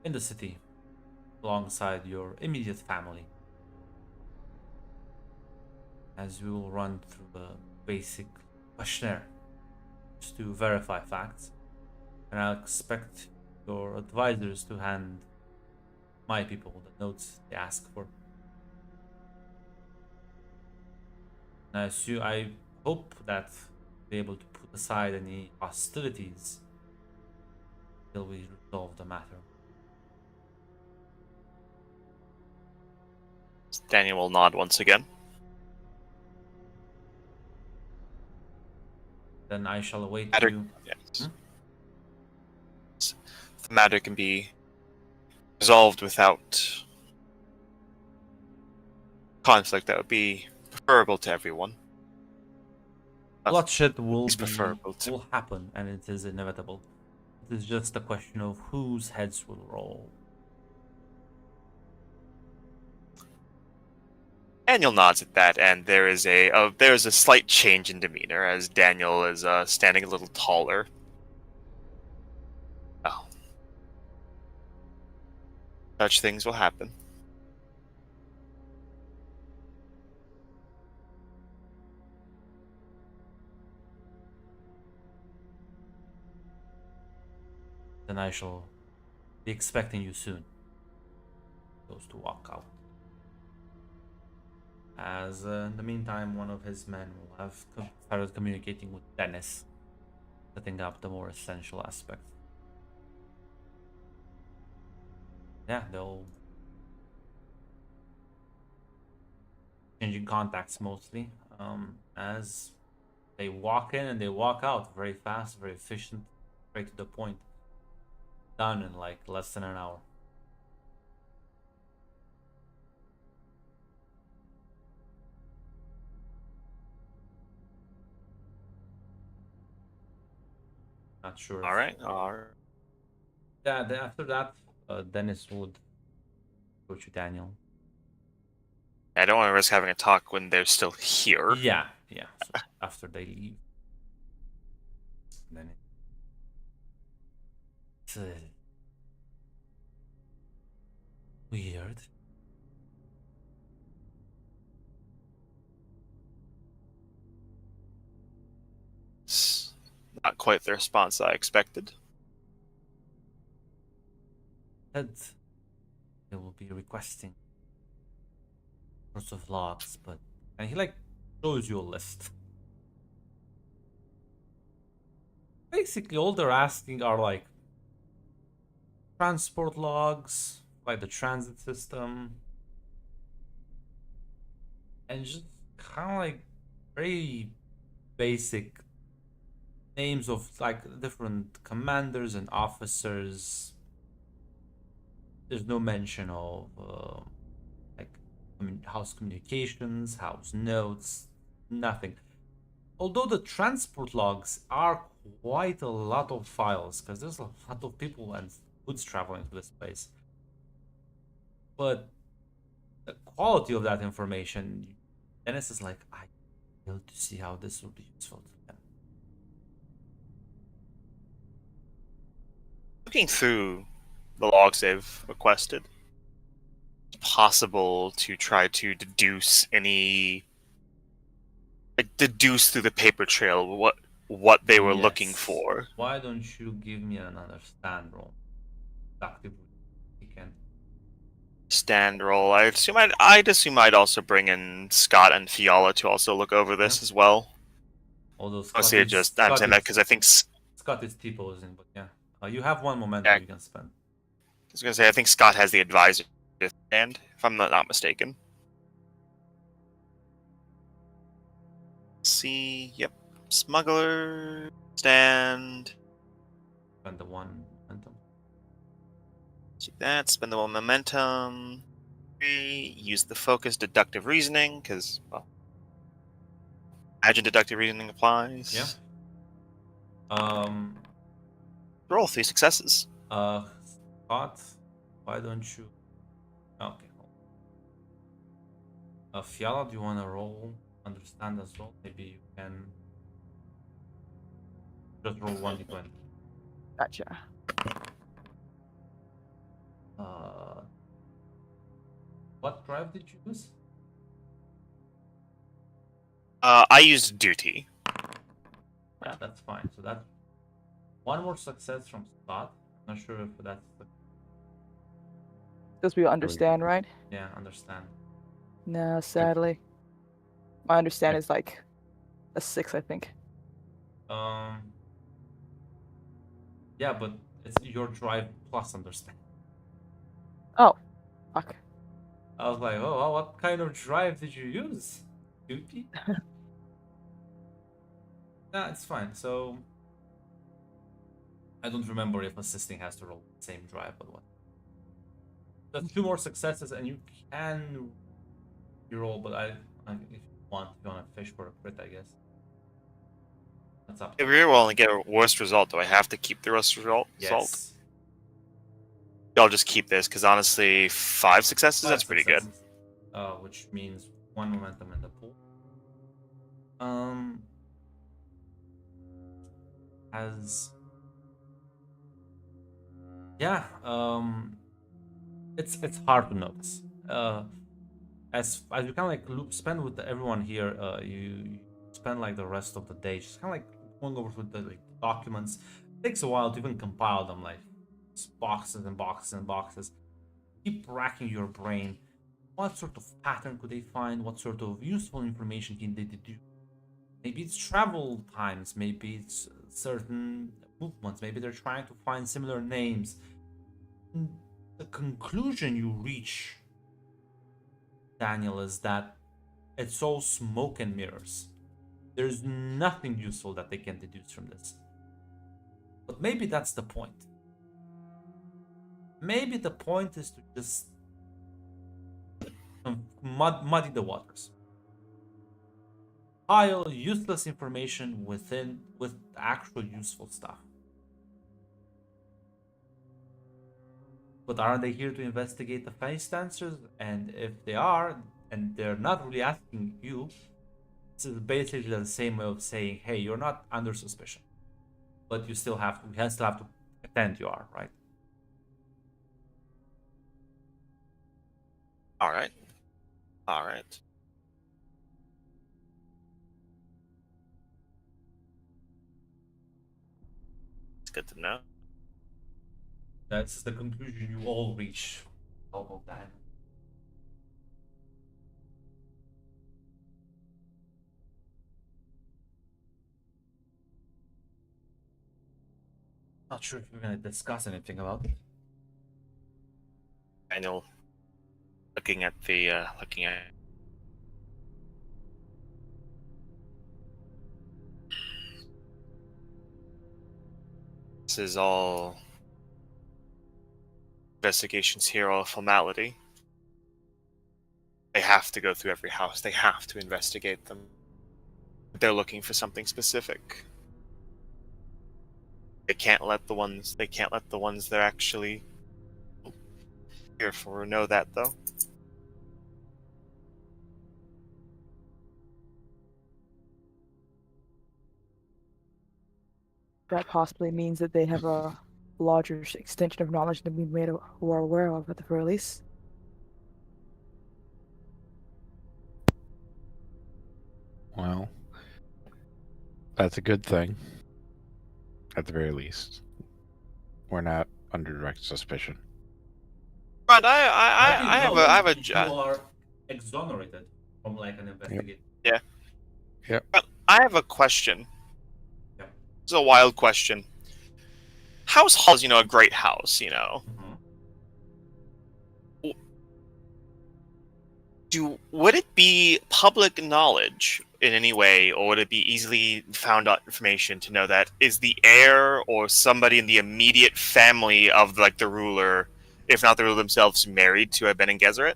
in the city alongside your immediate family, as we will run through a basic questionnaire just to verify facts. And I'll expect your advisors to hand my people the notes they ask for. And I hope that we'll be able to put aside any hostilities till we resolve the matter. Daniel will nod once again. Then I shall await Matter, you. yes. The matter can be resolved without conflict. That would be preferable to everyone. Bloodshed will It's preferable to. will happen, and it is inevitable. It is just a question of whose heads will roll. Daniel nods at that, and there is a slight change in demeanor as Daniel is standing a little taller. Oh, such things will happen. Then I shall be expecting you soon. Goes to walk out. As in the meantime, one of his men will have started communicating with Dennis, setting up the more essential aspects. Yeah, they'll changing contacts mostly. as they walk in and they walk out very fast, very efficient, straight to the point. Done in like less than an hour. Not sure All if right. All right. yeah. Then after that, Dennis would go to Daniel. I don't want to risk having a talk when they're still here. Yeah, yeah. So after they leave, then it's weird. It's not quite the response I expected. Said they will be requesting sorts of logs, but and he like shows you a list. Basically, all they're asking are like transport logs, like the transit system, and just kind of like very basic names of like different commanders and officers. There's no mention of like house communications, house notes, nothing. Although the transport logs are quite a lot of files because there's a lot of people and goods traveling to this place. But the quality of that information, Dennis is like, I fail to see how this will be useful to them. Looking through the logs they've requested, it's possible to try to deduce through the paper trail what they were looking Yes. for. Why don't you give me another stand roll? Actively, you can. Stand roll. I'd assume I'd also bring in Scott and Fiala to also look over this Yep. as well. Although Mostly just I'm saying that because I think Scott is T-posing, but yeah. You have one momentum Yeah. you can spend. I was gonna say I think Scott has the advisor stand, if I'm not mistaken. See, yep, smuggler stand. Spend the one momentum. See that. Spend the one momentum. Use the focus deductive reasoning because well, imagine deductive reasoning applies. Yeah. Roll 3 successes. Scott, why don't you? Okay. Fiala, do you want to roll? Understand as well? Maybe you can just roll 1d20. Gotcha. What drive did you use? I used duty. Yeah, that's fine. So that's one more success from Scott. I'm not sure if that's Because we understand, right? yeah, understand. No, sadly. My understand is like a 6, I think. Yeah, but it's your drive plus understand. Oh, fuck. I was like, oh, what kind of drive did you use? Duty? Nah, it's fine. So I don't remember if assisting has to roll the same drive, but what? Just 2 more successes, and you can reroll. But if you want to fish for a crit, I guess. That's up. If we only get a worst result, do I have to keep the worst result? Yes. I'll just keep this because honestly, 5 successes. 5 That's pretty good. successes. Which means 1 momentum in the pool. As yeah, it's hard to notice. As you kind of like spend with everyone here, you spend like the rest of the day just kind of like going over with the like documents. It takes a while to even compile them, like boxes and boxes and boxes. Keep racking your brain. What sort of pattern could they find? What sort of useful information can they deduce? Maybe it's travel times. Maybe it's certain movements. Maybe they're trying to find similar names. The conclusion you reach, Daniel, is that It's all smoke and mirrors. There's nothing useful that they can deduce from this. But maybe that's the point. Maybe the point is to just muddy the waters. Pile useless information with actual useful stuff. But are they here to investigate the face dancers? And if they are, and they're not really asking you, this is basically the same way of saying, hey, you're not under suspicion. But you still have to pretend you are, right? Alright. Alright. It's good to know. That's the conclusion you all reach. All of that. Not sure if we're gonna discuss anything about it. Daniel, looking at this is all investigations here, all formality. They have to go through every house. They have to investigate them. They're looking for something specific. They can't let the ones they're actually here for know that, though. That possibly means that they have a larger extension of knowledge than we made who are aware of at the very least. Well, that's a good thing. At the very least, we're not under direct suspicion. But I have a you are exonerated from like an investigation. Yeah. Yep. But I have a question. Yep. It's a wild question. House Hall is, a great house, Mm-hmm. Would it be public knowledge in any way, or would it be easily found out information to know that is the heir or somebody in the immediate family of the ruler, if not the ruler themselves, married to a Ben Gesserit?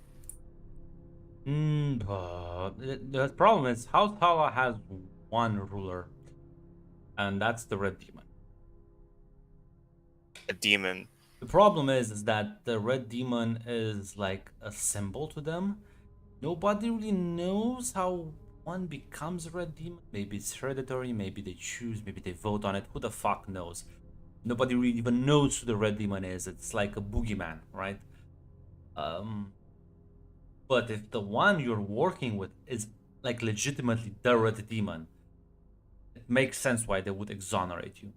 The problem is House Hala has one ruler, and that's the Red Demon. A demon. The problem is that the Red Demon is like a symbol to them. Nobody really knows how one becomes a Red Demon. Maybe it's hereditary, maybe they choose, maybe they vote on it. Who the fuck knows? Nobody really even knows who the Red Demon is. It's like a boogeyman, right? But if the one you're working with is like legitimately the Red Demon, it makes sense why they would exonerate you.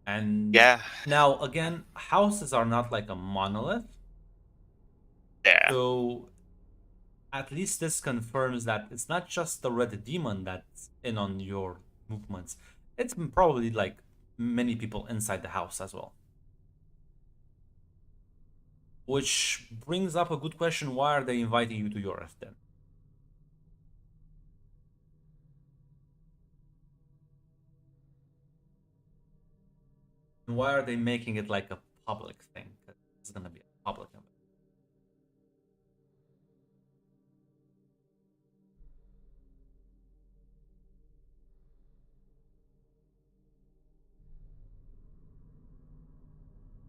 And Yeah. now again, houses are not like a monolith. Yeah. So at least this confirms that it's not just the Red Demon that's in on your movements. It's probably like many people inside the house as well. Which brings up a good question: why are they inviting you to Yoreth then? And why are they making it like a public thing? It's gonna be a public event.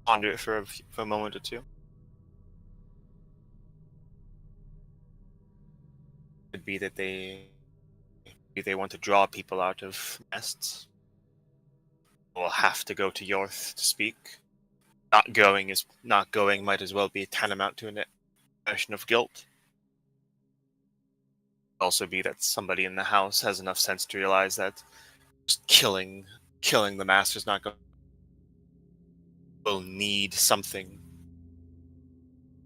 Ponder it for a moment or two. Could be that they want to draw people out of nests. Will have to go to Yorth to speak. Not going might as well be tantamount to an expression of guilt. Could also be that somebody in the house has enough sense to realize that just killing the master's not going. Will need something.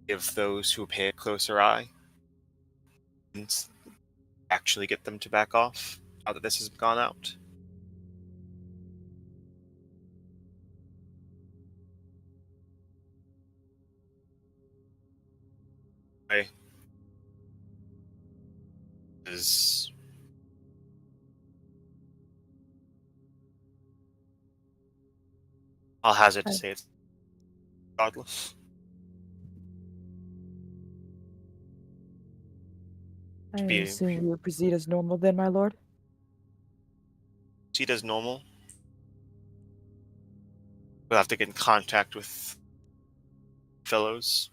Give those who pay a closer eye and actually get them to back off now that this has gone out. is I'll hazard to I- say it's godless. I Be assume you would proceed as normal then, my lord? proceed as normal. We'll have to get in contact with fellows.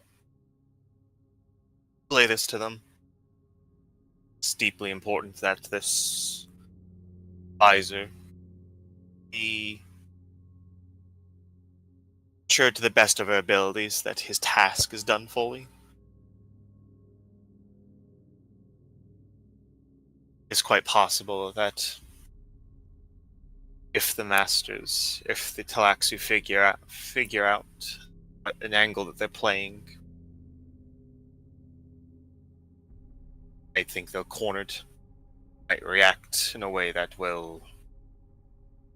Relay this to them. It's deeply important that this advisor be sure to the best of her abilities that his task is done fully. It's quite possible that if the masters, if the Talaxu figure out an angle that they're playing, I think they're cornered, might react in a way that will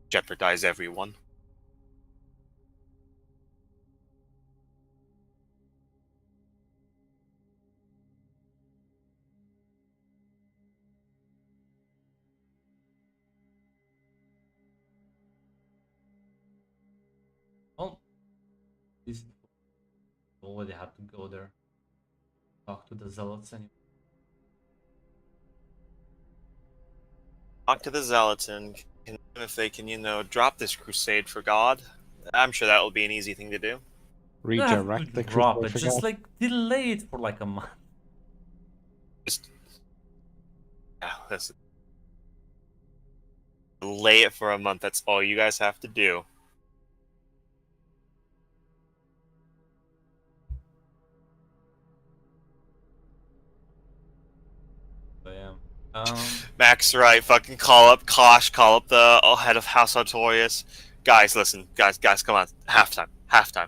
jeopardize everyone. Well, these already have to go there, talk to the zealots anyway. Talk to the zealots and if they can, drop this crusade for God. I'm sure that will be an easy thing to do. You don't have to Redirect the drop crusade it, for just God. like delay it for like a month. Just listen. Lay it for a month. That's all you guys have to do. So yeah. Max, right? Fucking call up Kosh. Call up the head of House Artorias. Guys, listen. Guys, come on. Halftime.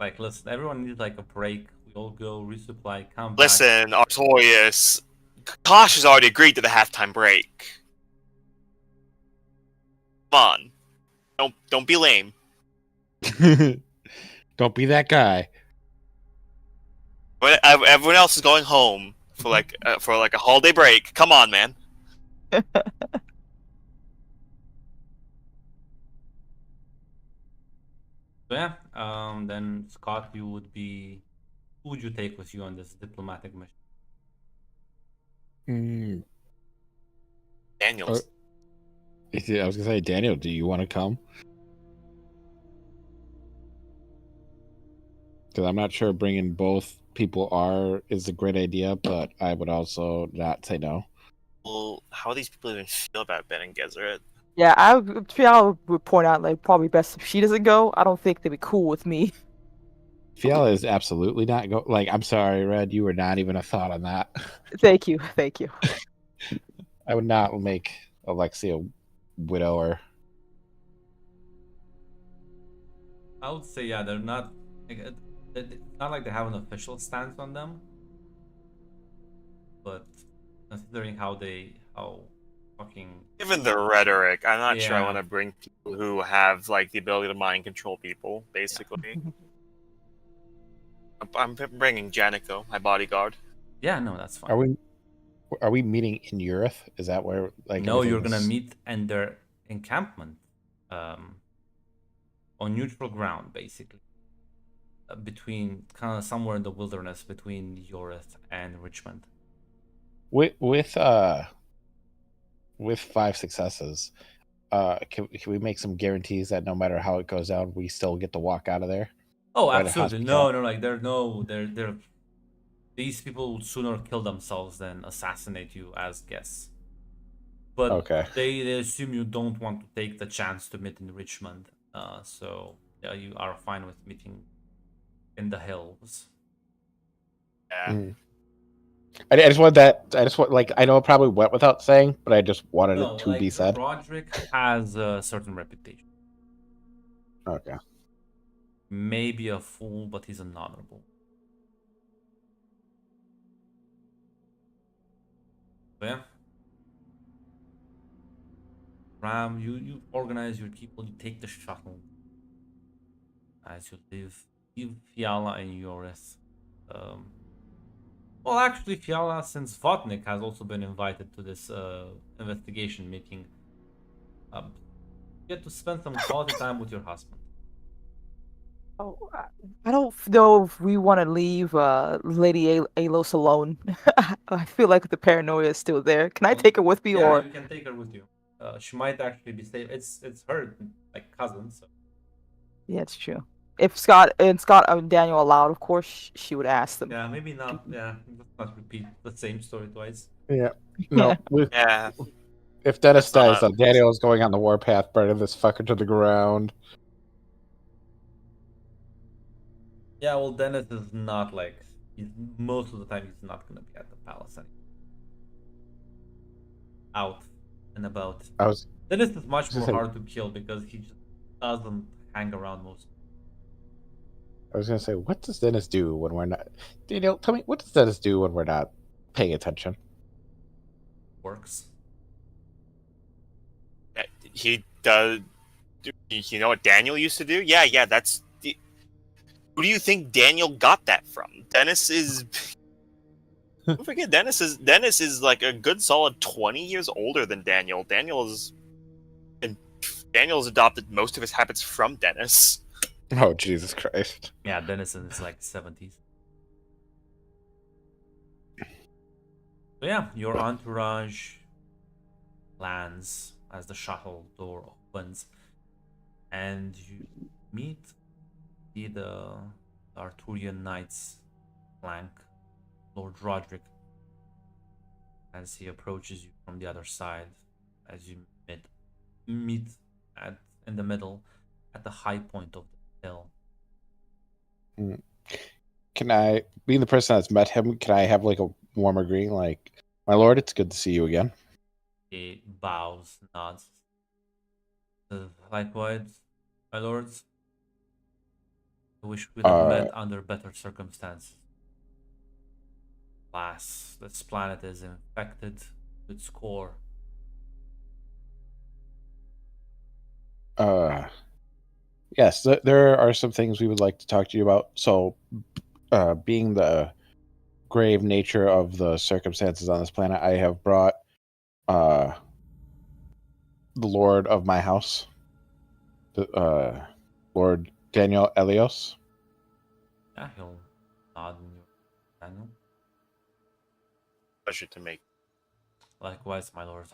Like, listen, everyone needs like a break. We all go resupply, come back. Listen, Artorias. Kosh has already agreed to the halftime break. Come on. Don't be lame. Don't be that guy. But everyone else is going home for like a holiday break. Come on, man. So yeah, then Scott, you would be. Who would you take with you on this diplomatic mission? Daniels. I was gonna say, Daniel, do you want to come? Because I'm not sure bringing both people is a great idea, but I would also not say no. Well, how do these people even feel about Ben and Gesserit? Yeah, I would point out like probably best if she doesn't go. I don't think they'd be cool with me. Fiala is absolutely not go. Like, I'm sorry, Red, you were not even a thought on that. Thank you. I would not make Alexia widower. I would say yeah, they're not. Like, it's not like they have an official stance on them, but considering how fucking Given the rhetoric, I'm not sure I Yeah. want to bring people who have like the ability to mind control people. Basically, I'm bringing Janik though, my bodyguard. yeah, no, that's fine. Are we meeting in Urith? Is that where like No, you're gonna everything's- meet in their encampment, on neutral ground, basically, between kind of somewhere in the wilderness between Yorith and Richmond. with 5 successes? Can we make some guarantees that no matter how it goes down, we still get to walk out of there? Oh, Right, absolutely. hospitality. No, like they're these people would sooner kill themselves than assassinate you as guests. But Okay. they assume you don't want to take the chance to meet in Richmond. So yeah, you are fine with meeting in the hills. Yeah. Mm. I just wanted that. I just want like I know it probably went without saying, but I just wanted No, it to be like said. Roderick has a certain reputation. Okay. Maybe a fool, but he's an honorable. So yeah. Ram, you organize your people, you take the shuttle as you leave Fiala and Yoris. Well, actually, Fiala, since Votnik has also been invited to this investigation meeting, um, you get to spend some quality time with your husband. Oh, I don't know if we want to leave Lady Alos alone. I feel like the paranoia is still there. Can I Well, take her with me, yeah, or you can take her with you. She might actually be safe. It's her like cousin, so yeah, it's true. If Scott and Daniel allowed, of course, she would ask them. yeah, maybe not. Yeah, let's not repeat the same story twice. Yeah. Yeah. No, with, Yeah, if Dennis that's not dies, a. then Daniel's going on the warpath, burning this fucker to the ground. Yeah, well, Dennis is not like he's most of the time he's not gonna be at the palace anymore. Out and about. I was Dennis is much gonna more say, hard to kill because he just doesn't hang around most what does Dennis do when we're not? Daniel, tell me, what does Dennis do when we're not paying attention? works. He does. You know what Daniel used to do? Yeah. That's. Who do you think Daniel got that from? Dennis is. Don't forget, Dennis is like a good solid 20 years older than Daniel. Daniel's adopted most of his habits from Dennis. Oh, Jesus Christ. Yeah, Dennis in his like 70s. So yeah, your entourage lands as the shuttle door opens, and you meet the Arturian Knight's flank, Lord Roderick, as he approaches you from the other side, as you meet at in the middle, at the high point of the hill. Mm. Can I, being the person that's met him, can I have like a warmer greeting? Like, my lord, it's good to see you again. He bows, nods. Likewise, my lords, I wish we'd have Uh, met under better circumstances. Alas, this planet is infected to its core. uh, yes, there are some things we would like to talk to you about. So, being the grave nature of the circumstances on this planet, I have brought uh, the Lord of my house, Lord Daniel Elios. Yeah, he'll nod in your Daniel. Pleasure to make. Likewise, my lord.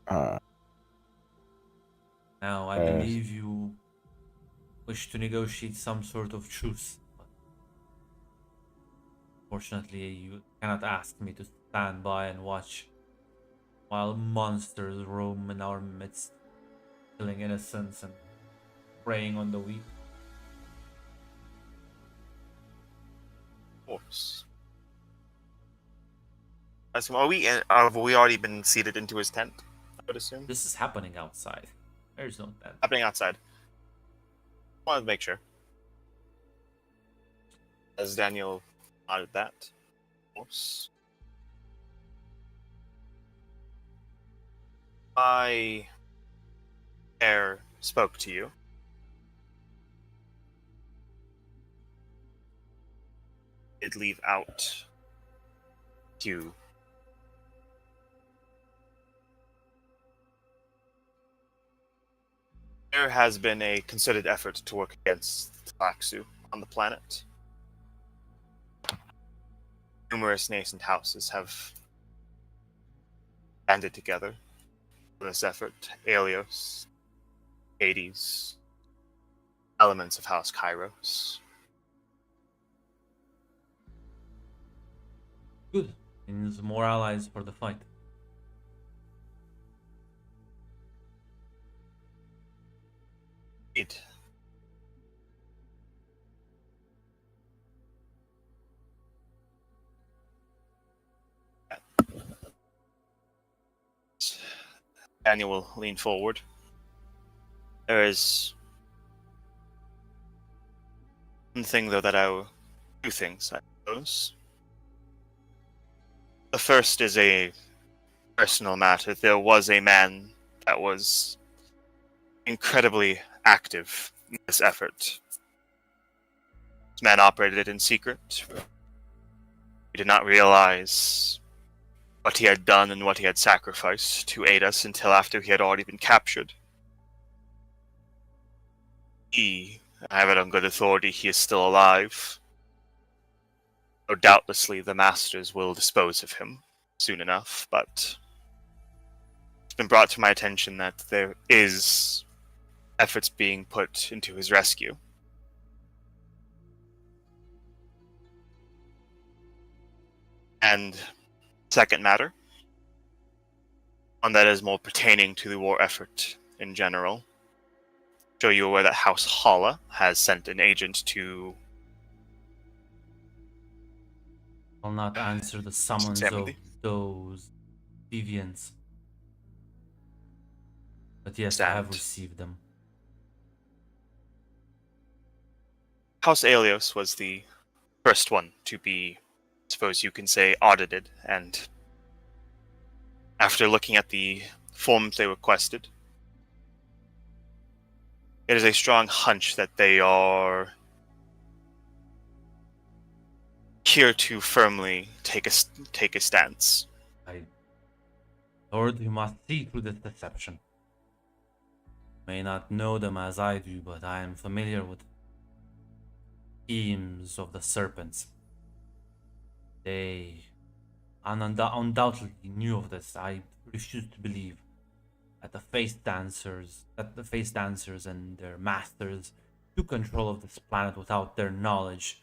Uh, Now, I uh, believe you wish to negotiate some sort of truce. But fortunately, you cannot ask me to stand by and watch while monsters roam in our midst, killing innocents and preying on the weak. Of course. Have we already been seated into his tent? I would assume. This is happening outside. There's no tent. Happening outside. Wanted to make sure. As Daniel nodded that. Of course. My heir spoke to you. Did leave out to there has been a concerted effort to work against Tlaxu on the planet. Numerous nascent houses have banded together for this effort. Aelios, Hades, elements of House Kairos. Good. Means more allies for the fight. Indeed. Daniel will lean forward. There is one thing, though, two things, I suppose. The first is a personal matter. There was a man that was incredibly active in this effort. This man operated in secret. He did not realize what he had done and what he had sacrificed to aid us until after he had already been captured. I have it on good authority, he is still alive. So doubtlessly the masters will dispose of him soon enough, but it's been brought to my attention that there is efforts being put into his rescue. And second matter, one that is more pertaining to the war effort in general. Show you aware that House Holla has sent an agent to I'll not answer the summons of those deviants. But yes, I have received them. House Aelios was the first one to be, I suppose you can say, audited, and after looking at the forms they requested, it is a strong hunch that they are here to firmly take a stance. Lord, you must see through this deception. May not know them as I do, but I am familiar with schemes of the serpents. They undoubtedly knew of this. I refuse to believe that the face dancers and their masters took control of this planet without their knowledge.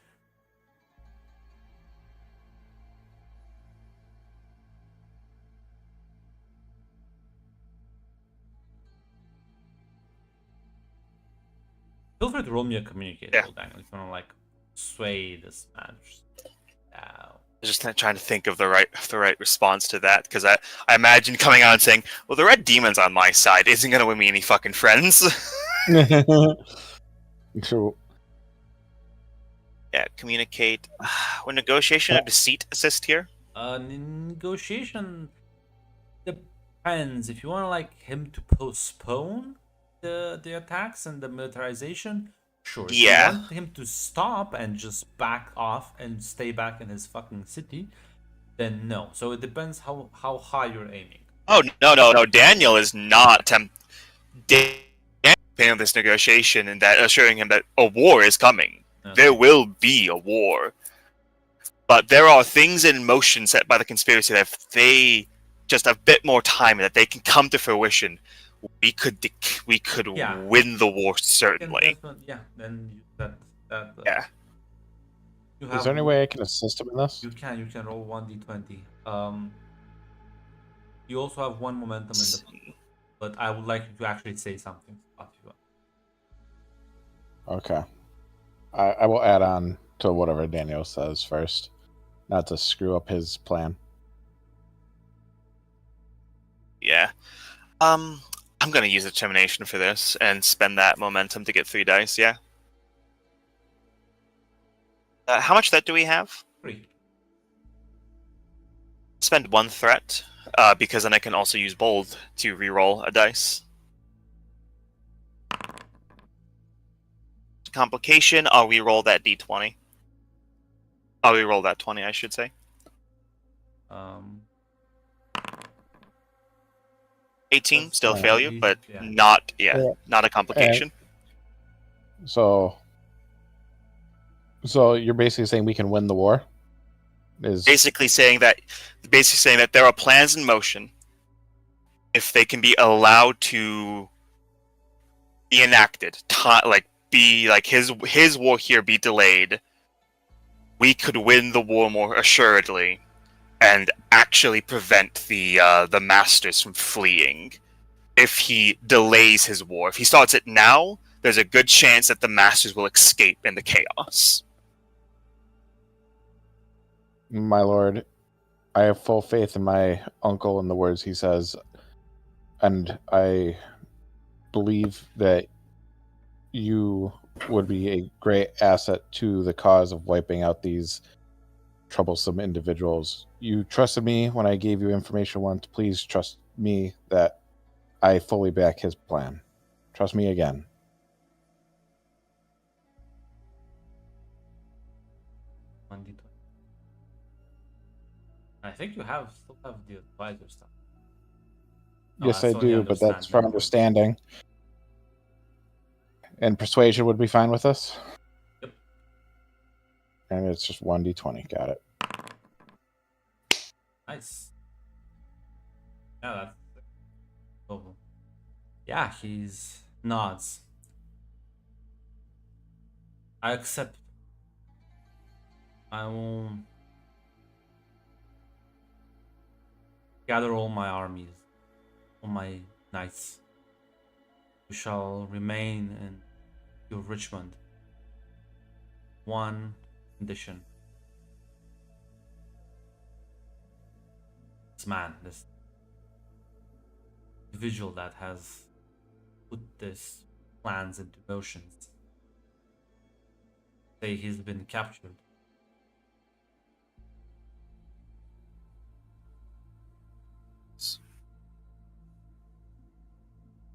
Feel free to roll me a communicator, Daniel, if you want to like sway this man. I'm just trying to think of the right response to that, because I imagine coming out and saying, "Well, the red demon's on my side isn't gonna win me any fucking friends." True. Yeah, communicate. Would negotiation or deceit assist here? Negotiation depends. If you want like him to postpone the attacks and the militarization, sure. If you want him to stop and just back off and stay back in his fucking city, then no. So it depends how high you're aiming. Oh no! Daniel is not Daniel this negotiation and that assuring him that a war is coming. Okay. There will be a war, but there are things in motion set by the conspiracy that if they just have a bit more time and that they can come to fruition, we could win the war, certainly. Then is there any way I can assist him in this? You can roll 1d20. You also have one momentum in the, but I would like you to actually say something. Okay. I will add on to whatever Daniel says first, not to screw up his plan. Yeah. I'm going to use determination for this and spend that momentum to get 3 dice, yeah? How much threat do we have? 3. Spend 1 threat, because then I can also use bold to reroll a dice. Complication, I'll reroll that d20. I'll reroll that 20, I should say. 18, still failure, but not a complication. So you're basically saying we can win the war? Basically saying that there are plans in motion. If they can be allowed to be enacted, his war here be delayed, we could win the war more assuredly and actually prevent the masters from fleeing. If he delays his war, if he starts it now, there's a good chance that the masters will escape in the chaos. My lord, I have full faith in my uncle and the words he says, and I believe that you would be a great asset to the cause of wiping out these troublesome individuals. You trusted me when I gave you information once. Please trust me that I fully back his plan. Trust me again. I think you still have the advisor stuff. No, Yes, I that's only do, but understand. that's for Never mind. understanding. And persuasion would be fine with us. Yep. And it's just 1d20. Got it. Nice. Yeah, that's cool. Yeah, he's nods. I accept. I will gather all my armies, all my knights. We shall remain in your Richmond. One condition. This man, this individual that has put these plans into motions. Say he's been captured.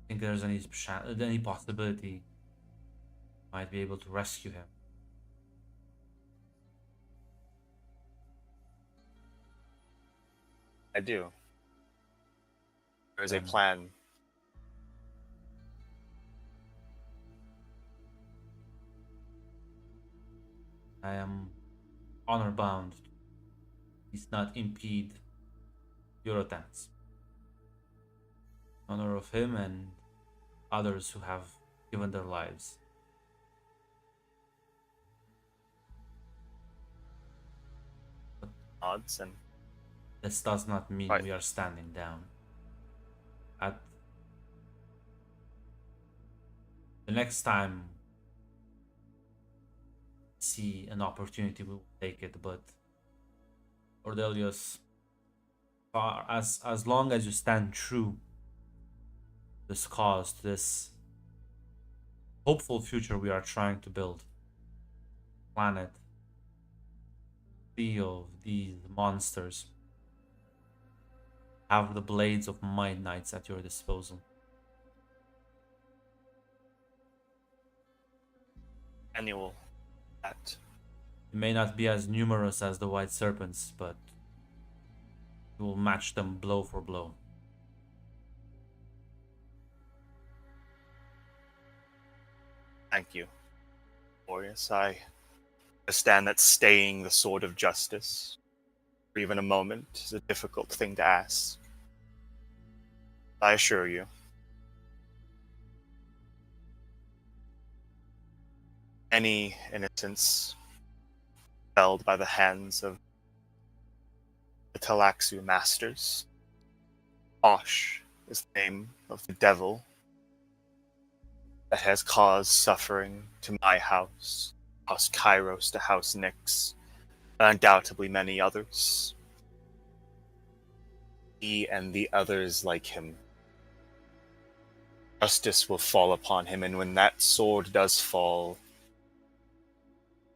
Think there's any possibility might be able to rescue him. I do. There is a Then plan. I am honor bound. Please not impede your attempts. Honor of him and others who have given their lives. Odds and This does not mean Right. we are standing down. At the next time we see an opportunity, we will take it. But Ordelius, as long as you stand true to this cause, to this hopeful future we are trying to build, planet free of these monsters, have the blades of my knights at your disposal. annual that. They may not be as numerous as the white serpents, but we will match them blow for blow. Thank you. Glorious, I understand that staying the sword of justice for even a moment is a difficult thing to ask. I assure you, any innocence held by the hands of the Talaxu masters. Osh is the name of the devil that has caused suffering to my house, House Kairos to House Nyx, and undoubtedly many others. He and the others like him. Justice will fall upon him, and when that sword does fall,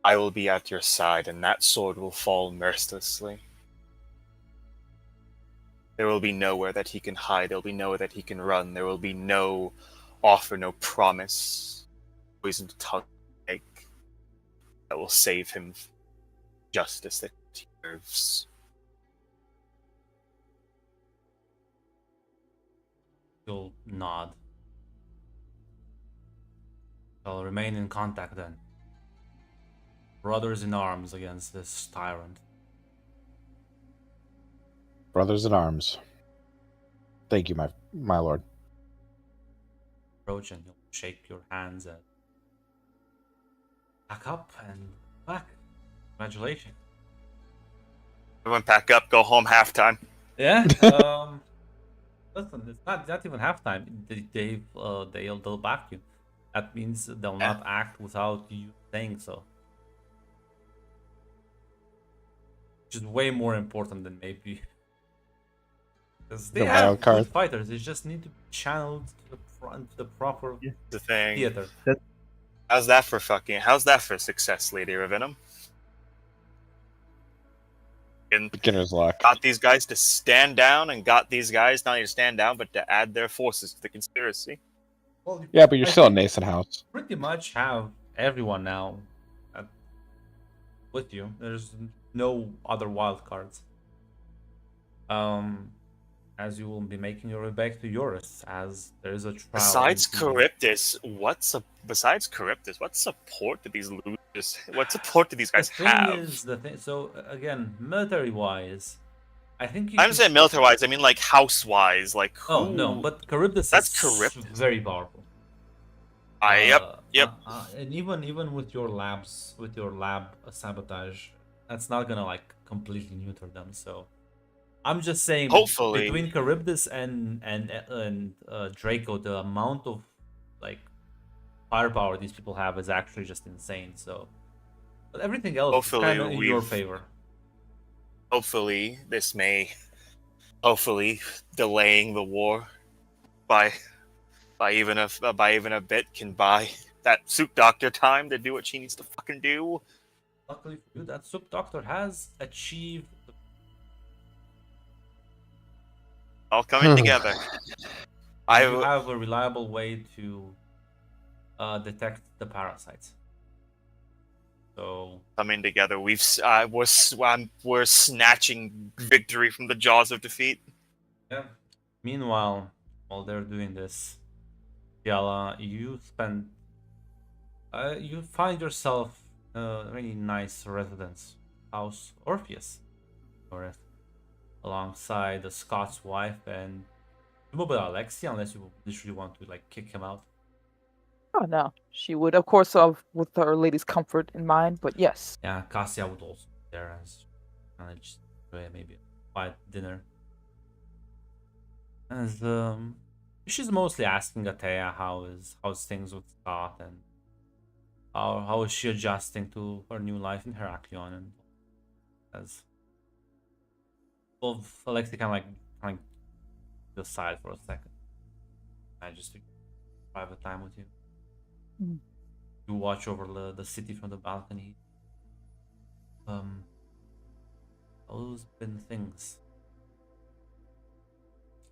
I will be at your side, and that sword will fall mercilessly. There will be nowhere that he can hide. There will be nowhere that he can run. There will be no offer, no promise, poisoned tongue take that will save him justice that he deserves. You'll nod. I'll remain in contact then. Brothers in arms against this tyrant. Brothers in arms. Thank you, my lord. Approach and he'll shake your hands and pack up and back. Congratulations. Everyone pack up, go home, halftime. Yeah. Listen, it's not even halftime. They'll back you. That means they'll not act without you saying so. Which is way more important than maybe. Because they The have wild good card. fighters. They just need to be channeled to the front, to the proper The thing. theater. How's that for success, Lady Ravenum? And Beginner's luck. got these guys to stand down, and got these guys not only to stand down, but to add their forces to the conspiracy. Well, Yeah, but you're I still a think nascent house. pretty much have everyone now with you. There's no other wild cards. as you will be making your way back to Eurus, as there is a trial. Besides waiting for you. Charybdis, what support do these losers? What support do these guys The thing have? is, so again, military-wise, I think you I'm should. saying military-wise. I mean like house-wise. Like who? Oh no, but Charybdis That's is Charybdis. very powerful. Yep. And even with your lab sabotage, that's not gonna like completely neuter them. So I'm just saying, Hopefully. between Charybdis and Draco, the amount of like firepower these people have is actually just insane. So, but everything else is Hopefully kind of in your we've- favor. Hopefully this may, delaying the war by even a bit can buy that soup doctor time to do what she needs to fucking do. Luckily for you, that Soup Doctor has achieved All coming together. you have a reliable way to detect the parasites. So Coming together. We're snatching victory from the jaws of defeat. yeah. Meanwhile, while they're doing this, Yala, you find yourself a really nice residence, House Orpheus, or alongside the Scott's wife and presumably Alexia, unless you literally want to like kick him out. Oh no, she would, of course, with her lady's comfort in mind. But yes, Yeah, Cassia would also be there as managed maybe a quiet dinner. As she's mostly asking Atea how's things with Scott and how is she adjusting to her new life in Heraklion, and as both Alexia kind of aside for a second. I just private time with you. Mm. You watch over the city from the balcony. Those been things.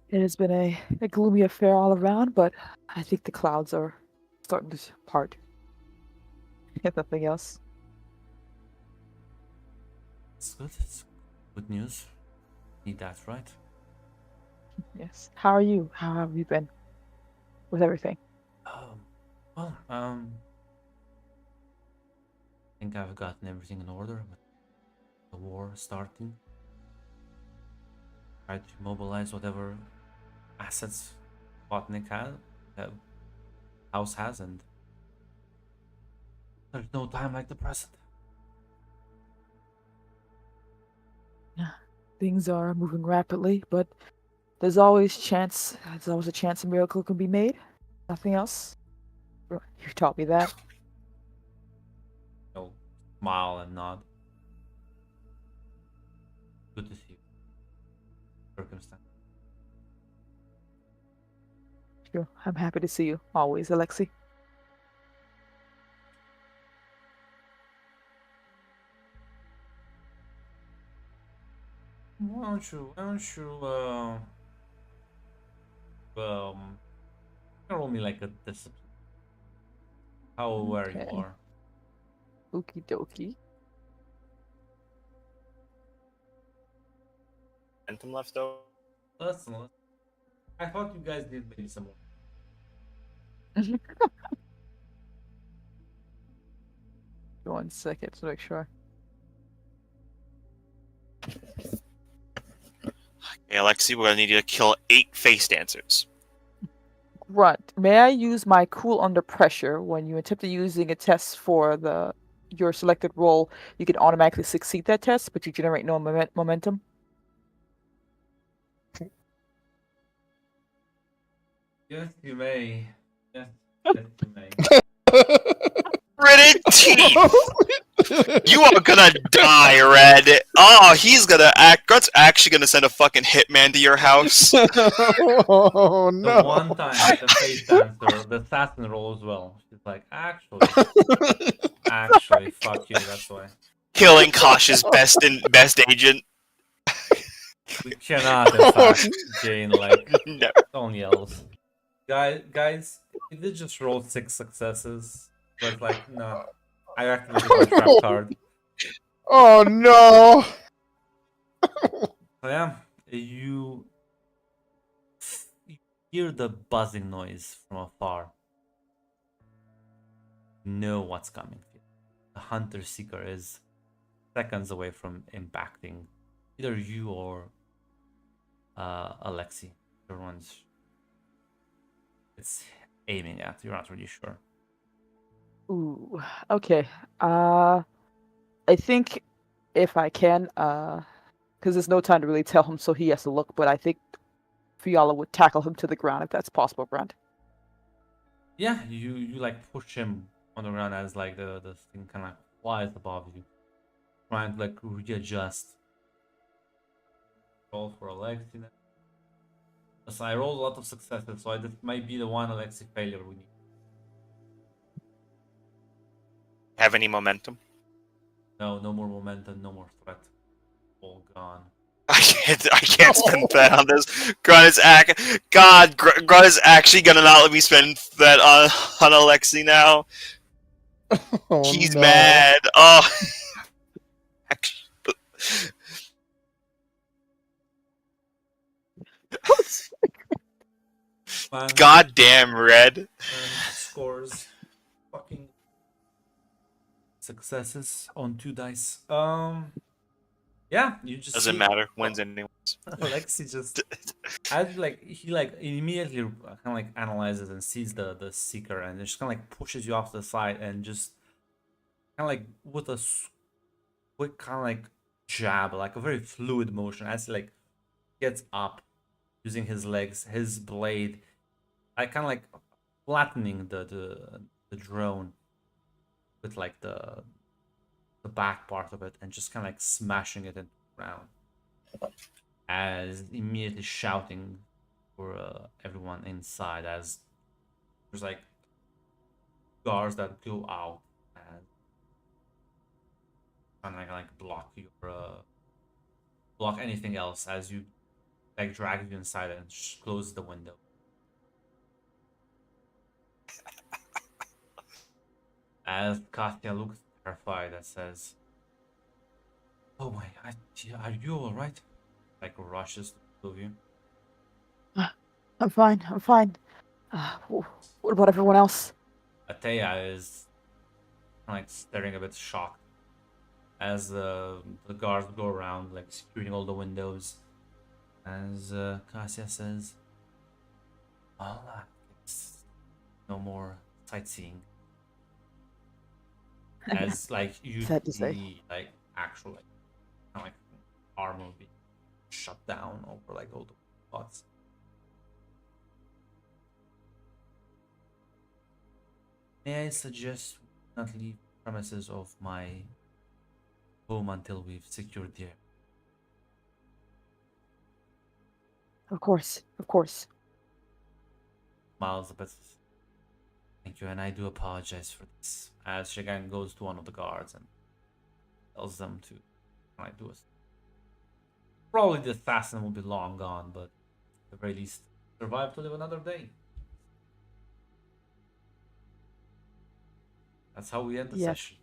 it has been a gloomy affair all around, but I think the clouds are starting to part. If nothing else. It's good. It's good news. Need that, right? Yes. How are you? How have you been with everything? Well, I think I've gotten everything in order. With the war starting, try to mobilize whatever assets Botnik house has, and there's no time like the present. Things are moving rapidly, but there's always a chance a miracle can be made. Nothing else. You taught me that. He'll smile and nod. Good to see you. Circumstance. Sure. I'm happy to see you always, Alexi. Why don't you roll me like a discipline? How aware you Okay. are. Okie dokie. Phantom left over. Listen, I thought you guys did maybe some more. One second to make sure. Hey, Alexi, we're gonna need you to kill 8 face dancers. Grunt. May I use my cool under pressure when you attempt using a test for your selected role? You can automatically succeed that test, but you generate no momentum. Yes, you may. Yes, you may. Gritted teeth! You are gonna die, Red! Oh, he's gonna act. Grunt's actually gonna send a fucking hitman to your house. Oh The no! one time the face dancer, the assassin roll as well. She's like, actually, fuck you. That's why Killing Kosh's best agent. we cannot attack Jane like No. only else. Guys, he did just roll 6 successes, but like, no, I activated my trap card. Oh no! So yeah, you you hear the buzzing noise from afar. You know what's coming. The hunter seeker is seconds away from impacting either you or Alexi. Everyone's it's aiming at. You're not really sure. Ooh, okay. Uh, I think if I can, because there's no time to really tell him, so he has to look. But I think Fiala would tackle him to the ground if that's possible, Grant. Yeah, you like push him on the ground as like the thing kind of flies above you, trying to like readjust. Roll for Alexi. So I rolled a lot of successes, so this might be the one Alexi failure we need. Have any momentum? No, no more momentum, no more threat. All gone. I can't spend that on this. Grunt is actually gonna not let me spend that on Alexi now. Oh, He's no. mad. Oh. Man, Goddamn Red. scores fucking successes on 2 dice. Yeah, you just Doesn't see matter. Wins anyways. Alexi just as like he like immediately kind of like analyzes and sees the seeker and just kind of like pushes you off to the side and just kind of like with a quick kind of like jab, like a very fluid motion as he like gets up using his legs, his blade, like kind of like flattening the drone with like the back part of it and just kind of like smashing it into the ground as immediately shouting for everyone inside as there's like guards that go out and kind of like block your block anything else as you like drag you inside and close the window. As Katya looks terrified and says, "Oh my God, are you all right?" Like rushes to the two of you. I'm fine. I'm fine. What about everyone else? Ateya is kind of like staring a bit shocked as the guards go around, like securing all the windows. As Cassia says, "Well, I guess no more sightseeing." As like you Sad to say. see, like actual like kind of like armor being shut down over like all the spots. May I suggest we not leave premises of my home until we've secured the air? Of course. Of course. Miles a bit. Thank you, and I do apologize for this. As Shagan goes to one of the guards and tells them to like do it. Probably the assassin will be long gone, but at the very least, survive to live another day. That's how we end the Yes. session.